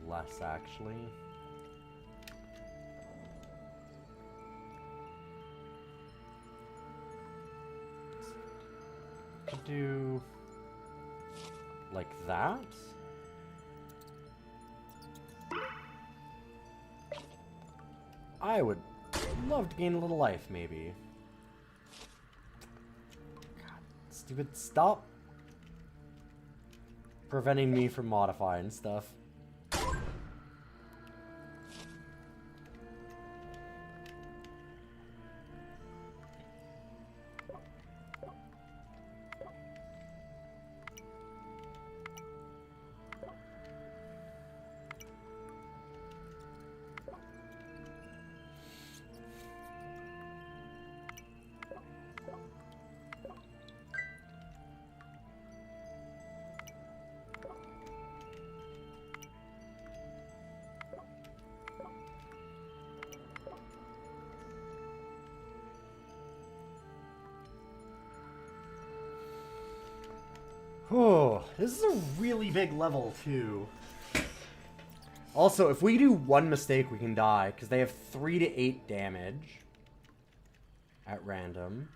less, actually. Could do like that. I would love to gain a little life, maybe. God, stupid, stop preventing me from modifying stuff. Oh, this is a really big level, too. Also, if we do one mistake, we can die, because they have 3 to 8 damage at random.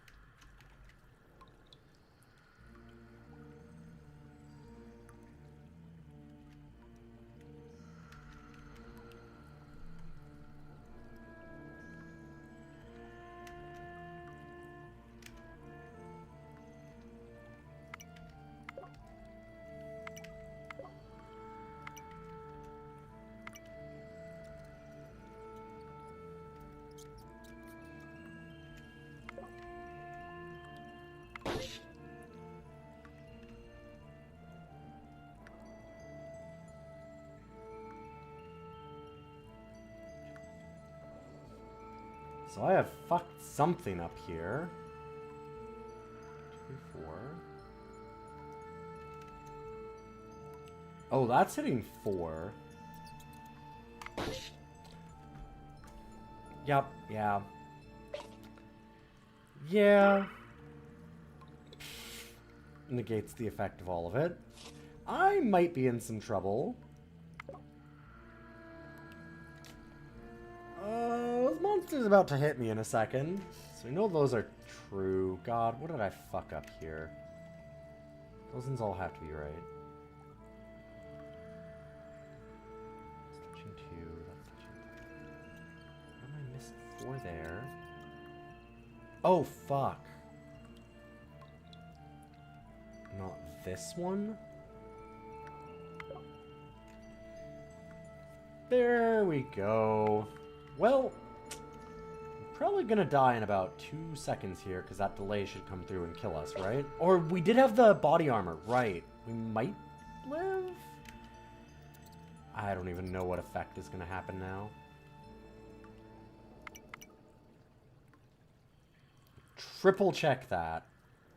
So I have fucked something up here. 2, 4. Oh, that's hitting 4. Yep, yeah. Yeah. Negates the effect of all of it. I might be in some trouble. This monster's about to hit me in a second. So we know those are true. God, what did I fuck up here? Those ones all have to be right. That's touching 2. That's touching 3. What am I missing? 4 there. Oh, fuck. Not this one? There we go. Well, I'm probably gonna die in about 2 seconds here, because that delay should come through and kill us, right? Or we did have the body armor, right? We might live? I don't even know what effect is gonna happen now. Triple check that.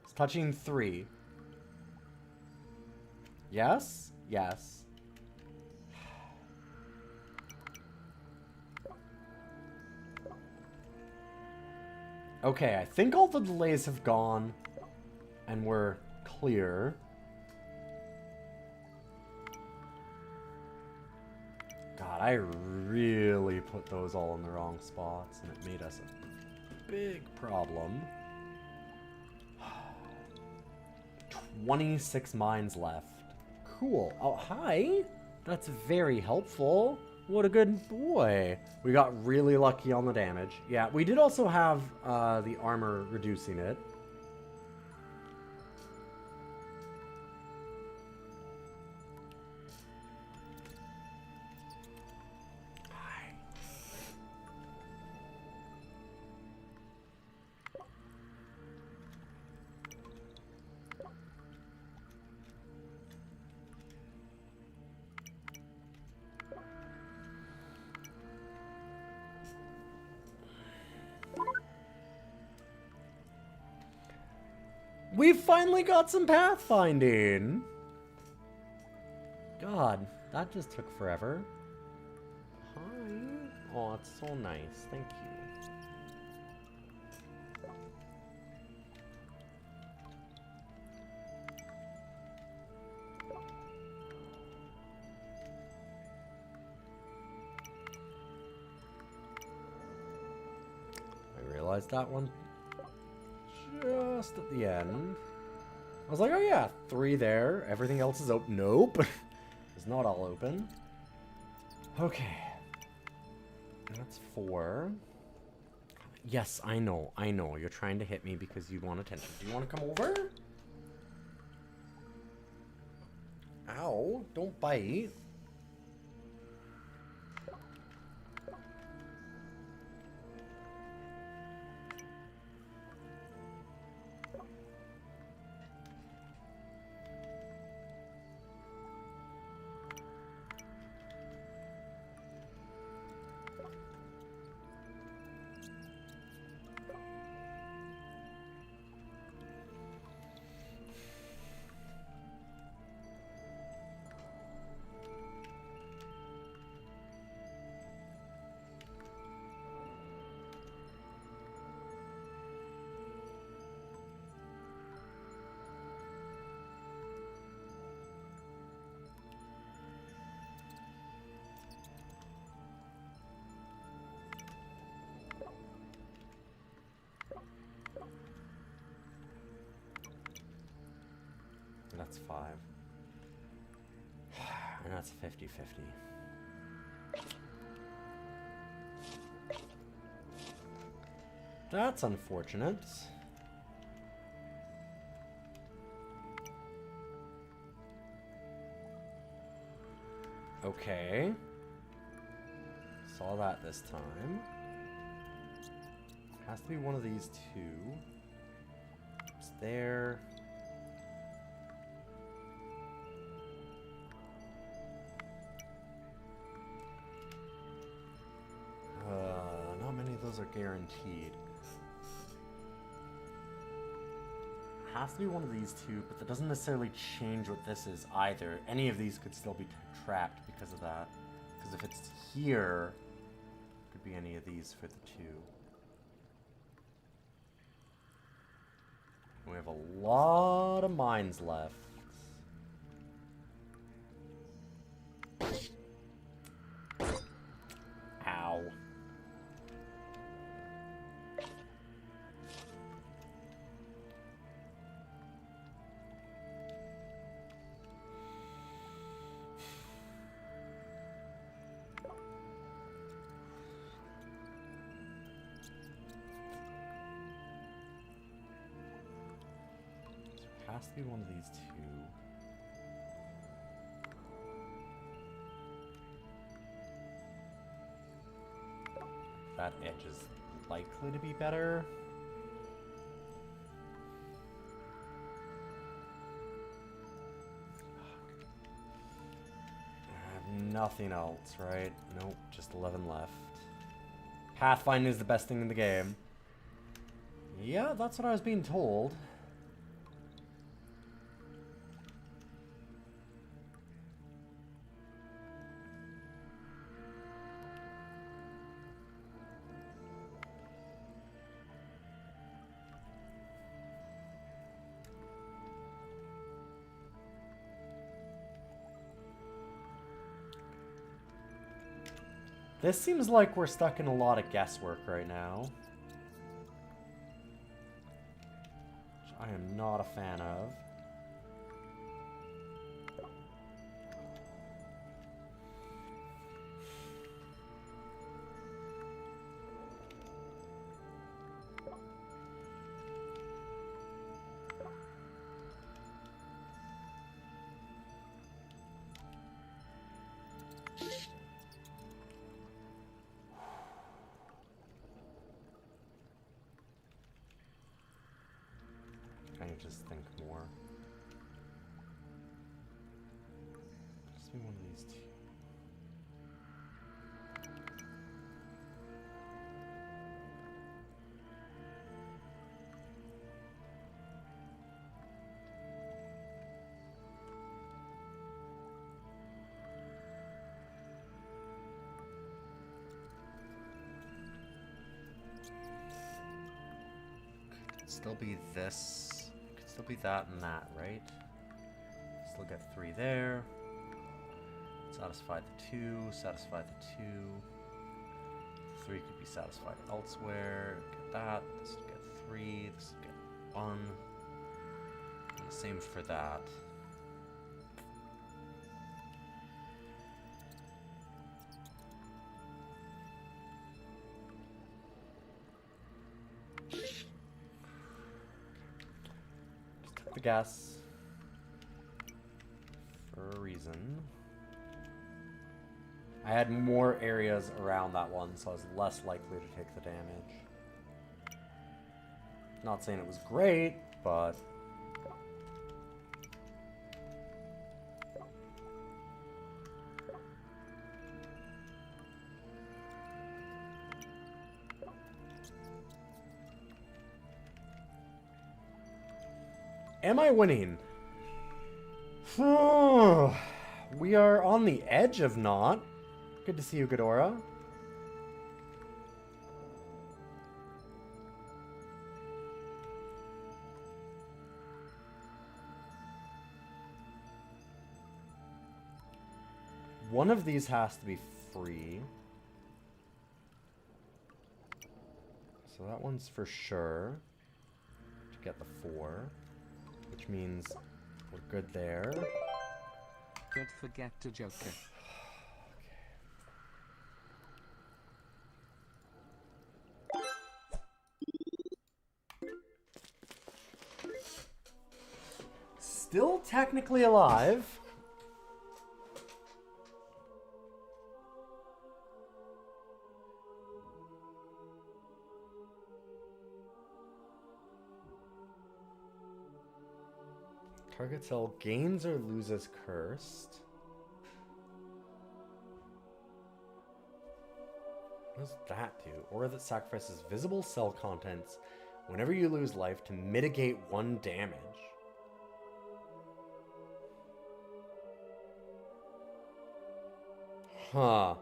It's touching 3. Yes? Yes. Okay, I think all the delays have gone, and we're clear. God, I really put those all in the wrong spots, and it made us a big problem. 26 mines left. Cool. Oh, hi. That's very helpful. What a good boy. We got really lucky on the damage. Yeah, we did also have the armor reducing it. We finally got some pathfinding. God, that just took forever. Hi. Oh, it's so nice. Thank you. I realized that one just at the end. I was like, oh yeah, 3 there. Everything else is open. Nope. It's not all open. Okay. That's 4. Yes, I know. I know. You're trying to hit me because you want attention. Do you want to come over? Ow. Don't bite. that's 5. And that's 50-50. That's unfortunate. Okay. Saw that this time. Has to be one of these two. It's there. Not many of those are guaranteed. Has to be one of these two, but that doesn't necessarily change what this is either. Any of these could still be trapped because of that. Because if it's here, it could be any of these for the 2. We have a lot of mines left. Ow. Has to be one of these 2. That edge is likely to be better. I have nothing else, right? Nope, just 11 left. Pathfinder is the best thing in the game. Yeah, that's what I was being told. This seems like we're stuck in a lot of guesswork right now. Which I am not a fan of. I need to just think more. Just be one of these 2. Could still be this. Could still be that and that, right? Still get 3 there. Satisfy the 2, satisfy the 2. 3 could be satisfied elsewhere. Get that. This would get 3. This would get 1. And the same for that. The gas for a reason. I had more areas around that one, so I was less likely to take the damage. Not saying it was great, but am I winning? We are on the edge of not. Good to see you, Ghidorah. One of these has to be free. So that one's for sure. To get the 4. Which means We're good there. Don't forget to Joker. Still technically alive. Target cell gains or loses cursed. What does that do? Aura that sacrifices visible cell contents whenever you lose life to mitigate 1 damage. Huh.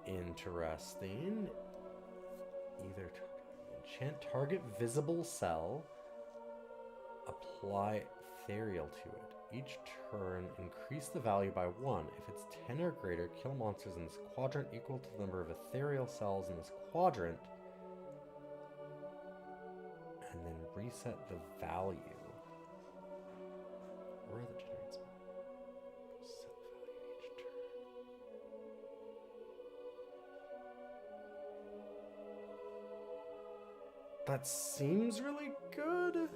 Interesting. Either enchant target visible cell. Apply ethereal to it. Each turn, increase the value by 1. If it's 10 or greater, kill monsters in this quadrant equal to the number of ethereal cells in this quadrant. And then reset the value. Or that generates cell value each turn. That seems really good.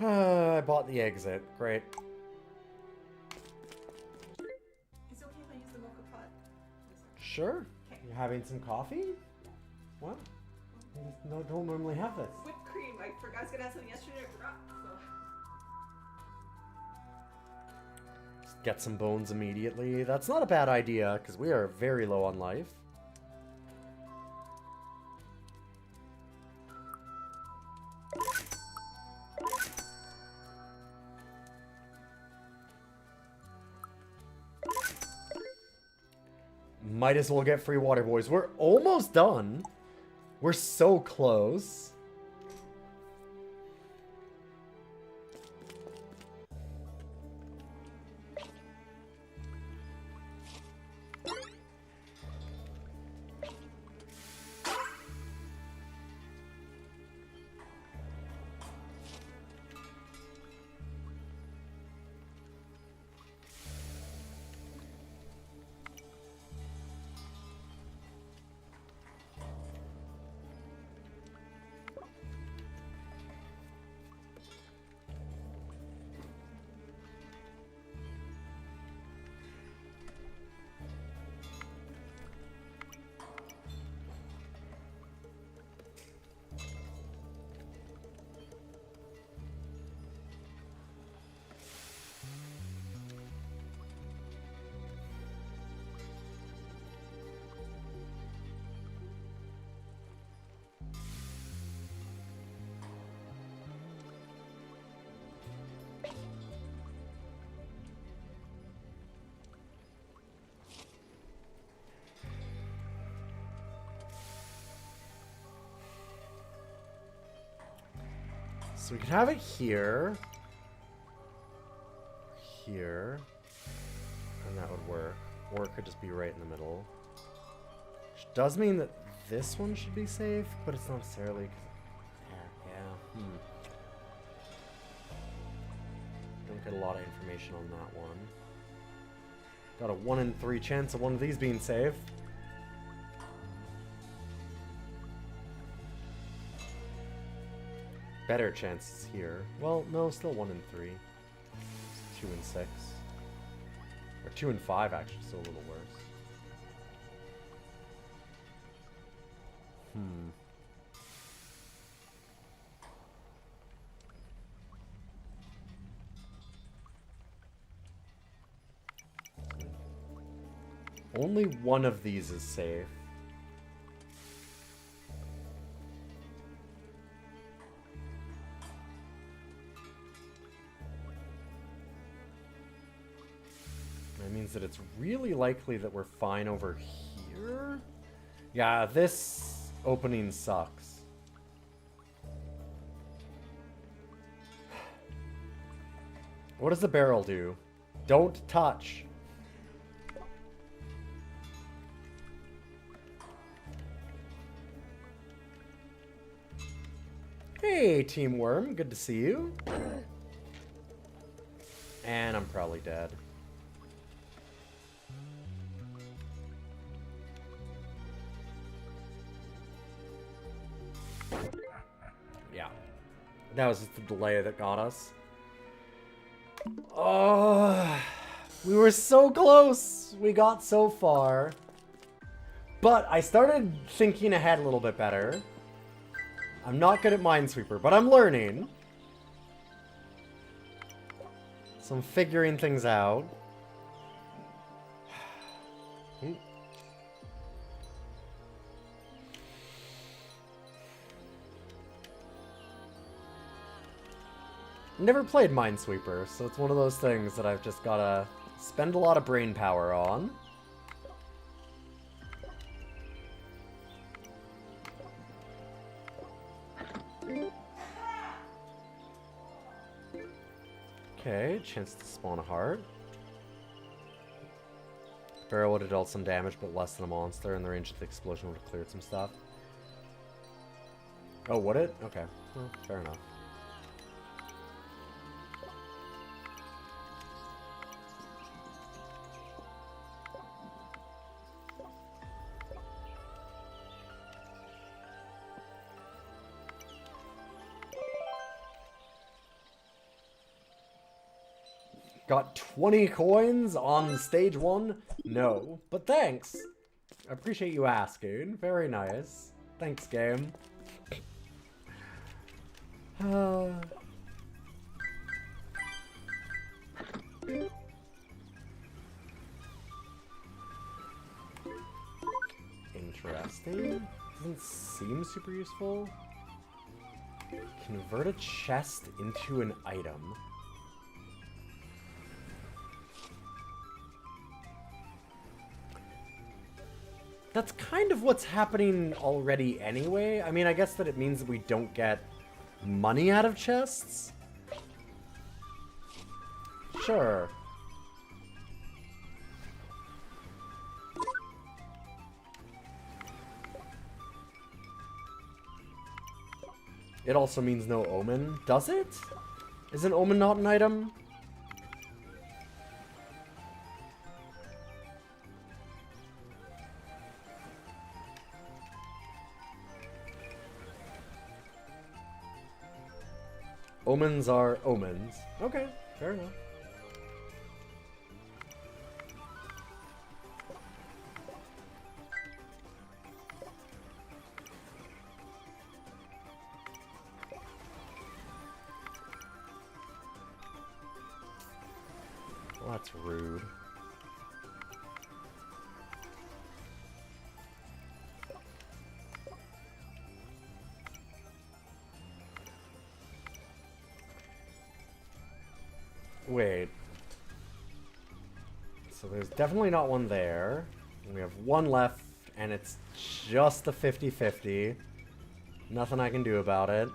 I bought the exit. Great. Is it okay if I use the mocha pot? Sure. Okay. You having some coffee? What? No, don't normally have this. Whipped cream. I forgot I was gonna have something yesterday. I forgot. So. Just get some bones immediately. That's not a bad idea, because we are very low on life. Might as well get free water, boys. We're almost done. We're so close. So we could have it here. Here. And that would work. Or it could just be right in the middle. Which does mean that this one should be safe, but it's not necessarily. Yeah. Don't get a lot of information on that one. Got a 1 in 3 chance of one of these being safe. Better chances here. Well, no, still 1 in 3. 2 in 6. Or 2 in 5, actually, still a little worse. Only one of these is safe. That means that it's really likely that we're fine over here. Yeah, this opening sucks. What does the barrel do? Don't touch. Hey, Team Worm. Good to see you. And I'm probably dead. Yeah. That was just the delay that got us. Oh, we were so close. We got so far. But I started thinking ahead a little bit better. I'm not good at Minesweeper, but I'm learning. So I'm figuring things out. Never played Minesweeper, so it's one of those things that I've just gotta spend a lot of brain power on. Okay, chance to spawn a heart. Barrel would have dealt some damage, but less than a monster, and the range of the explosion would have cleared some stuff. Oh, would it? Okay, well, fair enough. Got 20 coins on stage 1? No, but thanks. I appreciate you asking. Very nice. Thanks, game. Interesting. Doesn't seem super useful. Convert a chest into an item. That's kind of what's happening already anyway. I mean, I guess that it means that we don't get money out of chests. Sure. It also means no omen. Does it? Is an omen not an item? Omens are omens. Okay, fair enough. Well, that's rude. Wait. So there's definitely not one there. And we have one left, and it's just the 50-50. Nothing I can do about it.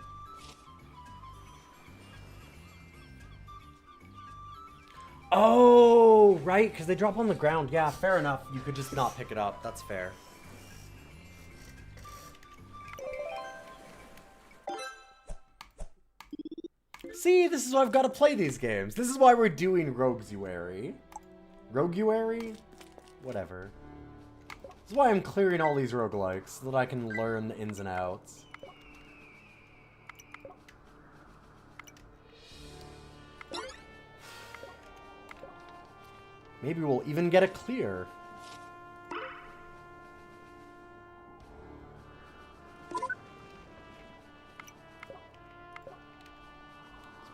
Oh, right, because they drop on the ground. Yeah, fair enough. You could just not pick it up. That's fair. See, this is why I've got to play these games. This is why we're doing Roguary. Roguary? Whatever. This is why I'm clearing all these roguelikes, so that I can learn the ins and outs. Maybe we'll even get a clear.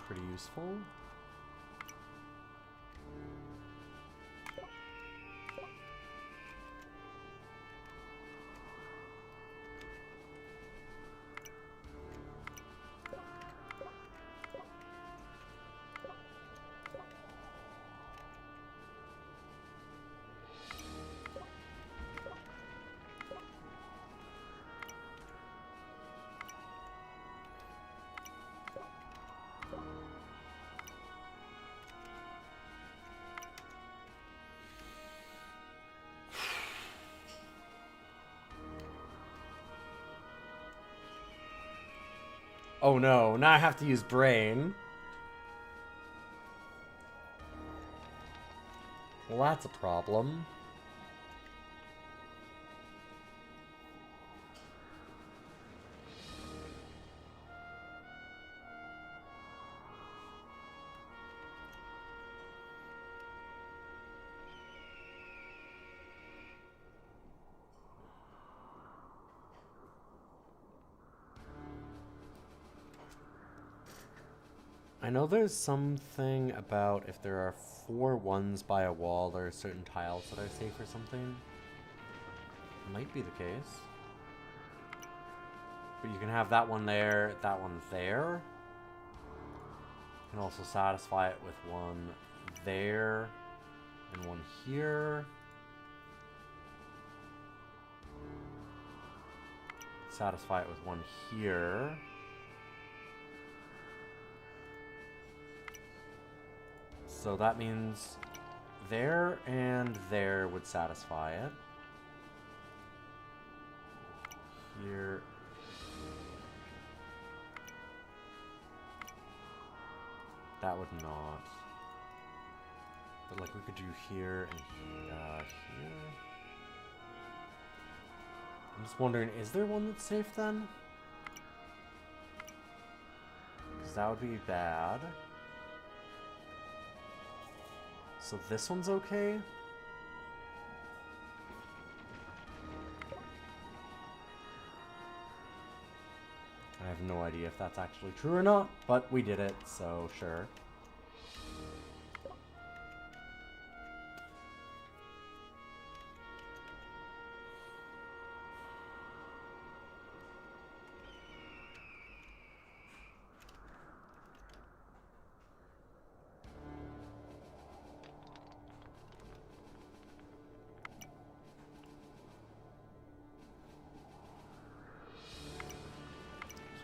Pretty useful. Oh no, now I have to use brain. Well, that's a problem. I know there's something about if there are 4 ones by a wall, there are certain tiles that are safe or something. Might be the case. But you can have that one there, that one there. You can also satisfy it with one there and one here. Satisfy it with one here. So that means there and there would satisfy it. Here. That would not. But like we could do here and here. I'm just wondering, is there one that's safe then? Because that would be bad. So this one's okay? I have no idea if that's actually true or not, but we did it, so sure.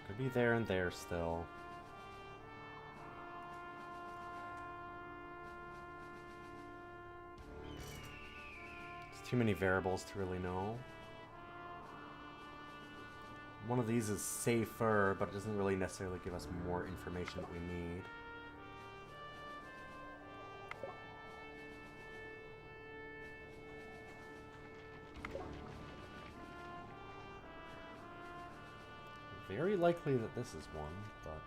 Could be there and there still. There's too many variables to really know. One of these is safer, but it doesn't really necessarily give us more information that we need. Very likely that this is one, but...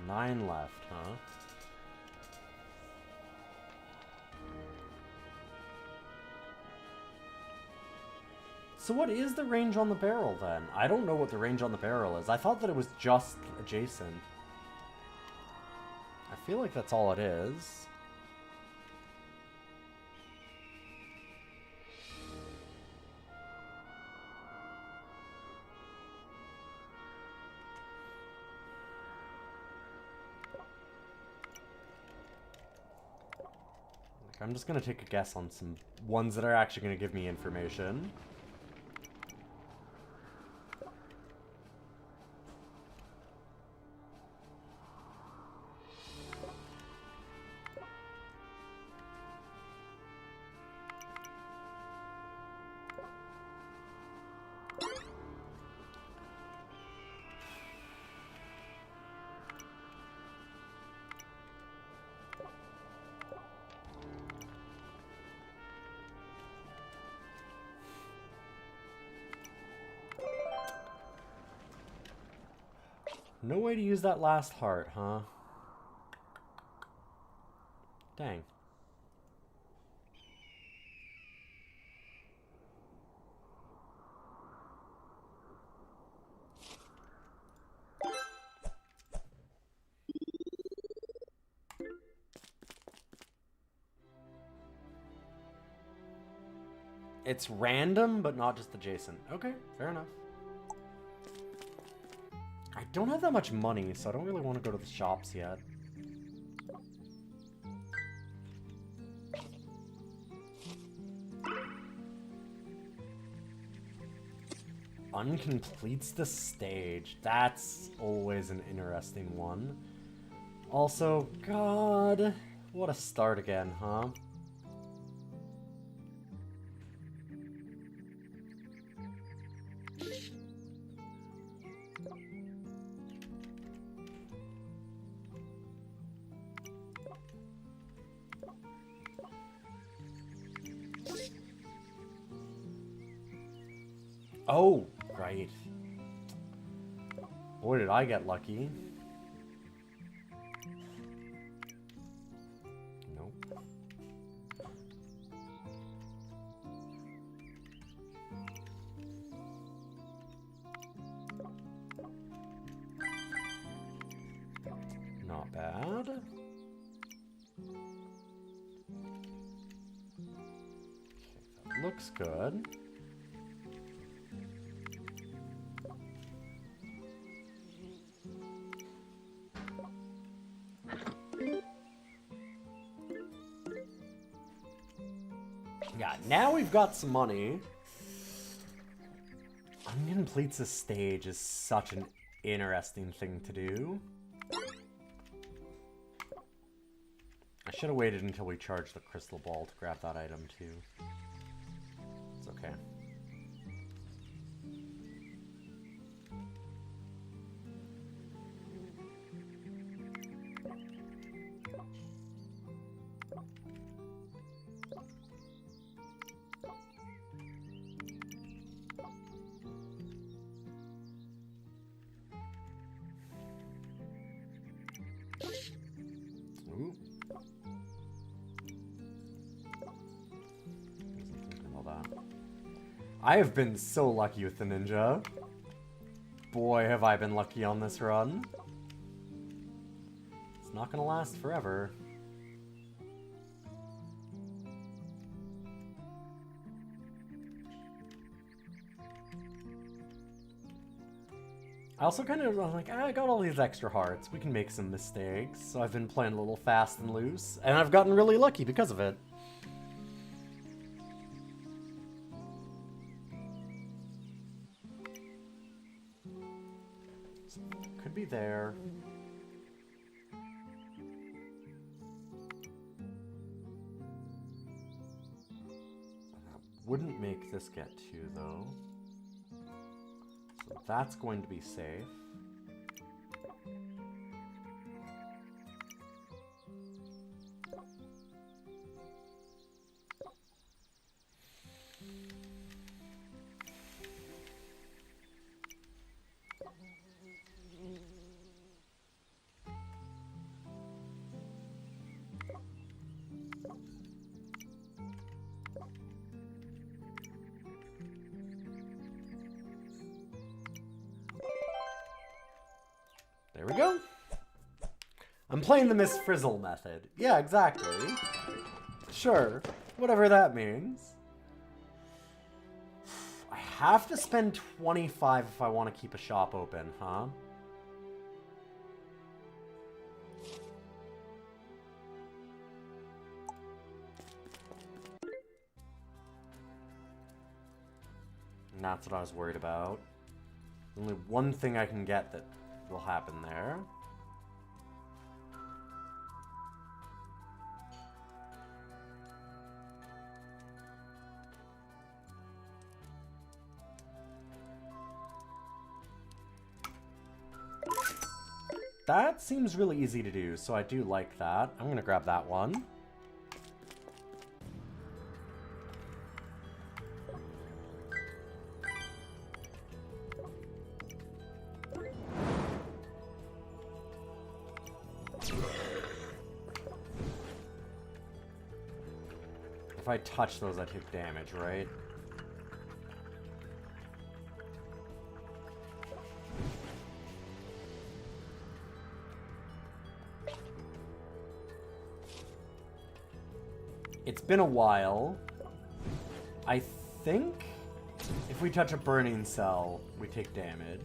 Nine left, huh? So what is the range on the barrel, then? I don't know what the range on the barrel is. I thought that it was just adjacent. I feel like that's all it is. Like, I'm just gonna take a guess on some ones that are actually gonna give me information. No way to use that last heart, huh? Dang. It's random, but not just adjacent. Okay, fair enough. I don't have that much money, so I don't really want to go to the shops yet. uncompletes the stage. That's always an interesting one. Also, God, what a start again, huh? Oh, right. Boy, did I get lucky. Nope. Not bad. Okay, that looks good. Yeah, now we've got some money. Uncompletes a stage is such an interesting thing to do. I should have waited until we charged the crystal ball to grab that item too. It's okay. Ooh. All that. I have been so lucky with the ninja. Boy, have I been lucky on this run. It's not gonna last forever. I also kind of was like, I got all these extra hearts. We can make some mistakes. So I've been playing a little fast and loose. And I've gotten really lucky because of it. So, could be there. That wouldn't make this get 2 though. So that's going to be safe. There we go. I'm playing the Miss Frizzle method. Yeah, exactly. Sure. Whatever that means. I have to spend 25 if I want to keep a shop open, huh? And that's what I was worried about. Only one thing I can get that will happen there. That seems really easy to do, so I do like that. I'm gonna grab that one. If I touch those, I take damage, right? It's been a while. I think if we touch a burning cell, we take damage.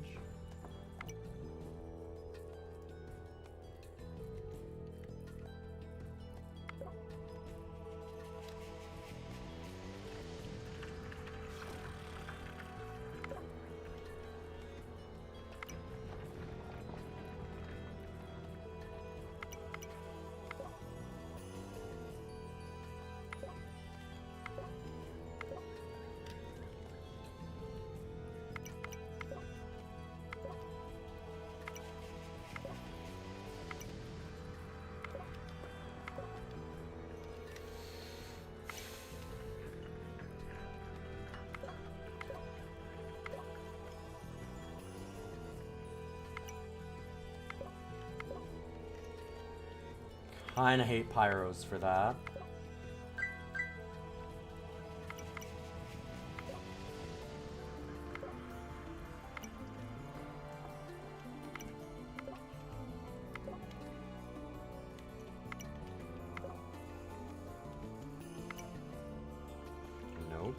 Kinda hate pyros for that. Nope.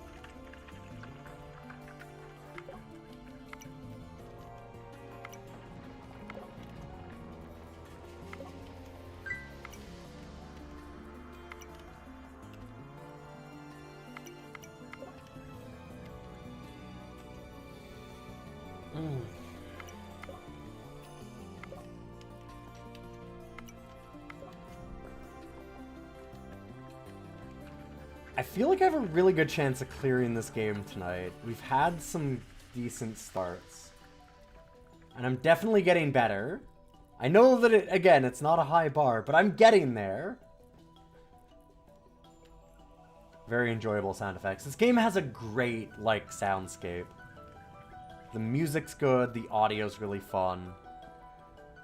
I feel like I have a really good chance of clearing this game tonight. We've had some decent starts. And I'm definitely getting better. I know that, again, it's not a high bar, but I'm getting there. Very enjoyable sound effects. This game has a great, like, soundscape. The music's good, the audio's really fun.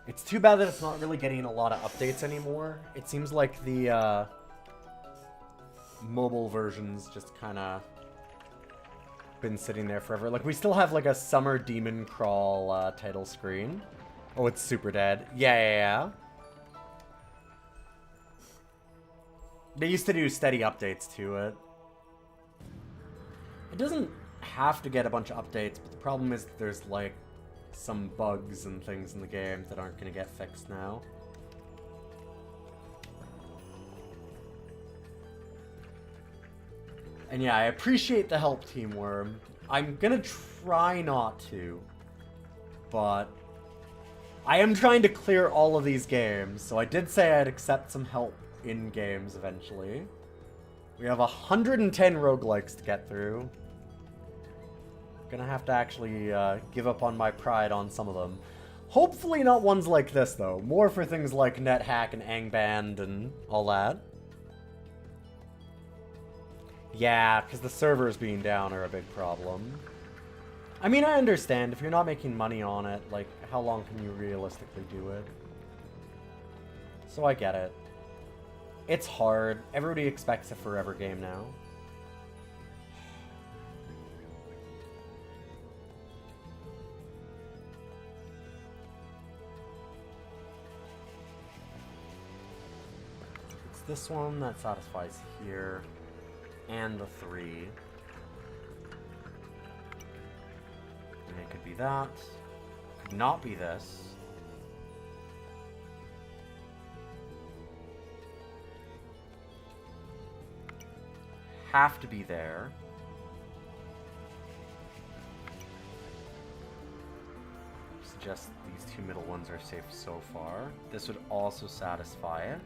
It's too bad that it's not really getting a lot of updates anymore. It seems like the, mobile versions just kind of been sitting there forever. Like, we still have, like, a Summer Demon Crawl, title screen. Oh, it's super dead. Yeah. They used to do steady updates to it. It doesn't have to get a bunch of updates, but the problem is that there's, like, some bugs and things in the game that aren't going to get fixed now. And yeah, I appreciate the help, Team Worm. I'm gonna try not to, but I am trying to clear all of these games, so I did say I'd accept some help in games eventually. We have 110 roguelikes to get through. Gonna have to actually give up on my pride on some of them. Hopefully not ones like this, though. More for things like NetHack and Angband and all that. Yeah, because the servers being down are a big problem. I mean, I understand. If you're not making money on it, like, how long can you realistically do it? So I get it. It's hard. Everybody expects a forever game now. It's this one that satisfies here. And the 3. And it could be that. Could not be this. Have to be there. Suggest these two middle ones are safe so far. This would also satisfy it.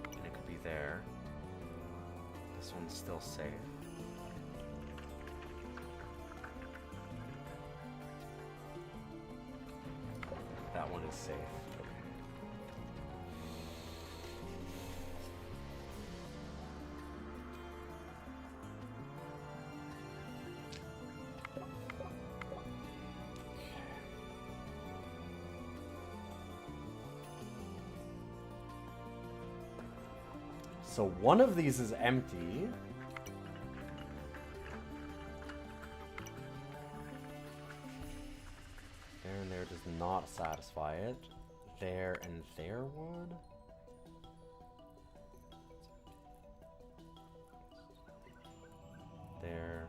And it could be there. This one's still safe. That one is safe. So one of these is empty. There and there does not satisfy it. There and there would. There.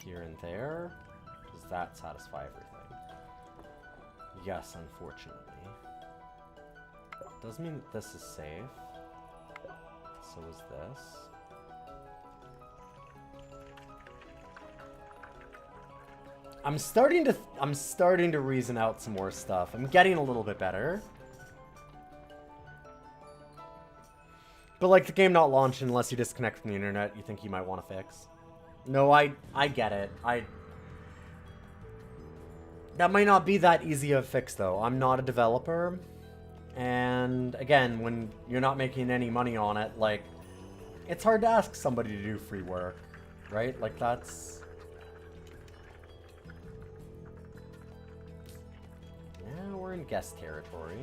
Here and there. Does that satisfy everything? Yes, unfortunately. Does mean that this is safe. So is this. I'm starting to reason out some more stuff. I'm getting a little bit better. But like the game not launching unless you disconnect from the internet, you think you might want to fix. No, I get it. That might not be that easy of a fix though. I'm not a developer. And again, when you're not making any money on it, like, it's hard to ask somebody to do free work, right? Like, that's... Yeah, we're in guest territory.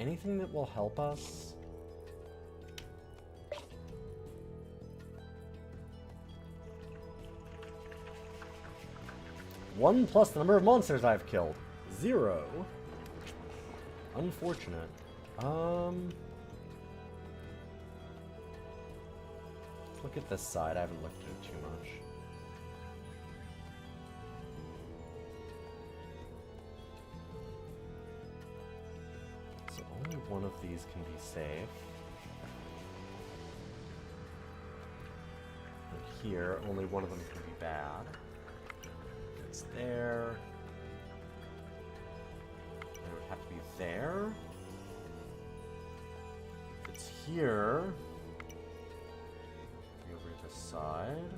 anything that will help us? One plus the number of monsters I've killed. 0. Unfortunate. Let's look at this side. I haven't looked at it too much. So only one of these can be safe. And here, only one of them can be bad. It's there. It would have to be there. If it's here, be over this side.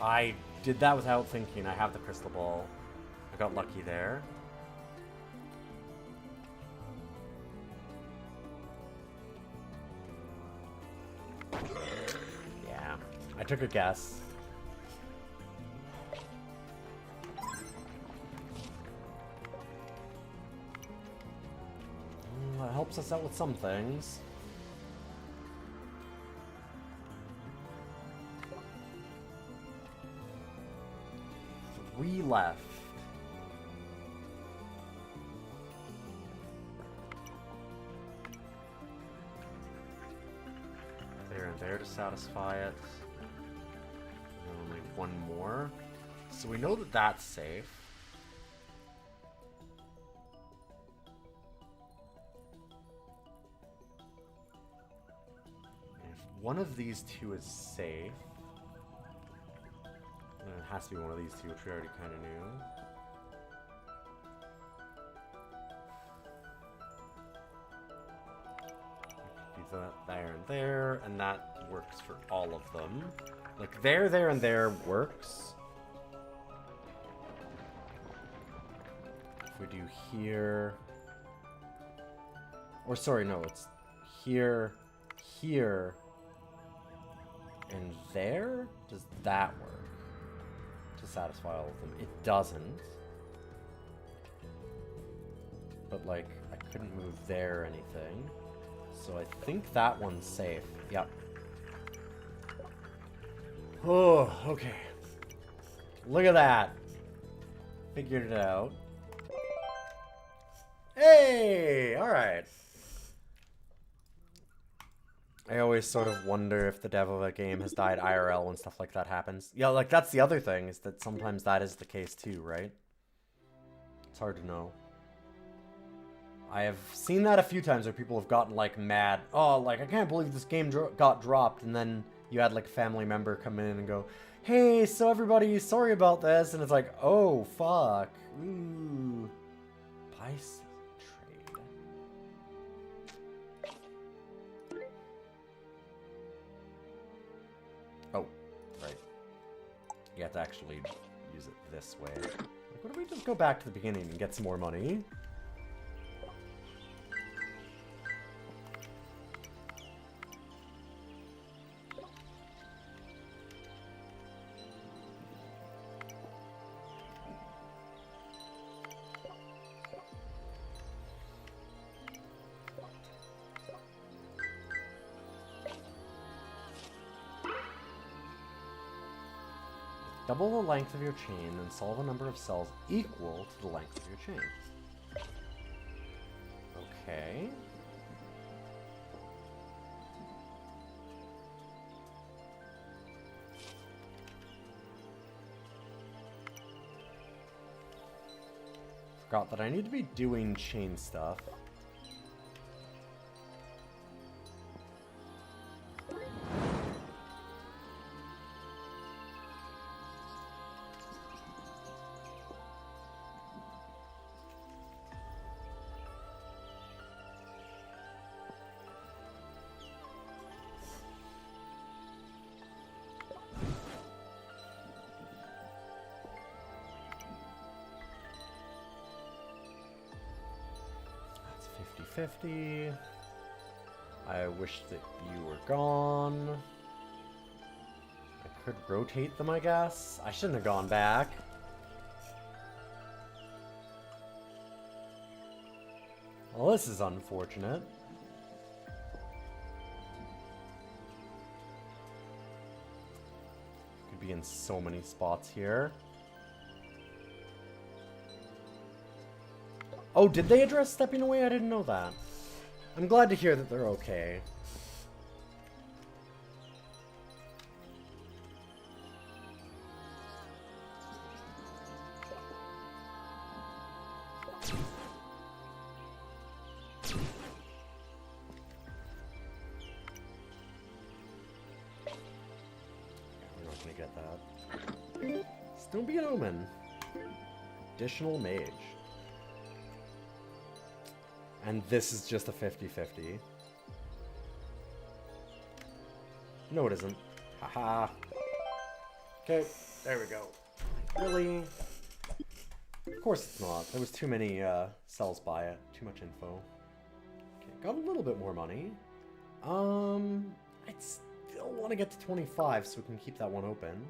I did that without thinking. I have the crystal ball. I got lucky there. Yeah, I took a guess. That helps us out with some things. 3 left. There and there to satisfy it. And only one more. So we know that that's safe. If one of these two is safe, then it has to be one of these two, which we already kind of knew. That there and there, and that works for all of them. Like there, there, and there works. If we do here, or sorry, no, it's here, here, and there. Does that work to satisfy all of them? It doesn't. But like, I couldn't move there or anything. So I think that one's safe. Yep. Oh, okay. Look at that. Figured it out. Hey! Alright. I always sort of wonder if the dev of a game has died IRL when stuff like that happens. Yeah, like that's the other thing, is that sometimes that is the case too, right? It's hard to know. I have seen that a few times where people have gotten, like, mad. Oh, like, I can't believe this game got dropped. And then you had, like, a family member come in and go, hey, so everybody, sorry about this. And it's like, oh, fuck. Ooh. Price trade. Oh, right. You have to actually use it this way. Like, what if we just go back to the beginning and get some more money? Double the length of your chain and solve a number of cells equal to the length of your chain. Okay. Forgot that I need to be doing chain stuff. That's 50-50. I wish that you were gone. I could rotate them, I guess. I shouldn't have gone back. Well, this is unfortunate. Could be in so many spots here. Oh, did they address stepping away? I didn't know that. I'm glad to hear that they're okay. We're not gonna get that. Still be an omen. Additional mage. And this is just a 50-50. No, it isn't. Haha. Okay, there we go. Really? Of course it's not. There was too many cells by it. Too much info. Okay, got a little bit more money. I'd still want to get to 25 so we can keep that one open.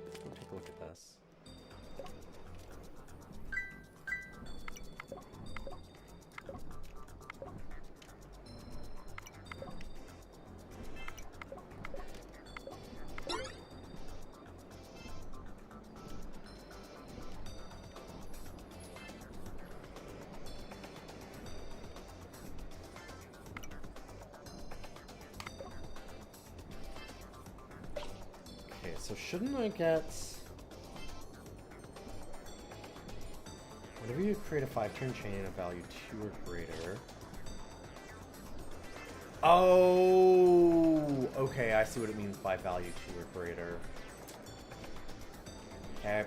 Let's go take a look at this. So shouldn't I get... Whenever you create a 5-turn chain of value 2 or greater... Oh! Okay, I see what it means by value 2 or greater. Okay.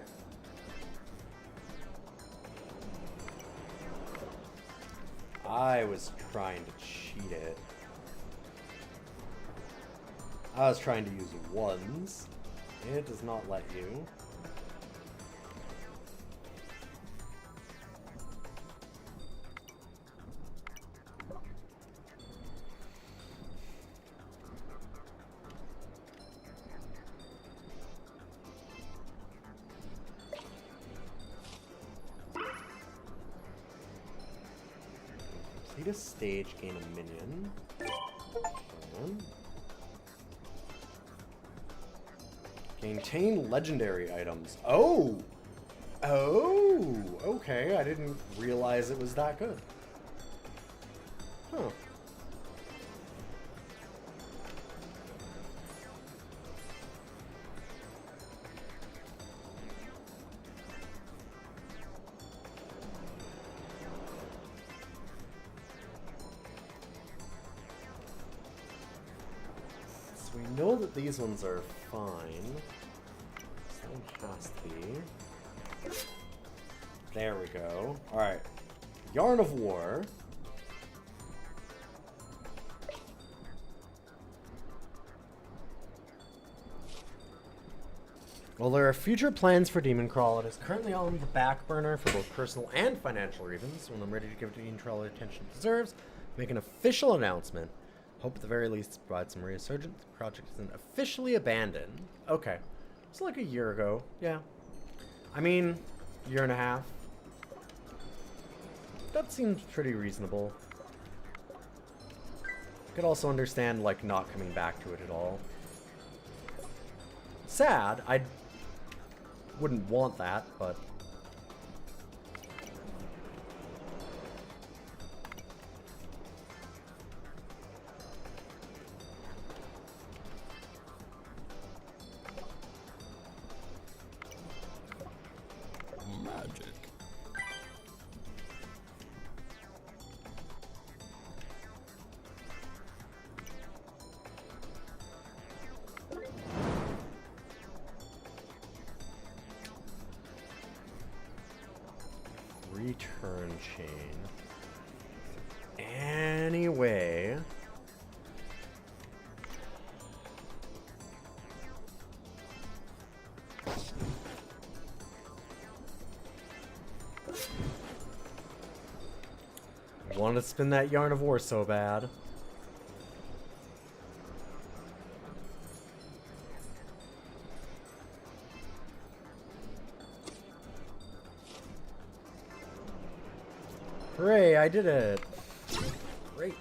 I was trying to cheat it. I was trying to use ones. It does not let you. Complete a stage, gain a minion. Maintain legendary items. Oh! Oh! Okay, I didn't realize it was that good. Huh. So we know that these ones are fine. Has to be. There we go. Alright. Yarn of War. Well, there are future plans for Demon Crawl. It is currently on the back burner for both personal and financial reasons. When I'm ready to give Demon Crawl the attention it deserves, make an official announcement. Hope at the very least to provide some resurgence. The project isn't officially abandoned. Okay. It's like a year ago. Yeah. I mean, year and a half. That seems pretty reasonable. I could also understand, like, not coming back to it at all. Sad. I wouldn't want that, but... Magic. Return chain. Anyway... I wanted to spin that Yarn of War so bad. Hooray, I did it. Great.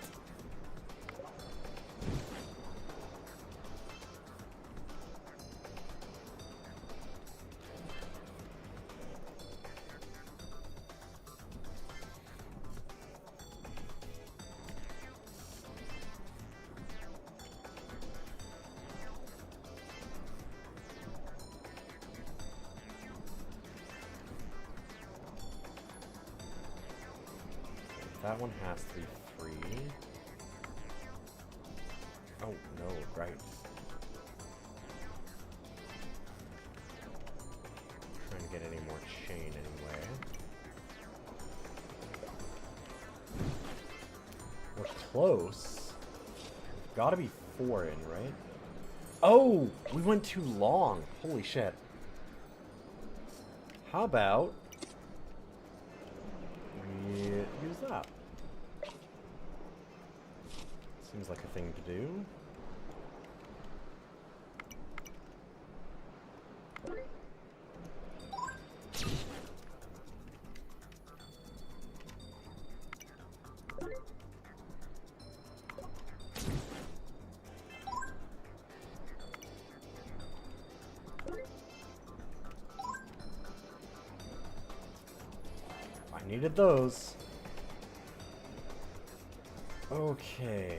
That one has to be free. Oh, no, right. Trying to get any more chain anyway. We're close. We've got to be 4 in, right? Oh, we went too long. Holy shit. How about we use that? Seems like a thing to do. I needed those. Okay.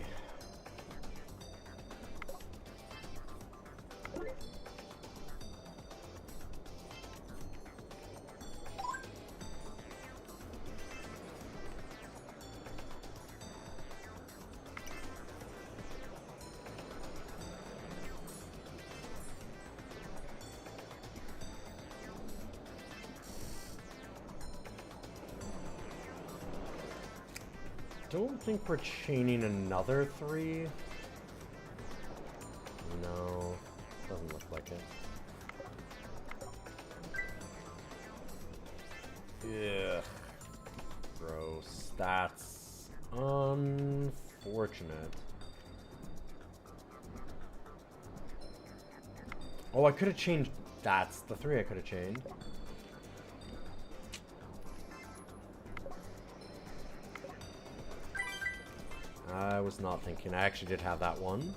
Don't think we're chaining another 3. No, doesn't look like it. Ugh. Gross. That's unfortunate. Oh, I could have changed. That's the 3 I could have chained. I was not thinking. I actually did have that one.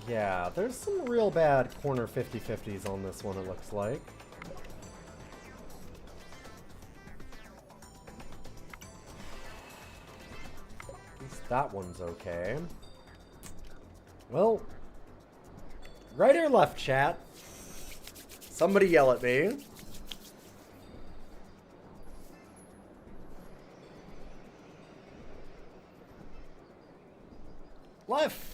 Yeah, there's some real bad corner 50-50s on this one, it looks like. At least that one's okay. Well, right or left, chat? Somebody yell at me. Left!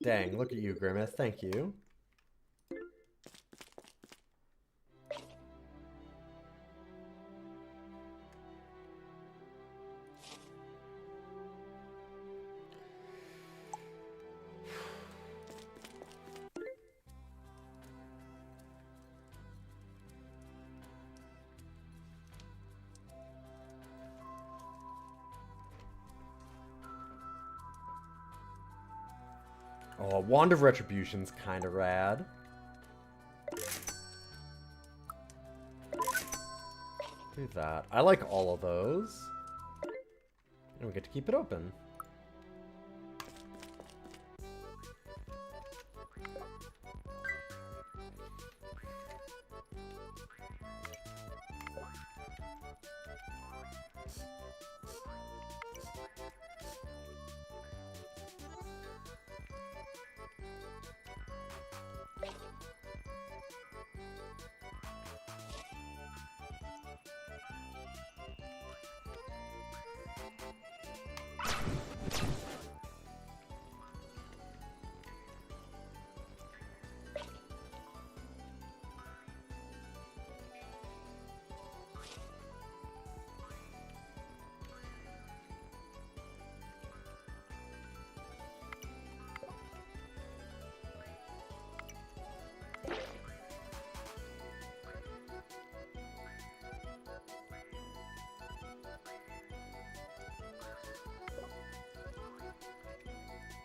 Dang, look at you, Grimace. Thank you. Oh, Wand of Retribution's kind of rad. Do that. I like all of those. And we get to keep it open.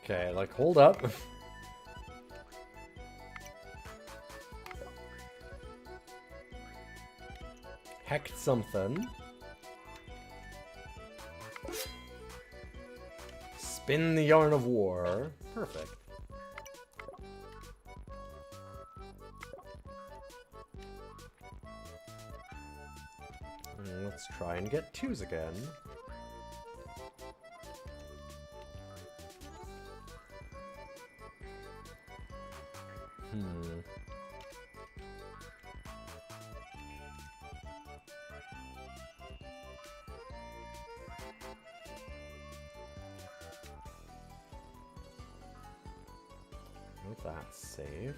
Okay, like, hold up. Heck something. Spin the yarn of war. Perfect. And let's try and get 2s again. That's safe.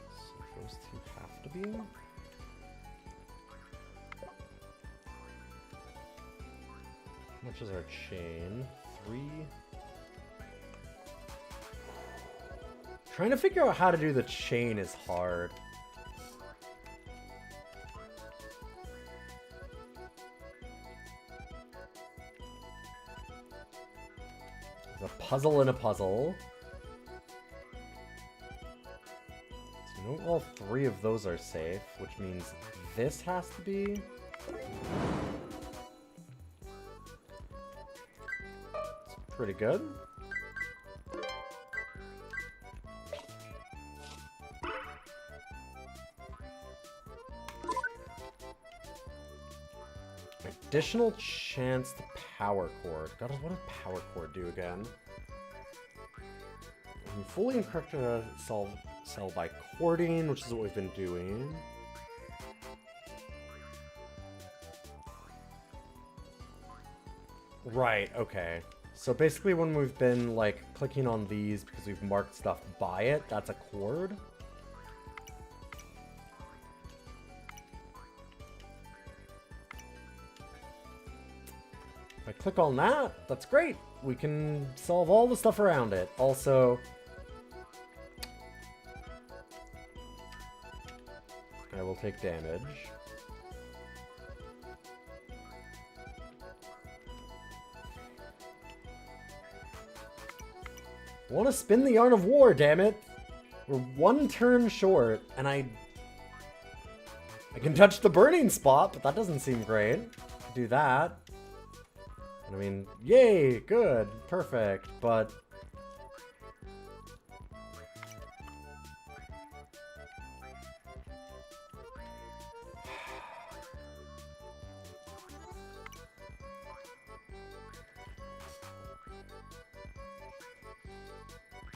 So those 2 have to be. How much is our chain? 3. Trying to figure out how to do the chain is hard. There's a puzzle in a puzzle. So you know all 3 of those are safe, which means this has to be. It's pretty good. Additional chance to power chord. God, what does power chord do again? We fully encrypted a cell by chording, which is what we've been doing. Right, okay. So basically when we've been like clicking on these because we've marked stuff by it, that's a chord. If I click on that, that's great. We can solve all the stuff around it. Also, I will take damage. I want to spin the Yarn of War, damn it! We're 1 turn short, and I can touch the burning spot, but that doesn't seem great. Do that. I mean, yay, good, perfect, but...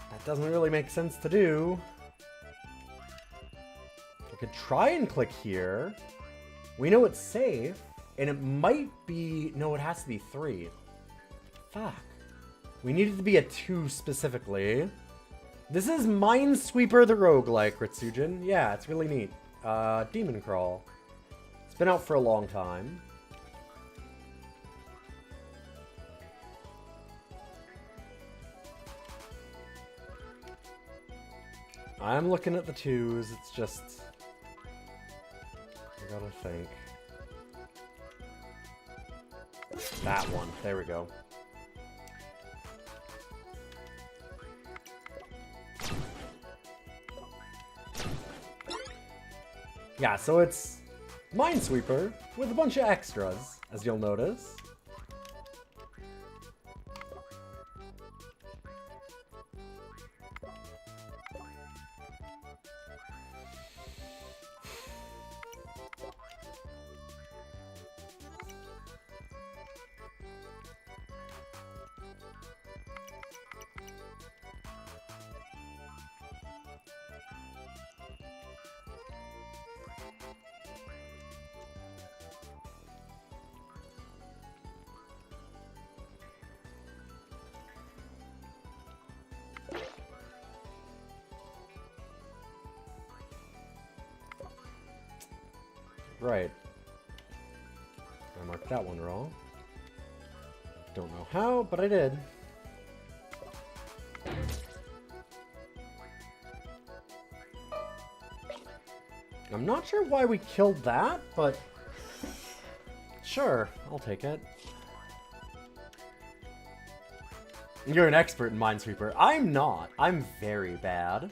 that doesn't really make sense to do. I could try and click here. We know it's safe. And it might be... no, it has to be 3. Fuck. We need it to be a 2 specifically. This is Minesweeper the Roguelike, Ritsujin. Yeah, it's really neat. Demon Crawl. It's been out for a long time. I'm looking at the 2s. It's just... I gotta think. That one. There we go. Yeah, so it's Minesweeper with a bunch of extras, as you'll notice. Right. I marked that one wrong. Don't know how, but I did. I'm not sure why we killed that, but Sure, I'll take it. You're an expert in Minesweeper. I'm not. I'm very bad.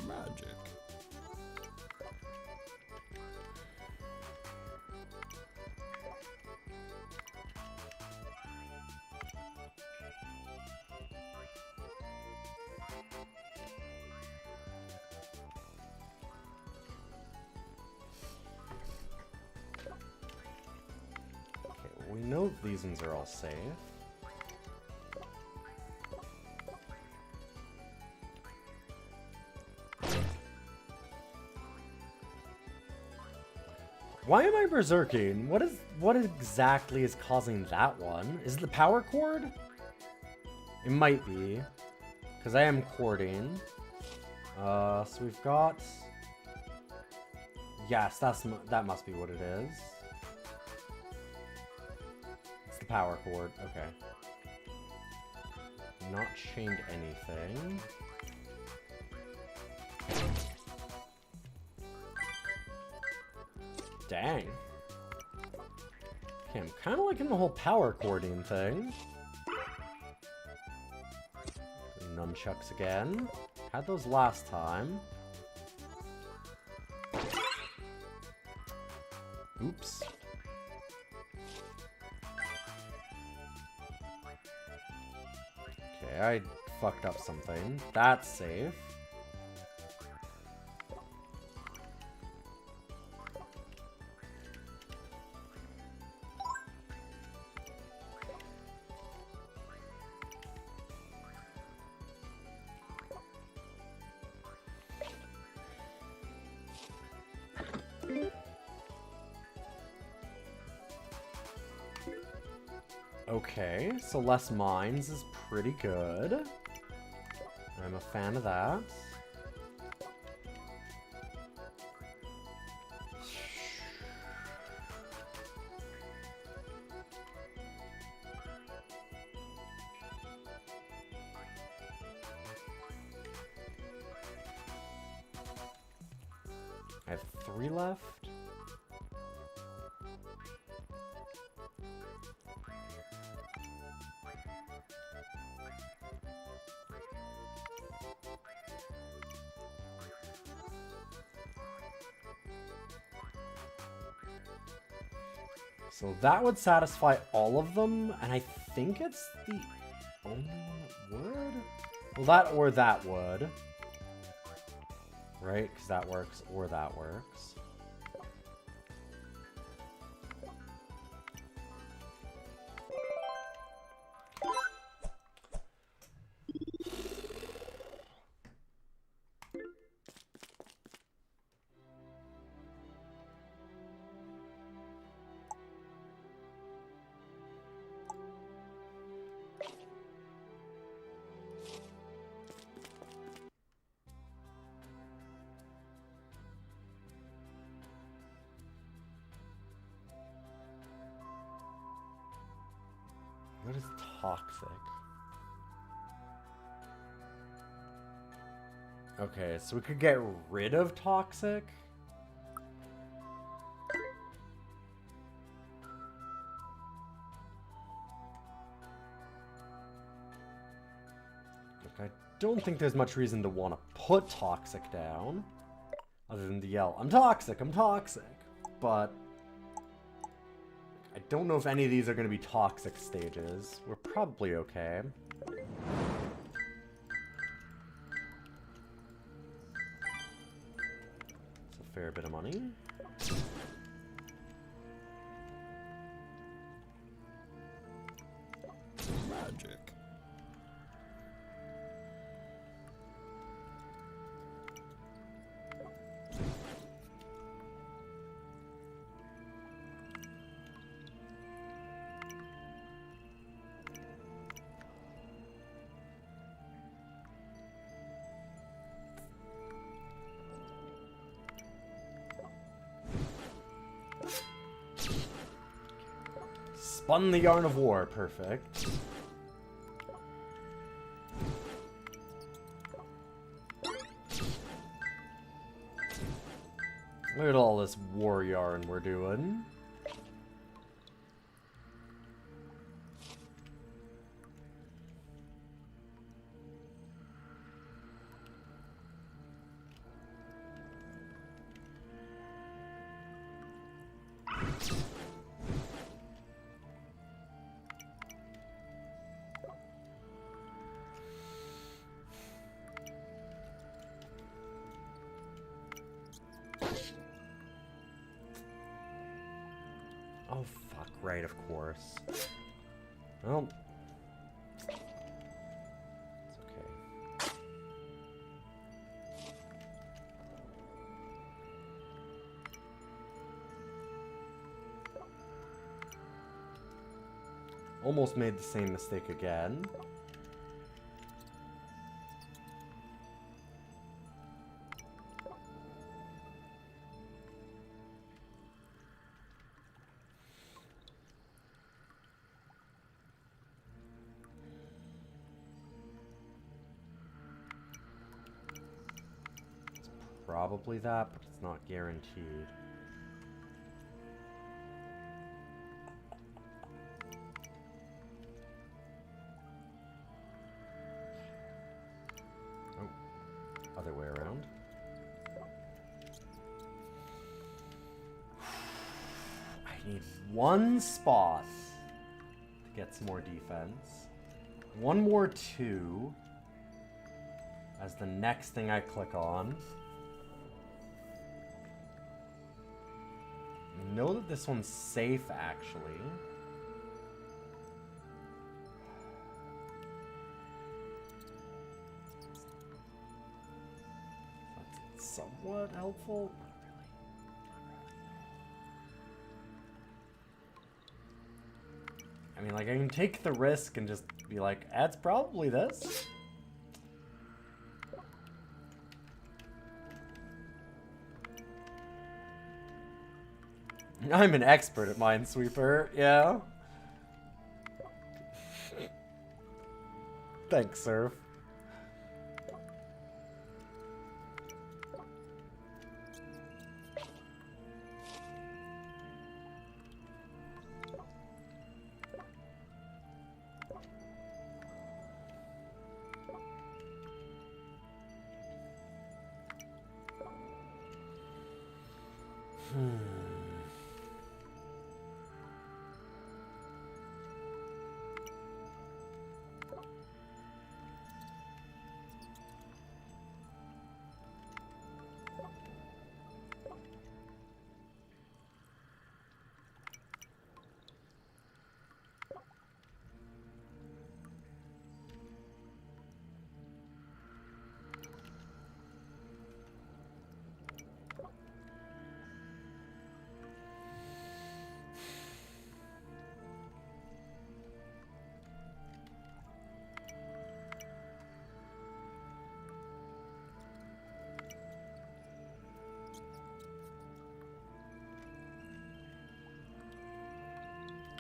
Magic. Okay, we know these ones are all safe. Why am I berserking? What exactly is causing that one? Is it the power cord? It might be. Because I am cording. So we've got... Yes, that must be what it is. It's the power cord. Okay. Not chained anything. Dang. Okay, I'm kind of liking the whole power cording thing. Nunchucks again. Had those last time. Oops. Okay, I fucked up something. That's safe. Okay, so less mines is pretty good. I'm a fan of that. I have 3 left. So that would satisfy all of them, and I think it's the only one that would? Well, that or that would. Right? Because that works, or that works. What is toxic? Okay, so we could get rid of toxic. Look, I don't think there's much reason to want to put toxic down, other than to yell, I'm toxic, but I don't know if any of these are going to be toxic stages. We're probably okay. It's a fair bit of money. Magic. Spun the yarn of war. Perfect. Look at all this war yarn we're doing. Oh, fuck, right, of course. Well, it's okay. Almost made the same mistake again. Probably that, but it's not guaranteed. Oh, other way around. I need one spot to get some more defense. One more 2 as the next thing I click on. I know that this one's safe, actually. That's somewhat helpful. I mean, like, I can take the risk and just be like, it's probably this. I'm an expert at Minesweeper, yeah. Thanks, Surf.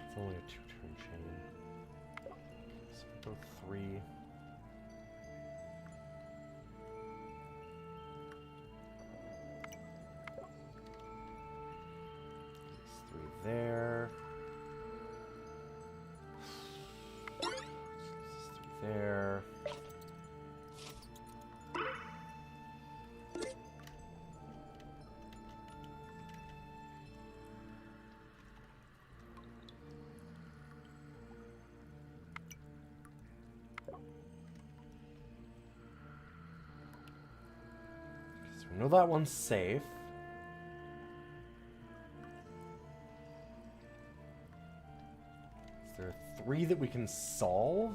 It's only a 2-turn chain. So we go 3. There's 3 there. There's 3 there. I know that one's safe. Is there 3 that we can solve?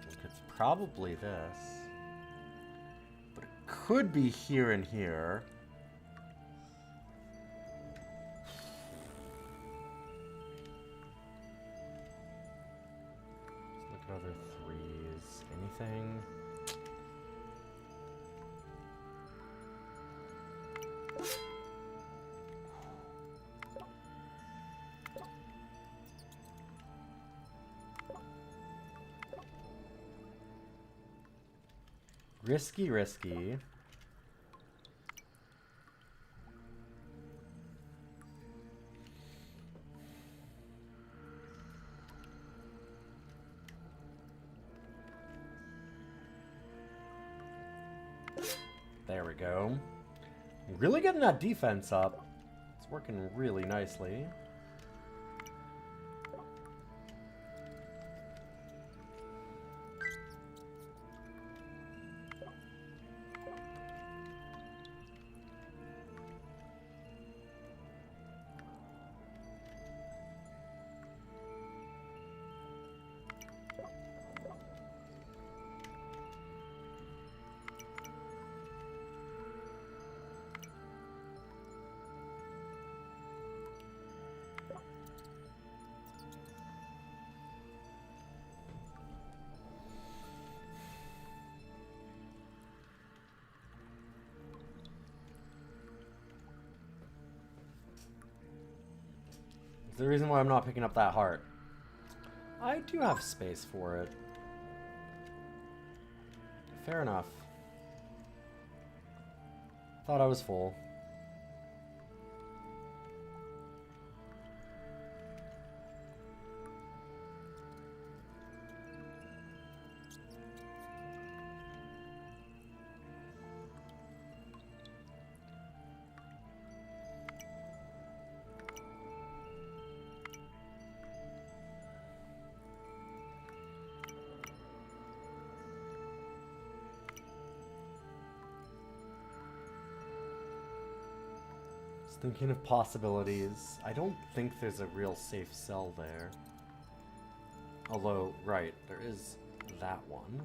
Look, it's probably this. But it could be here and here. Other 3s. Anything? Risky, risky. There we go. Really getting that defense up. It's working really nicely. The reason why I'm not picking up that heart. I do have space for it. Fair enough. Thought I was full. Thinking of possibilities. I don't think there's a real safe cell there. Although, right, there is that one.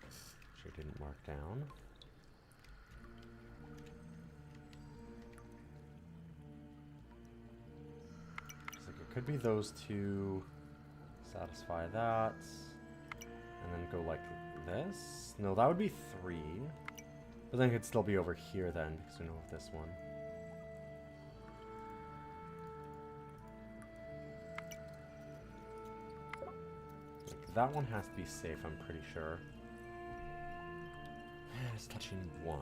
Which I didn't mark down. Looks like it could be those two. Satisfy that. And then go like this. No, that would be 3. But then it could still be over here then, because we know of this one. Like, that one has to be safe, I'm pretty sure. It's touching 1.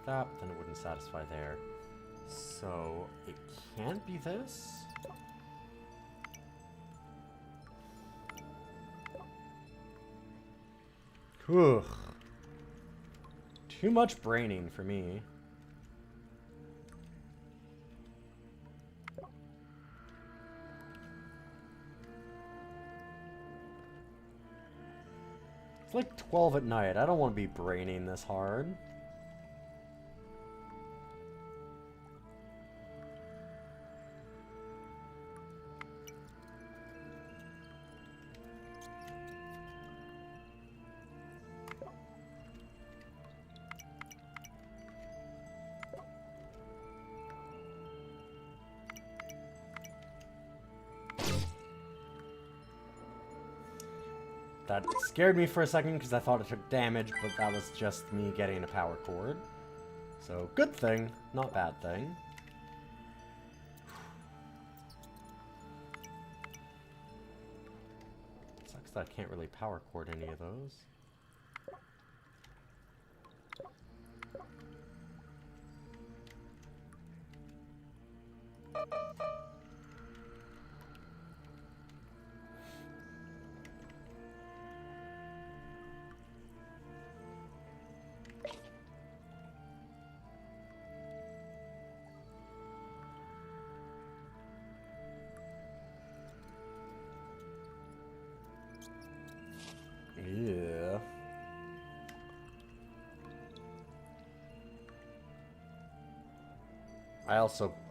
That, but then it wouldn't satisfy there. So it can't be this. Ugh. Too much braining for me. It's like 12 at night. I don't want to be braining this hard. That scared me for a second because I thought it took damage, but that was just me getting a power cord. So, good thing, not bad thing. Sucks that I can't really power cord any of those. Yeah.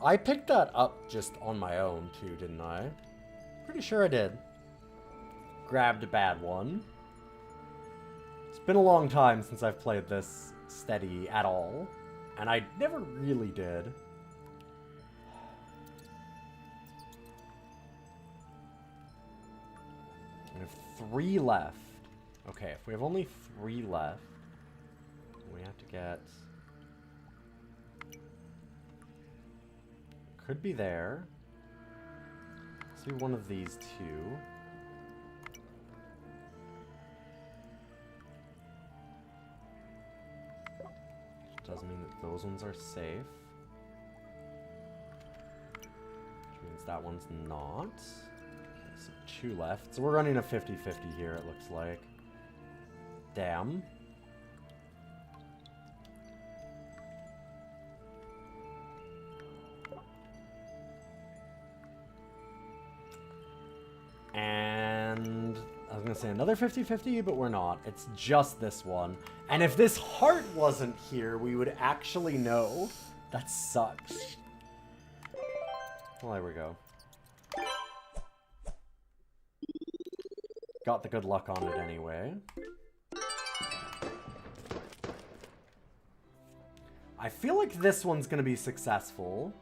I picked that up just on my own too, didn't I? Pretty sure I did. Grabbed a bad one. It's been a long time since I've played this steady at all, and I never really did. I have 3 left. Okay, if we have only 3 left, we have to get... Could be there. Let's do one of these 2. Which doesn't mean that those ones are safe. Which means that one's not. Okay, so 2 left. So we're running a 50-50 here, it looks like. Damn. And I was going to say another 50-50, but we're not. It's just this one. And if this heart wasn't here, we would actually know. That sucks. Well, there we go. Got the good luck on it anyway. I feel like this one's going to be successful.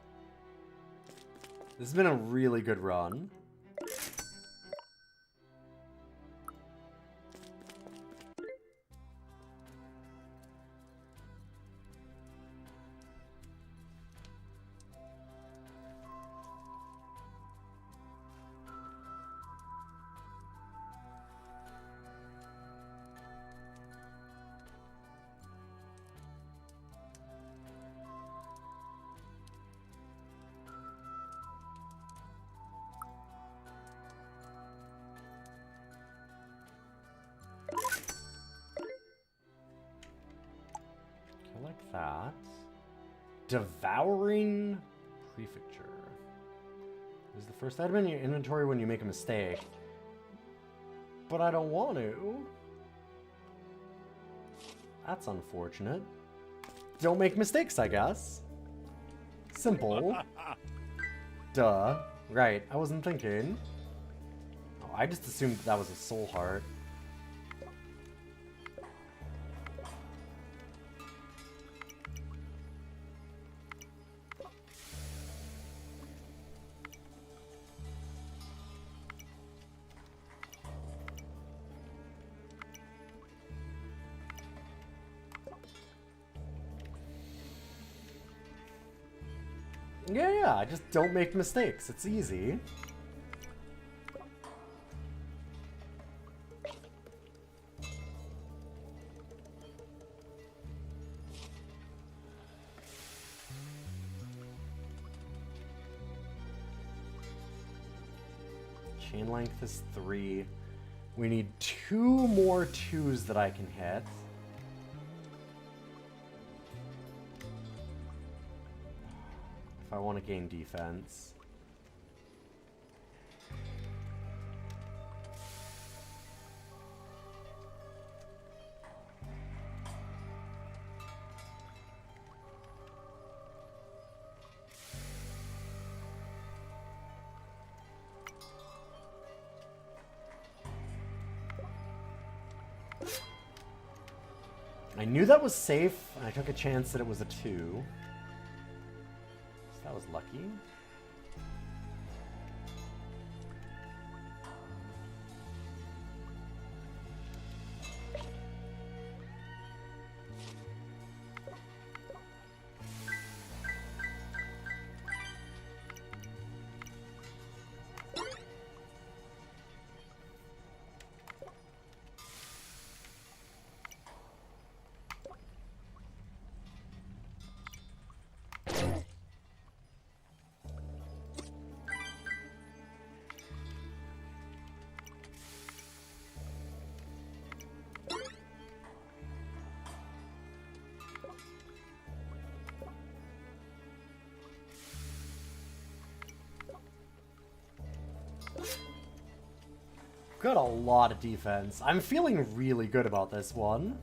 This has been a really good run. Like that. Devouring Prefecture. Is the first item in your inventory when you make a mistake. But I don't want to. That's unfortunate. Don't make mistakes, I guess. Simple. Duh. Right, I wasn't thinking. Oh, I just assumed that was a soul heart. Yeah, I just don't make mistakes. It's easy. Chain length is 3. We need 2 more 2s that I can hit. If I want to gain defense. I knew that was safe, and I took a chance that it was a 2. That was lucky. Got a lot of defense. I'm feeling really good about this one.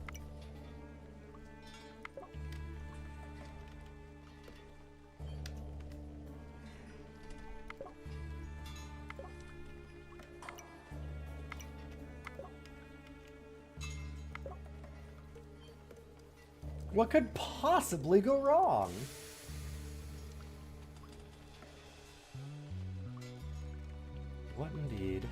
What could possibly go wrong? What indeed?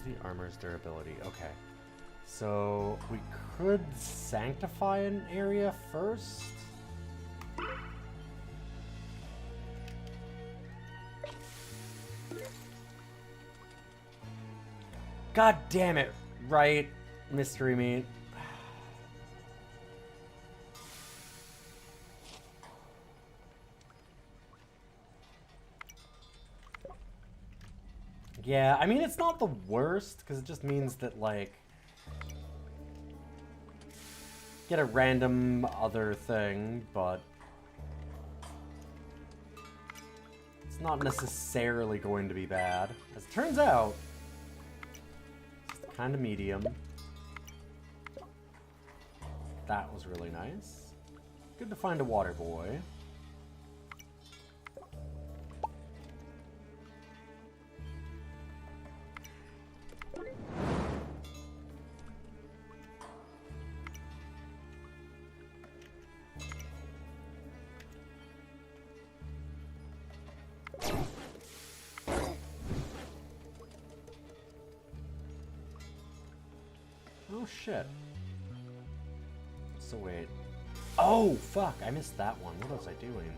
the armor's durability. Okay. So we could sanctify an area first. God damn it, right, mystery meat. Yeah, I mean, it's not the worst, because it just means that, like, get a random other thing, but it's not necessarily going to be bad. As it turns out, it's kind of medium. That was really nice. Good to find a water boy. Oh shit. So wait. Oh fuck, I missed that one. What was I doing?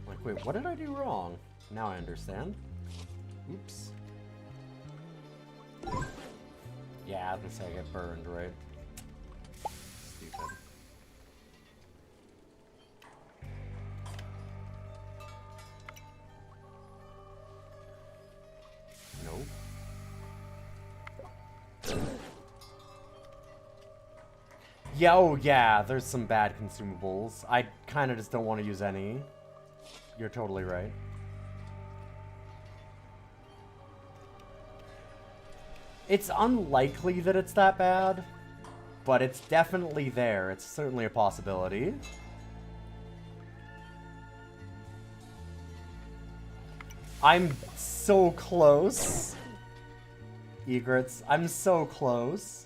Like, wait, what did I do wrong? Now I understand. Oops. Yeah, I was gonna say I get burned, right? Stupid. Nope. Yeah, oh yeah, there's some bad consumables. I kind of just don't want to use any. You're totally right. It's unlikely that it's that bad, but it's definitely there. It's certainly a possibility. I'm so close. Egrets, I'm so close.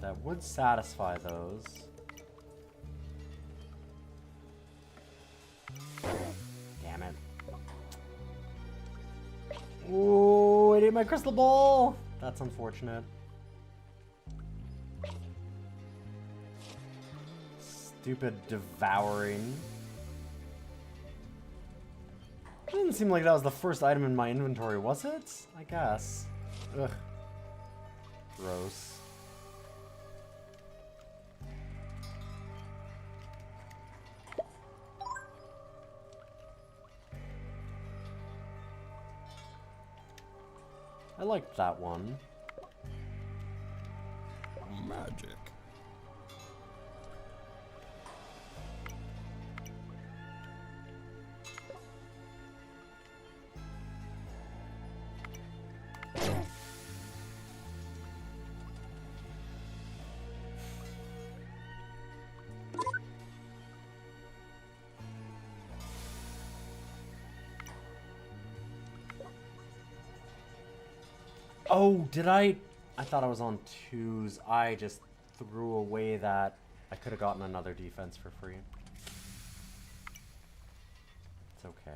That would satisfy those. Damn it. Ooh, I ate my crystal ball! That's unfortunate. Stupid devouring. It didn't seem like that was the first item in my inventory, was it? I guess. Ugh. Gross. I liked that one. Magic. Oh, did I thought I was on 2s. I just threw away that. I could have gotten another defense for free. It's okay.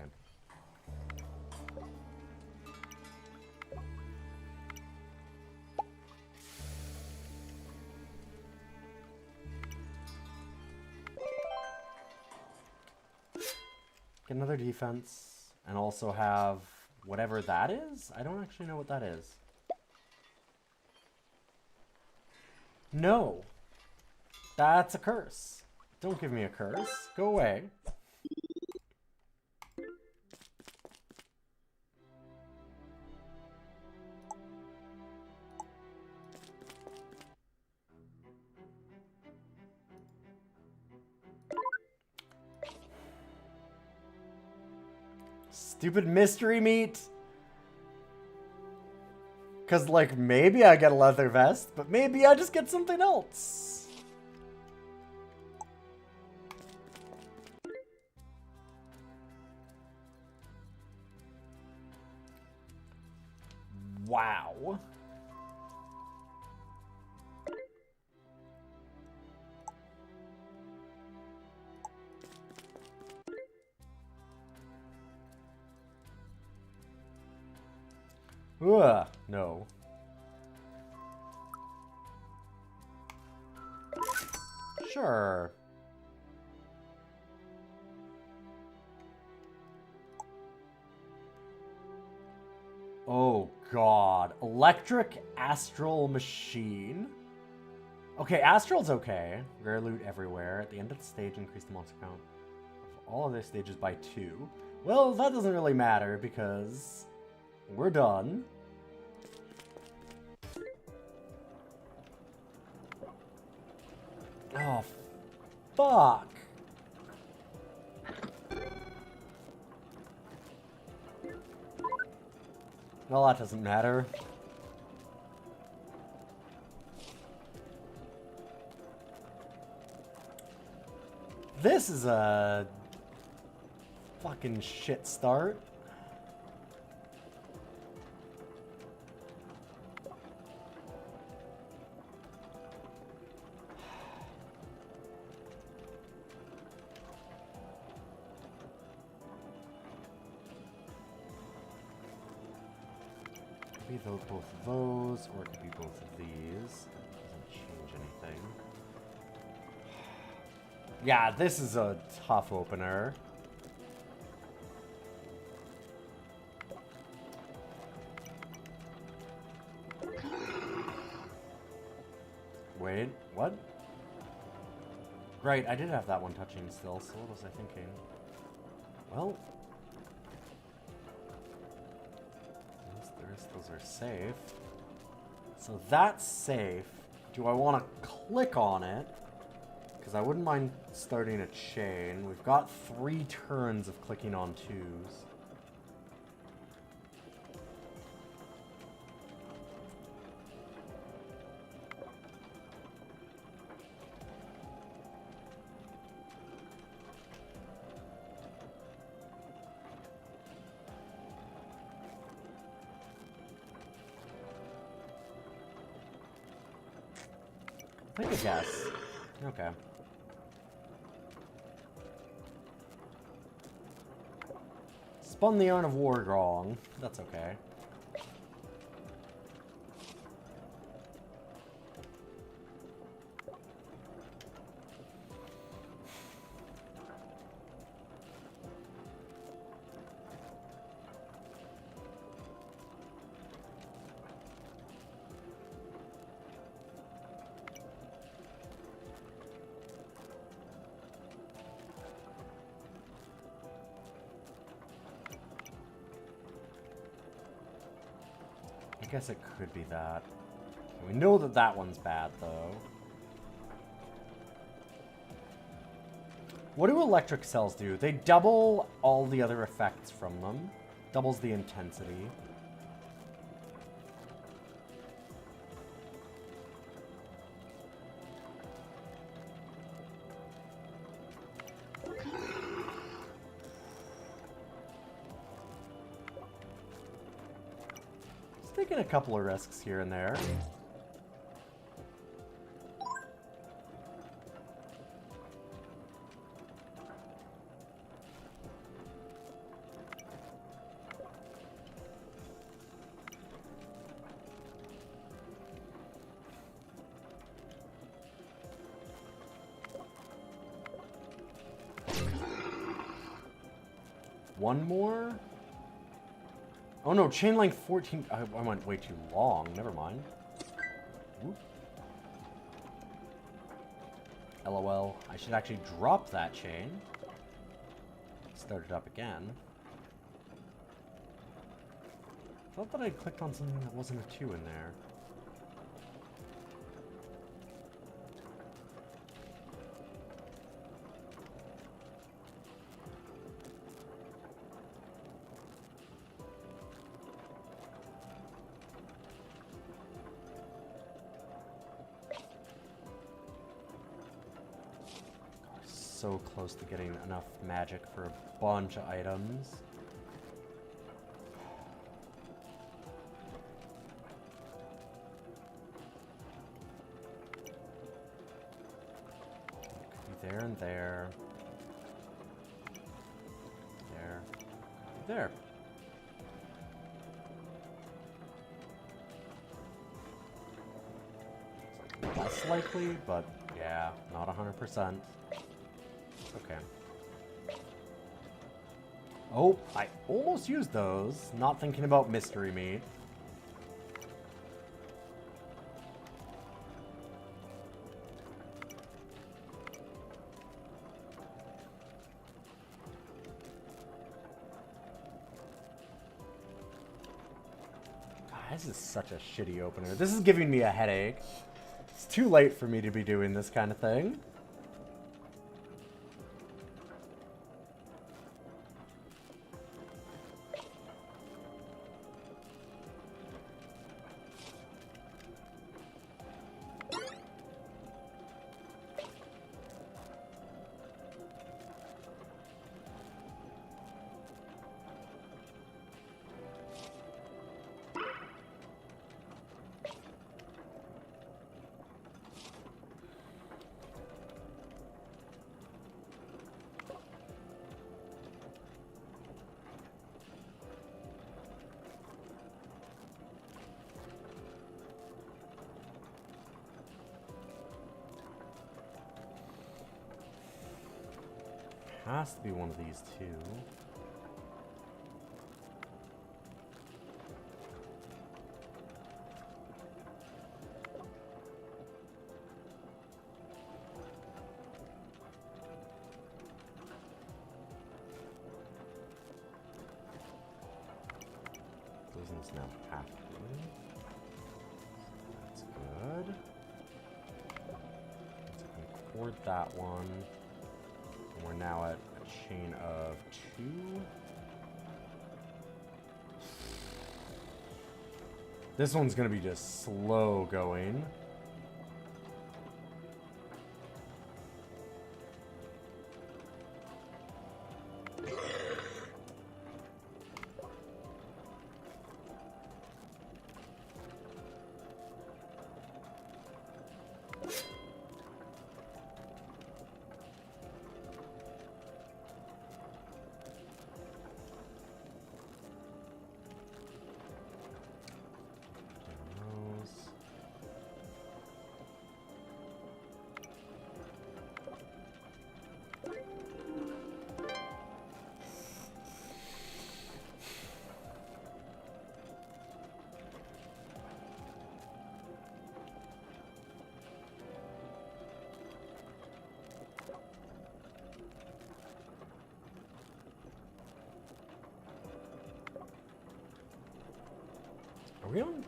Get another defense and also have whatever that is. I don't actually know what that is. No. That's a curse. Don't give me a curse. Go away. Stupid mystery meat. Because, like, maybe I get a leather vest, but maybe I just get something else. Wow. Ugh, no. Sure. Oh god. Electric Astral Machine. Okay, Astral's okay. Rare loot everywhere. At the end of the stage, increase the monster count of all other stages by 2. Well, that doesn't really matter because we're done. Oh, fuck. Well, that doesn't matter. This is a fucking shit start. Could be both of those, or it could be both of these. Doesn't change anything. Yeah, this is a tough opener. Wait, what? Right, I did have that one touching still, so what was I thinking? Well, those are safe. So that's safe. Do I want to click on it? Because I wouldn't mind starting a chain. We've got 3 turns of clicking on 2s. Take a guess. Okay. Spun the Yarn of War wrong. That's okay. I guess it could be that. We know that that one's bad, though. What do electric cells do? They double all the other effects from them. Doubles the intensity. Taking a couple of risks here and there. One more? Oh no, chain length 14. I went way too long. Never mind. Oop. LOL. I should actually drop that chain. Start it up again. I thought that I clicked on something that wasn't a 2 in there. So close to getting enough magic for a bunch of items. Could be there and there. There. There. Less likely, but yeah, not 100%. Okay. Oh, I almost used those. Not thinking about mystery meat. God, this is such a shitty opener. This is giving me a headache. It's too late for me to be doing this kind of thing. Has to be one of these two. Doesn't now have to. That's good. Let's record that one. We're now at a chain of 2. This one's gonna be just slow going. Are we on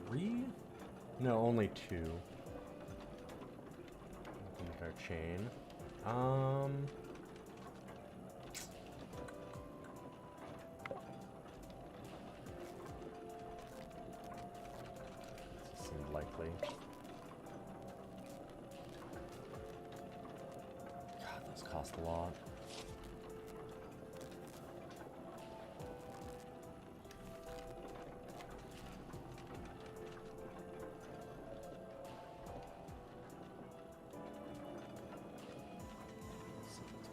3? No, only 2. Looking at our chain. Seems likely. God, those cost a lot.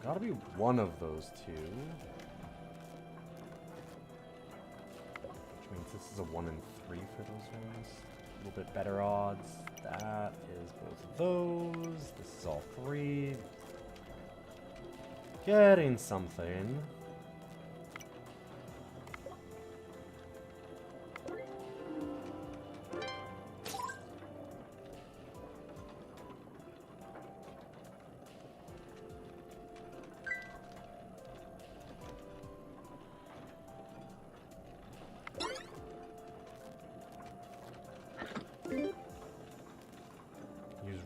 Gotta be one of those two. Which means this is a 1 and 3 for those ones. A little bit better odds. That is both of those. This is all 3. Getting something.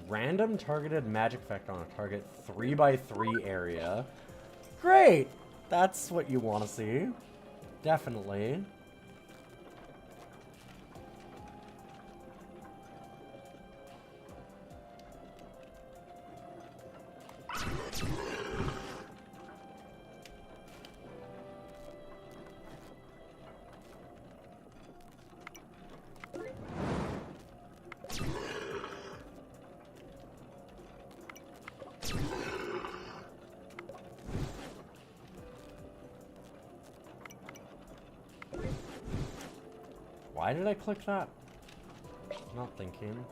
Random targeted magic effect on a target 3x3 area. Great! That's what you want to see. Definitely. Why did I click that? Not thinking.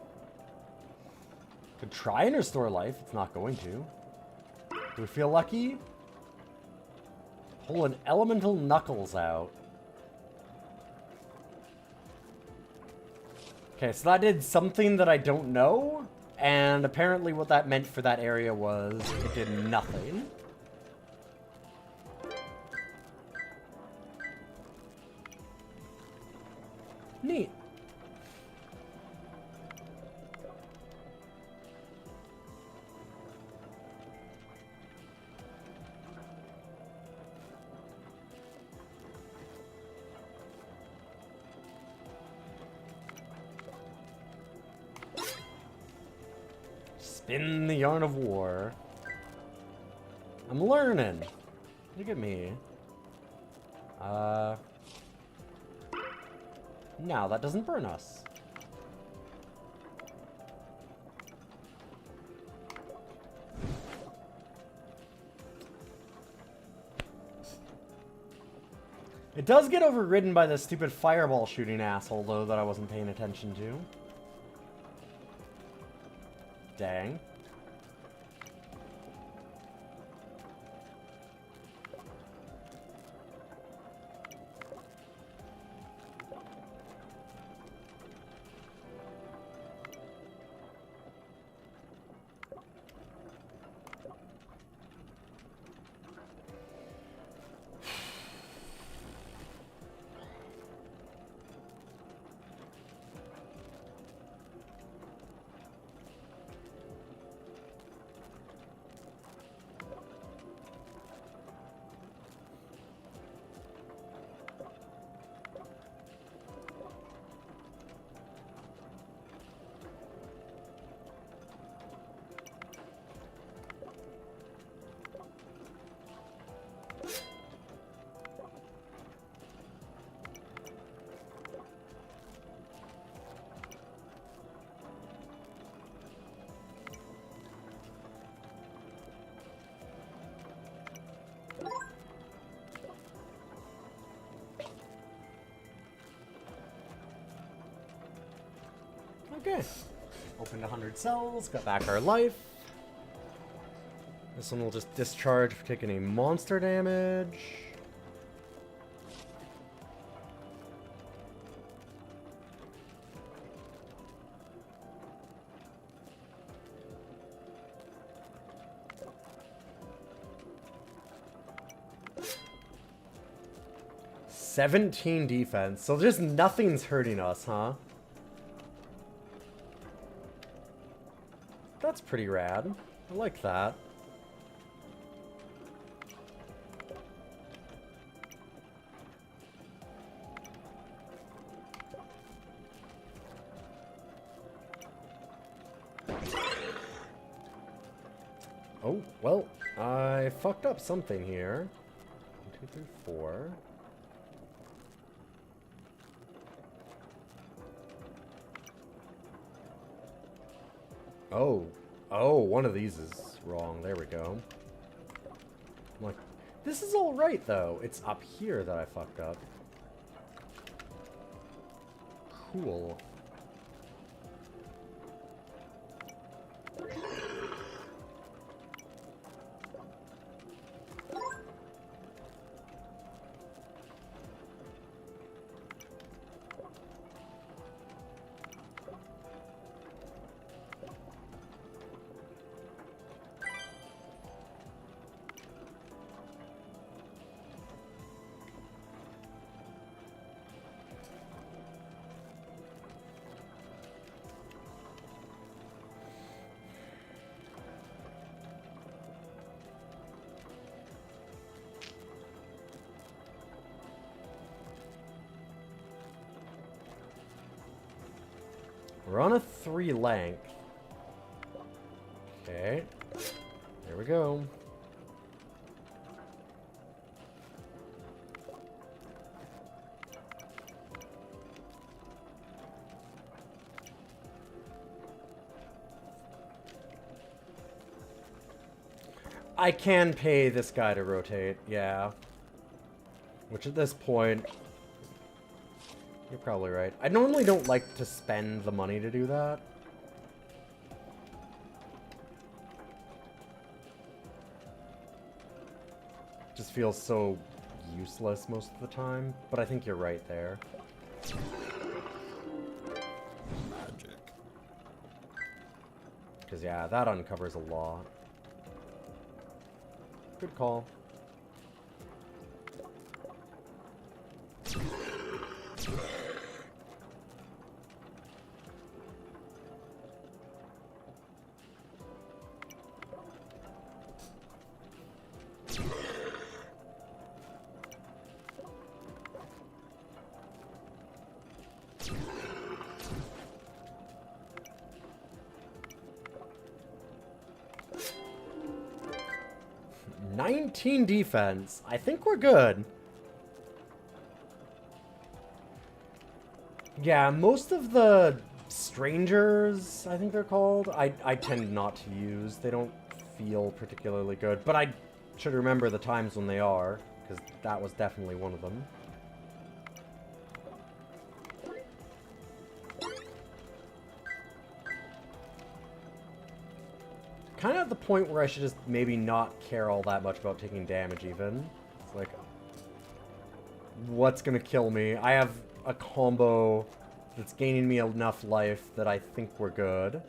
Could try and restore life. It's not going to. Do we feel lucky? Pull an elemental knuckles out. Okay, so that did something that I don't know. And apparently what that meant for that area was it did nothing. Neat. Spin the yarn of war. I'm learning. Look at me. Now that doesn't burn us. It does get overridden by the stupid fireball shooting asshole, though, that I wasn't paying attention to. Dang. Okay. Opened 100 cells, got back our life. This one will just discharge for taking a monster damage. $17 defense, so just nothing's hurting us, huh? That's pretty rad. I like that. Oh, well, I fucked up something here. 1, 2, 3, 4. Oh, one of these is wrong. There we go. I'm like, this is all right, though. It's up here that I fucked up. Cool. We're on a 3 length. Okay. There we go. I can pay this guy to rotate, yeah. Which at this point, you're probably right. I normally don't like to spend the money to do that. Just feels so useless most of the time, but I think you're right there. Magic. Because yeah, that uncovers a lot. Good call. Defense. I think we're good. Yeah, most of the strangers, I think they're called, I tend not to use. They don't feel particularly good, but I should remember the times when they are, because that was definitely one of them. Kind of at the point where I should just maybe not care all that much about taking damage even. It's like, what's gonna kill me? I have a combo that's gaining me enough life that I think we're good.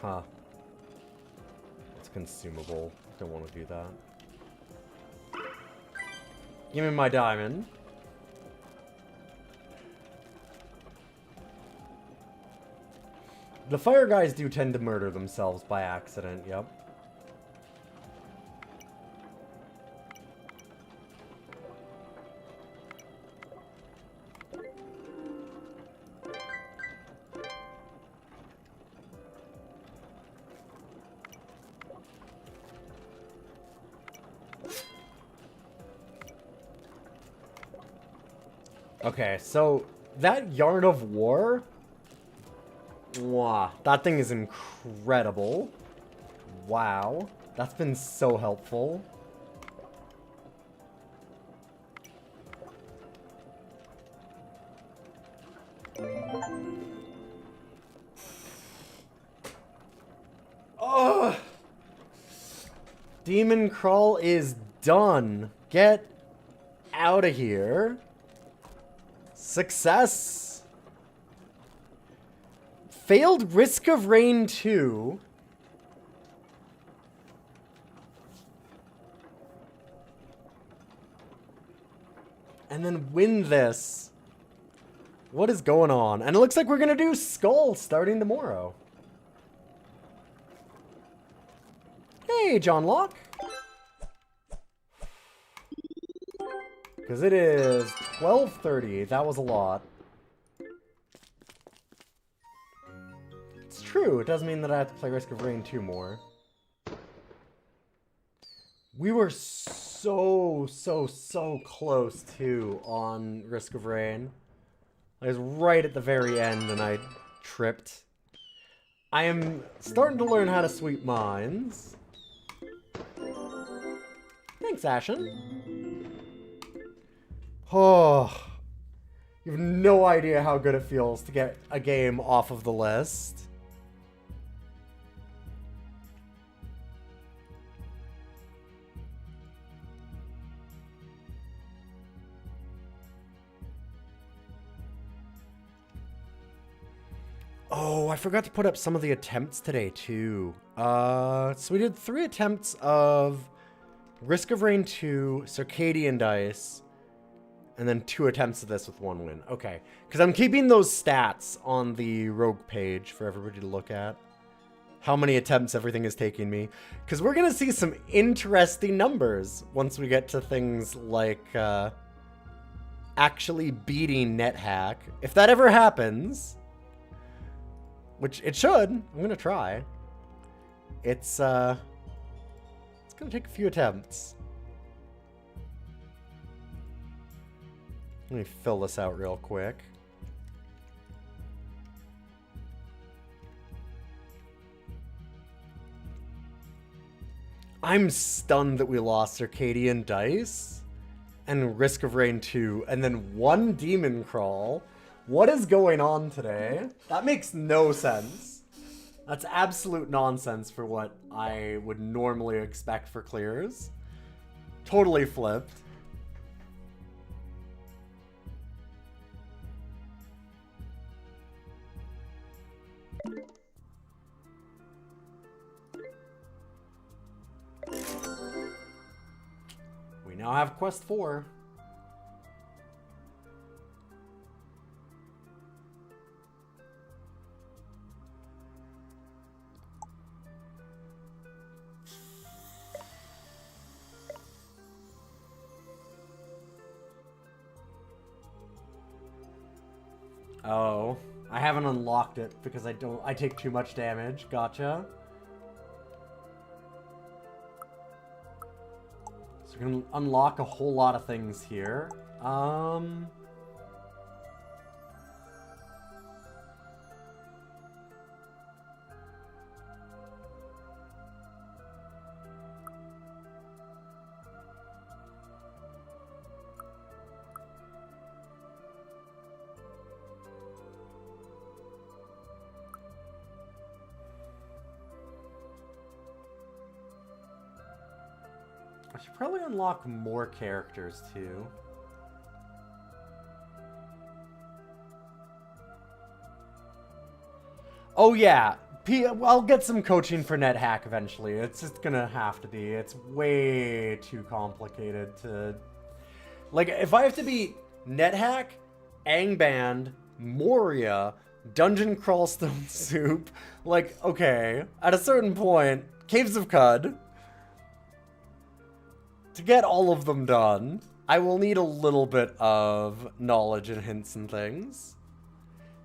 Huh. It's consumable. Don't want to do that. Give me my diamond. The fire guys do tend to murder themselves by accident, yep. Okay, so that Yarn of War, wow, that thing is incredible. Wow, that's been so helpful. Oh, Demon Crawl is done. Get out of here. Success! Failed Risk of Rain 2. And then win this. What is going on? And it looks like we're gonna do Skull starting tomorrow. Hey, John Locke. Because it is 12:30. That was a lot. It's true. It does mean that I have to play Risk of Rain 2 more. We were so close, too, on Risk of Rain. I was right at the very end, and I tripped. I am starting to learn how to sweep mines. Thanks, Ashen. Oh, you have no idea how good it feels to get a game off of the list. Oh, I forgot to put up some of the attempts today, too. So we did 3 attempts of Risk of Rain 2, Circadian Dice, and then 2 attempts of this with 1 win. Okay, because I'm keeping those stats on the Rogue page for everybody to look at. how many attempts everything is taking me, because we're going to see some interesting numbers once we get to things like actually beating NetHack. If that ever happens, which it should, I'm going to try. It's going to take a few attempts. Let me fill this out real quick. I'm stunned that we lost Circadian Dice and Risk of Rain 2 and then 1 Demon Crawl. What is going on today? That makes no sense. That's absolute nonsense for what I would normally expect for clears. Totally flipped. We now have quest 4. Oh, I haven't unlocked it because I take too much damage. Gotcha. So we're gonna unlock a whole lot of things here. I should probably unlock more characters too. Oh yeah, I'll get some coaching for NetHack eventually. It's just gonna have to be. It's way too complicated to... Like, if I have to beat NetHack, Angband, Moria, Dungeon Crawlstone Soup, like, okay, at a certain point, Caves of Cud... To get all of them done, I will need a little bit of knowledge and hints and things.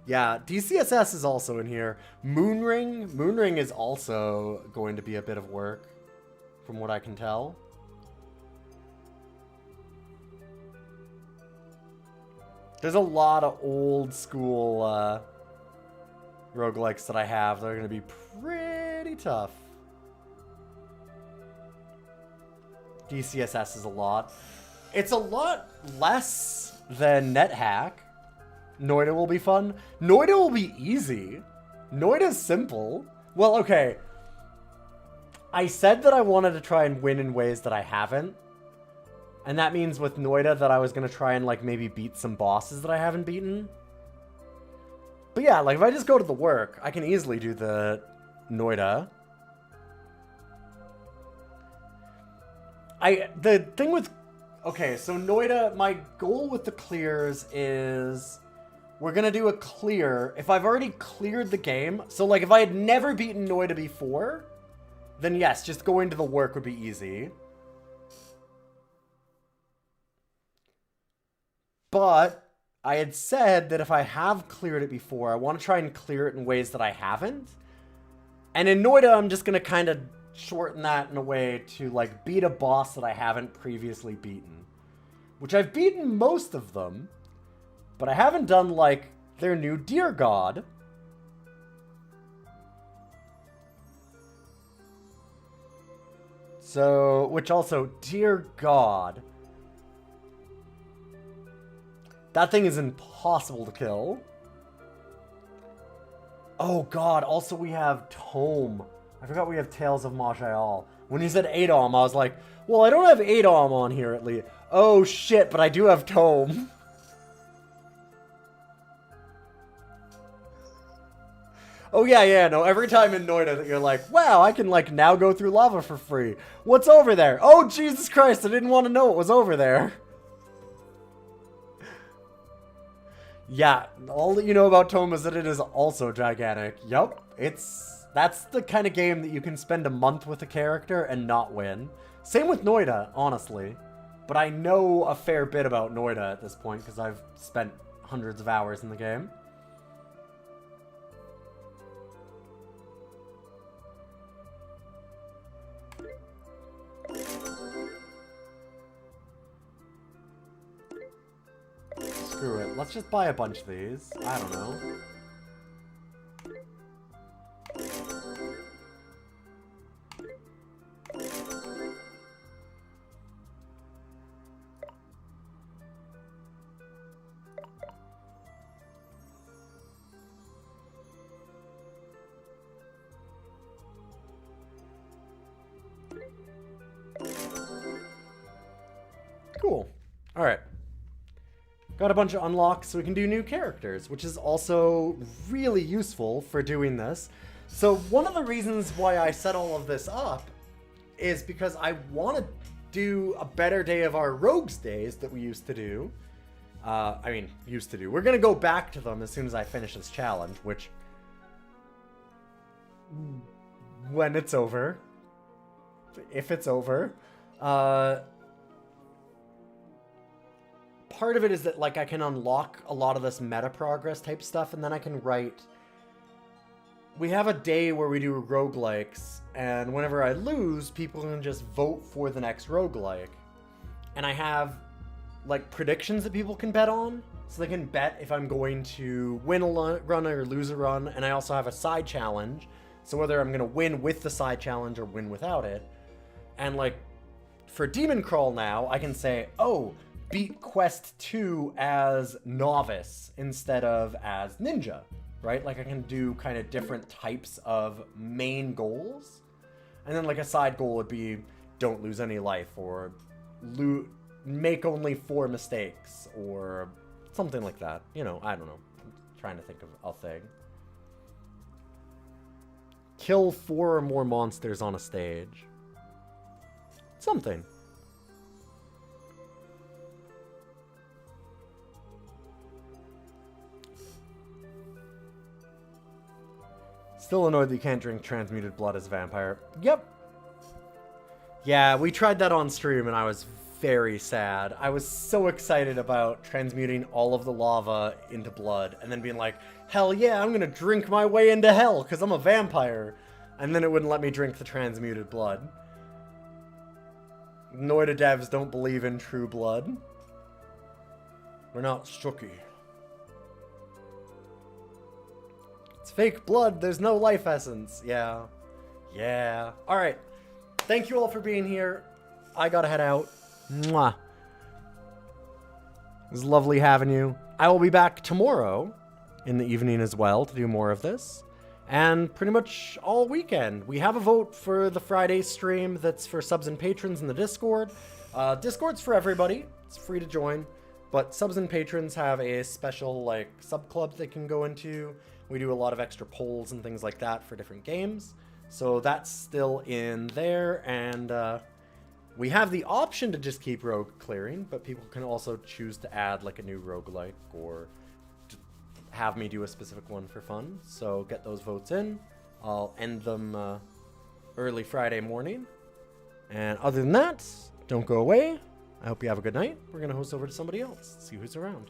Yeah, DCSS is also in here. Moonring. Moonring is also going to be a bit of work, from what I can tell. There's a lot of old school roguelikes that I have that are going to be pretty tough. DCSS is a lot. It's a lot less than NetHack. Noida will be fun. Noida will be easy. Noida's simple. Well, okay. I said that I wanted to try and win in ways that I haven't. And that means with Noida that I was going to try and like maybe beat some bosses that I haven't beaten. But yeah, like if I just go to the work, I can easily do the Noida. The thing with... Okay, so Noida, my goal with the clears is... We're gonna do a clear. If I've already cleared the game... So, like, if I had never beaten Noida before... Then yes, just going to the work would be easy. But... I had said that if I have cleared it before, I want to try and clear it in ways that I haven't. And in Noida, I'm just gonna kind of... shorten that in a way to like beat a boss that I haven't previously beaten, which I've beaten most of them, but I haven't done like their new Dear God. So, which also, Dear God, that thing is impossible to kill. Oh God, also we have Tome. I forgot we have Tales of Maj'Al. When you said Adom, I was like, well, I don't have Adom on here at least. Oh shit, but I do have Tome. Oh yeah, no, every time in Noida that you're like, wow, I can like now go through lava for free. What's over there? Oh, Jesus Christ, I didn't want to know what was over there. Yeah, all that you know about Tome is that it is also gigantic. Yup, it's That's the kind of game that you can spend a month with a character and not win. Same with Noida, honestly. But I know a fair bit about Noida at this point because I've spent hundreds of hours in the game. Screw it. Let's just buy a bunch of these. I don't know. Cool. All right. Got a bunch of unlocks so we can do new characters, which is also really useful for doing this. So one of the reasons why I set all of this up is because I want to do a better day of our rogues days that we used to do. We're going to go back to them as soon as I finish this challenge, which... when it's over. If it's over. Part of it is that, like, I can unlock a lot of this meta progress type stuff, and then I can write... We have a day where we do roguelikes, and whenever I lose, people can just vote for the next roguelike. And I have, like, predictions that people can bet on, so they can bet if I'm going to win a run or lose a run, and I also have a side challenge, so whether I'm going to win with the side challenge or win without it. And, like, for Demon Crawl now, I can say, oh... beat Quest 2 as Novice instead of as Ninja, right? Like, I can do kind of different types of main goals. And then, like, a side goal would be don't lose any life, or make only 4 mistakes, or something like that. You know, I don't know. I'm trying to think of a thing. Kill 4 or more monsters on a stage. Something. Still annoyed that you can't drink transmuted blood as a vampire. Yep. Yeah, we tried that on stream and I was very sad. I was so excited about transmuting all of the lava into blood and then being like, hell yeah, I'm gonna drink my way into hell because I'm a vampire. And then it wouldn't let me drink the transmuted blood. Noida devs don't believe in true blood. We're not Shooky. It's fake blood. There's no life essence. Yeah. Yeah. All right. Thank you all for being here. I gotta head out. Mwah. It was lovely having you. I will be back tomorrow in the evening as well to do more of this. And pretty much all weekend. We have a vote for the Friday stream that's for subs and patrons in the Discord. Discord's for everybody. It's free to join. But subs and patrons have a special, like, sub-club they can go into. We do a lot of extra polls and things like that for different games. So that's still in there, and we have the option to just keep rogue clearing, but people can also choose to add, like, a new roguelike or have me do a specific one for fun. So get those votes in. I'll end them early Friday morning. And other than that, don't go away. I hope you have a good night. We're going to host over to somebody else, see who's around.